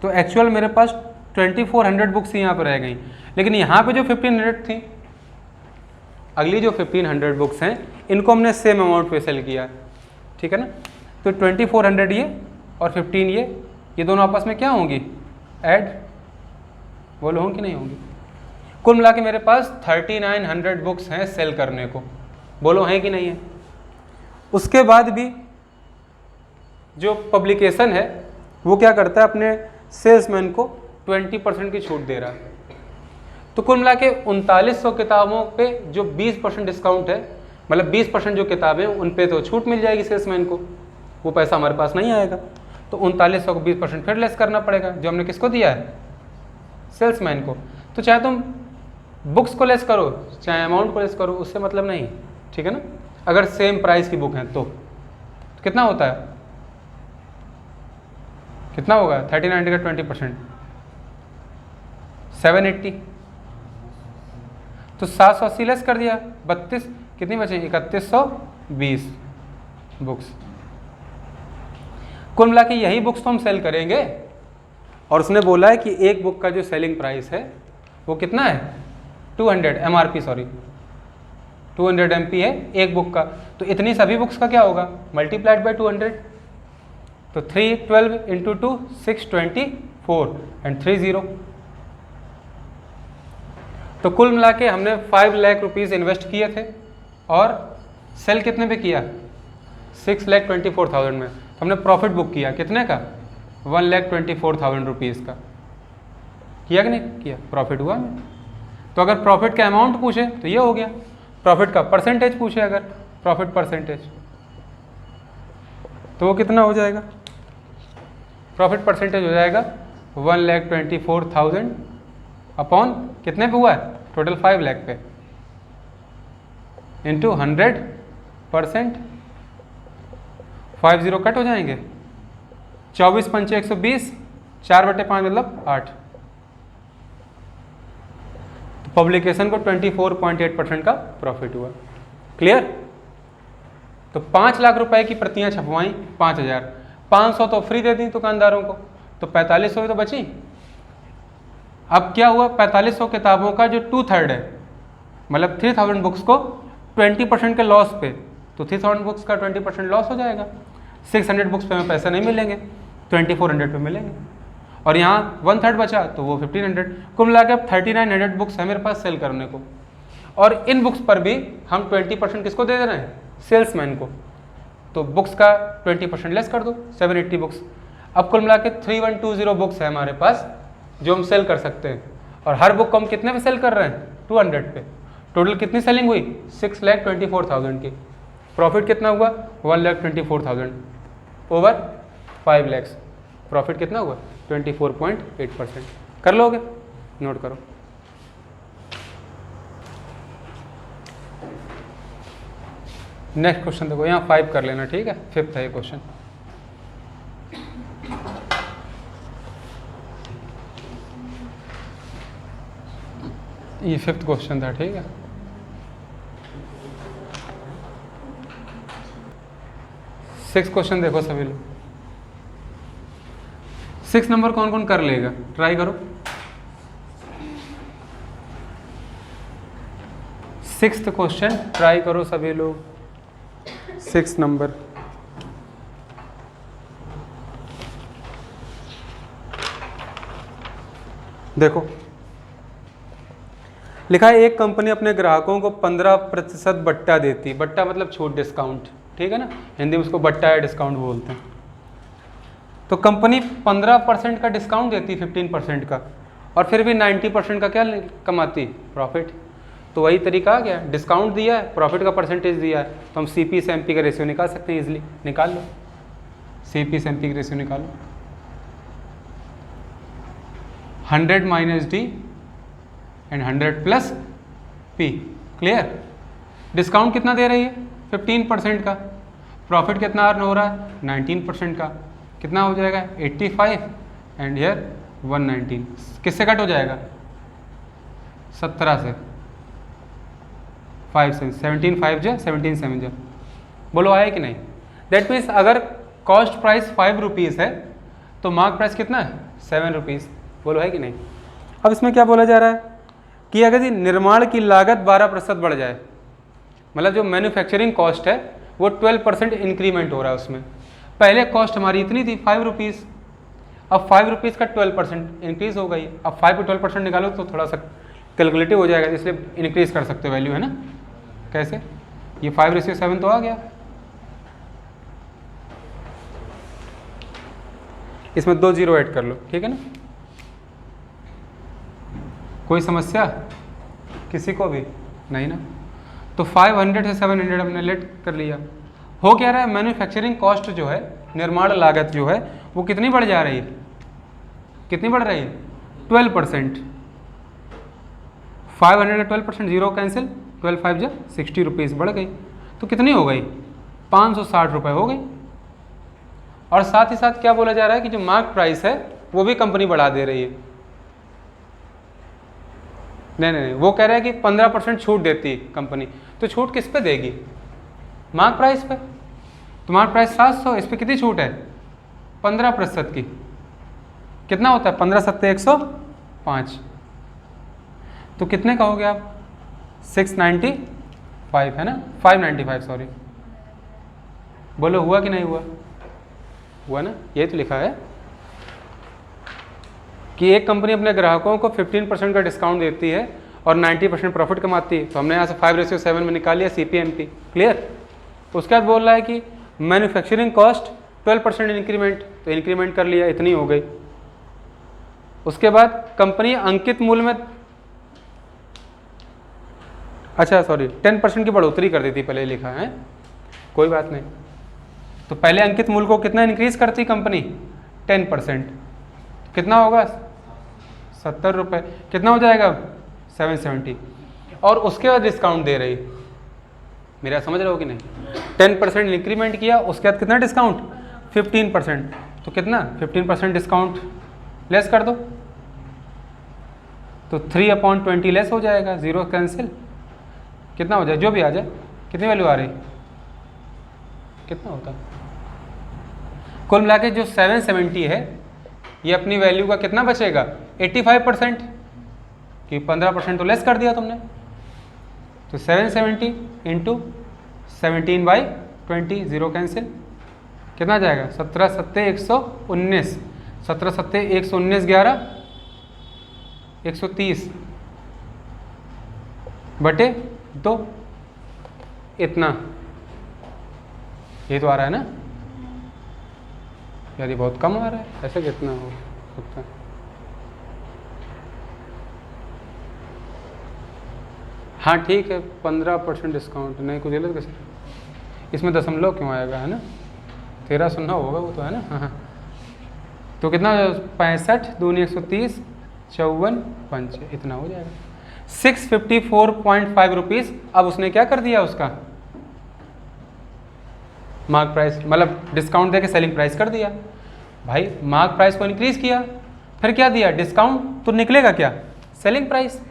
तो एक्चुअल मेरे पास 2400 बुक्स यहाँ पर रह गई, लेकिन यहाँ पे जो 1500 थी, अगली जो 1500 बुक्स हैं इनको हमने सेम अमाउंट पे सेल किया, ठीक है ना। तो 2400 ये और 15 ये दोनों आपस में क्या होंगी, ऐड, बोलो होंगी कि नहीं होंगी। कुल मिला के मेरे पास 3900 बुक्स हैं सेल करने को, बोलो हैं कि नहीं है। उसके बाद भी जो पब्लिकेशन है वो क्या करता है, अपने सेल्समैन को 20% की छूट दे रहा है। तो कुल मिला के 3900 किताबों पे जो 20% डिस्काउंट है, मतलब 20% जो किताबें उन पे तो छूट मिल जाएगी सेल्समैन को, वो पैसा हमारे पास नहीं आएगा। तो 3900 को 20% फिर लेस करना पड़ेगा, जो हमने किसको दिया है, सेल्समैन को। तो चाहे तुम बुक्स को लेस करो चाहे अमाउंट को लेस करो, उससे मतलब नहीं, ठीक है ना। अगर सेम प्राइस की बुक है तो कितना होता है, कितना होगा 1390 का 20% 780। तो 780 लेस कर दिया, 32, कितनी बचे 3120 बुक्स। कुल मिला के यही बुक्स तो हम सेल करेंगे, और उसने बोला है कि एक बुक का जो सेलिंग प्राइस है वो कितना है 200 MRP, सॉरी 200 MP है एक बुक का। तो इतनी सभी बुक्स का क्या होगा, मल्टीप्लाइड बाय 200। तो 312 इंटू 2 624 एंड 30। तो कुल मिला के हमने 5 लाख रुपीज़ इन्वेस्ट किए थे और सेल कितने पे किया 6,24,000 में। तो हमने प्रॉफिट बुक किया कितने का 1,24,000 रुपीज़ का, किया कि नहीं किया, प्रॉफिट हुआ में। तो अगर प्रॉफिट का अमाउंट पूछे तो ये हो गया, प्रॉफिट का परसेंटेज पूछे अगर प्रॉफिट परसेंटेज, तो वो कितना हो जाएगा, प्रॉफिट परसेंटेज हो जाएगा 1,24,000 अपॉन कितने पे हुआ है टोटल 5 लाख पे, इंटू 100%। 50 कट हो जाएंगे, 24 पंचे 120, 4/5 मतलब 8। तो पब्लिकेशन को 24.8% का प्रॉफिट हुआ। क्लियर? तो 5 लाख रुपए की प्रतियां छपवाई 5000, 500 तो फ्री दे दी दुकानदारों को, तो 4500 तो बची। अब क्या हुआ, 4500 किताबों का जो 2/3 है, मतलब 3000 बुक्स को 20% के लॉस पे, तो 3000 बुक्स का 20% लॉस हो जाएगा। 600 बुक्स पे हमें पैसे नहीं मिलेंगे, 2400 पे मिलेंगे, और यहाँ 1/3 बचा तो वो 1500। कुल मिला के अब 3900 बुक्स है मेरे पास सेल करने को, और इन बुक्स पर भी हम 20% किसको दे रहे हैं, सेल्समैन को। तो बुक्स का 20% लेस कर दो, 780 बुक्स। अब कुल मिला के 3120 बुक्स है हमारे पास जो हम सेल कर सकते हैं, और हर बुक को हम कितने पे सेल कर रहे हैं 200 पे। टोटल कितनी सेलिंग हुई 6,24,000 की। प्रॉफिट कितना हुआ 1,24,000 ओवर 5 लाख। प्रॉफिट कितना हुआ 24.8%। कर लोगे, नोट करो। नेक्स्ट क्वेश्चन देखो, यहाँ 5 कर लेना, ठीक है, 5th है ये क्वेश्चन। ये 5th क्वेश्चन था, ठीक है। सिक्स क्वेश्चन देखो सभी लोग। 6 नंबर कौन कौन कर लेगा, ट्राई करो। 6th क्वेश्चन ट्राई करो सभी लोग। 6 नंबर देखो, लिखा है एक कंपनी अपने ग्राहकों को 15% बट्टा देती। बट्टा मतलब छूट, डिस्काउंट, ठीक है ना, हिंदी में उसको बट्टा या डिस्काउंट बोलते हैं। तो कंपनी 15% का डिस्काउंट देती, 15% का, और फिर भी 90% का क्या कमाती, प्रॉफिट। तो वही तरीका आ गया, डिस्काउंट दिया है, प्रॉफिट का परसेंटेज दिया है, तो हम CP से MP का रेशियो निकाल सकते हैं, इजीली निकाल लो। CP से MP का रेशियो निकालो, 100 - D and 100 + P. Clear? Discount कितना दे रही है? 15% का। प्रॉफिट कितना अर्न हो रहा है? 19% का। कितना हो जाएगा? 85 एंड हियर 119। किससे कट हो जाएगा? 17 से। 5 से 17 5 जा 17 7 जा। बोलो आया कि नहीं? दैट मीन्स अगर कॉस्ट प्राइस 5 रुपीज़ है तो मार्क प्राइस कितना है? 7 रुपीज़। बोलो है कि नहीं? अब इसमें क्या बोला जा रहा है कि अगर जी निर्माण की लागत 12% बढ़ जाए, मतलब जो मैन्युफैक्चरिंग कॉस्ट है वो 12% इंक्रीमेंट हो रहा है उसमें। पहले कॉस्ट हमारी इतनी थी 5 रुपीज़, अब 5 रुपीज़ का 12% इंक्रीज़ हो गई। अब 5 पे 12% निकालो तो थोड़ा सा कैलकुलेटिव हो जाएगा, इसलिए इंक्रीज़ कर सकते हो वैल्यू, है ना? कैसे? ये 5:7 तो आ गया। इसमें 2 जीरो ऐड कर लो, ठीक है ना? कोई समस्या किसी को भी नहीं ना? तो 500 से 700 हमने लेट कर लिया। हो क्या रहा है? मैन्युफैक्चरिंग कॉस्ट जो है, निर्माण लागत जो है, वो कितनी बढ़ जा रही है? कितनी बढ़ रही है? 12%। 500 का 12%, जीरो कैंसिल, 12 5 जा 60 रुपीज़ बढ़ गई। तो कितनी हो गई? 560 रुपये हो गई। और साथ ही साथ क्या बोला जा रहा है कि जो मार्क प्राइस है वो भी कंपनी बढ़ा दे रही है। नहीं, वो कह रहा है कि 15% छूट देती है कंपनी। तो छूट किस पे देगी? मार्क प्राइस पे। तो मार्क प्राइस 700, इस पे कितनी छूट है? 15% की। कितना होता है? 15 सत्ते 105। तो कितने का हो गया आप? 695 है ना? 595 सॉरी। बोलो हुआ कि नहीं हुआ? हुआ ना? ये तो लिखा है कि एक कंपनी अपने ग्राहकों को 15% का डिस्काउंट देती है और 90% प्रॉफिट कमाती है। तो हमने यहाँ से 5:7 में निकाल लिया CPMP। क्लियर? उसके बाद बोल रहा है कि मैन्युफैक्चरिंग कॉस्ट 12% इंक्रीमेंट, तो इंक्रीमेंट कर लिया, इतनी हो गई। उसके बाद कंपनी अंकित मूल्य में, अच्छा सॉरी 10% की बढ़ोतरी कर देती, पहले लिखा है, कोई बात नहीं। तो पहले अंकित मूल्य को कितना इंक्रीज करती कंपनी? 10%। कितना होगा? 70 रुपये। कितना हो जाएगा? 770। और उसके बाद डिस्काउंट दे रही। मेरा समझ रहे हो कि नहीं? 10% इंक्रीमेंट किया, उसके बाद कितना डिस्काउंट? 15%। तो कितना? 15% डिस्काउंट लेस कर दो तो 3/20 लेस हो जाएगा, जीरो कैंसिल। कितना हो जाए? जो भी आ जाए। कितनी वैल्यू आ रही? कितना होता? कुल मिला के जो 770 है ये अपनी वैल्यू का कितना बचेगा? 85%, कि 15% तो लेस कर दिया तुमने। तो 770 इंटू 17/20, जीरो कैंसिल। कितना जाएगा? 17 सत्ते 119, 17 सत्ते 119, 11 130 बटे 2, इतना। ये तो आ रहा है ना? यार ये बहुत कम आ रहा है, ऐसे कितना हो सकता है? हाँ ठीक है, 15% डिस्काउंट नहीं, कुछ गलत कैसे? इसमें दशमलव क्यों आएगा, है ना? 1309 होगा वो तो, है ना? हाँ। तो कितना? 65 दूनी 130, 54 5, इतना हो जाएगा। 654.5 रुपीज़। अब उसने क्या कर दिया? उसका मार्क प्राइस, मतलब डिस्काउंट देके सेलिंग प्राइस कर दिया। भाई मार्क प्राइस को इंक्रीज किया, फिर क्या दिया? डिस्काउंट। तो निकलेगा क्या? सेलिंग प्राइस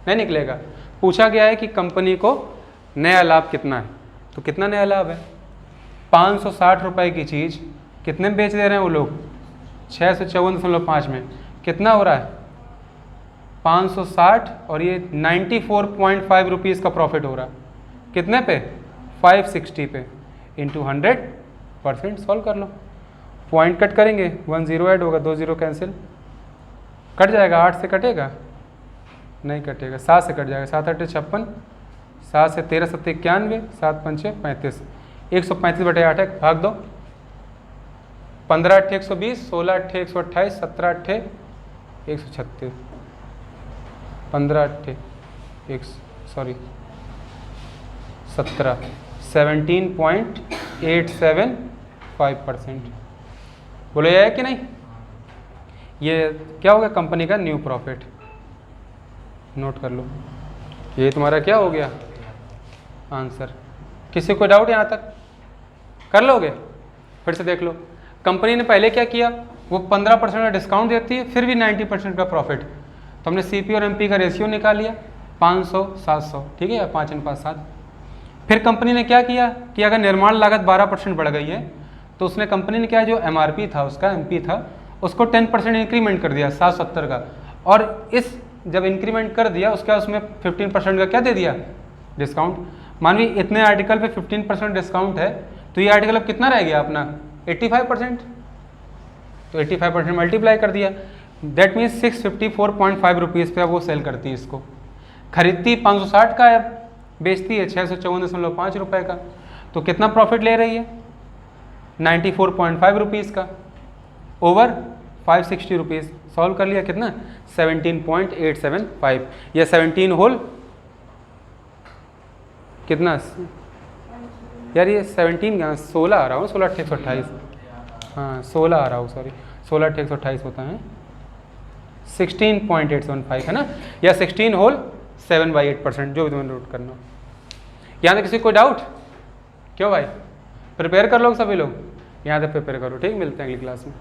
नहीं निकलेगा। पूछा गया है कि कंपनी को नया लाभ कितना है, तो कितना नया लाभ है? 560 रुपये की चीज़ कितने में बेच दे रहे हैं वो लोग? 654.5 में। कितना हो रहा है? 560, और ये 94.5 रुपीज़ का प्रॉफिट हो रहा है। कितने पे? 560 पे, इंटू 100%। सॉल्व कर लो। पॉइंट कट करेंगे, 1 जीरो ऐड होगा, 2 जीरो कैंसिल, कट जाएगा। 8 से कटेगा? नहीं कटेगा। 7 से कट जाएगा। 7 8 56, 7 से 13 7 91, 7 5 35, 135 बटे 8 है, भाग दो। 15 8 120, 16 8 128, 17 8 136, 15 8 17.875%। बोले है कि नहीं? ये क्या होगा? कंपनी का न्यू प्रॉफिट। नोट कर लो। ये तुम्हारा क्या हो गया आंसर। किसी को डाउट यहाँ तक? कर लोगे? फिर से देख लो। कंपनी ने पहले क्या किया, वो 15% का डिस्काउंट देती है, फिर भी 90% का प्रॉफिट। तो हमने सीपी और एमपी का रेशियो निकाल लिया 500 700, ठीक है, या 5:7। फिर कंपनी ने क्या किया कि अगर निर्माण लागत 12% बढ़ गई है तो उसने कंपनी ने क्या, जो एमआरपी था उसका, एमपी था, उसको 10% इंक्रीमेंट कर दिया 770 का। और इस जब इंक्रीमेंट कर दिया उसके बाद उसमें 15% का क्या दे दिया, डिस्काउंट। मान ली इतने आर्टिकल पे 15% डिस्काउंट है, तो ये आर्टिकल अब कितना रह गया अपना 85%, तो 85% मल्टीप्लाई कर दिया। दैट मीन्स 654.5 रुपीज़ पे अब वो सेल करती है इसको। खरीदती 560 का है, बेचती है 654.5 रुपये का। तो कितना प्रॉफिट ले रही है, 94.5 रुपीज़ का ओवर 560 रुपीज़। सॉल्व कर लिया, कितना 17.875 या 17 होल कितना यार, ये 17 क्या 16 आ रहा हूँ, 16 8 128, हाँ 16 आ रहा हूँ, सॉरी 16 8 128 होता है, 16.875 है ना, या 16 होल 7/8%, जो भी तुम्हें नोट करना हो। यहाँ तक किसी कोई डाउट? क्यों भाई, प्रिपेयर कर लो सभी लोग, यहाँ तक प्रिपेयर करो, ठीक, मिलते हैं अगली क्लास में।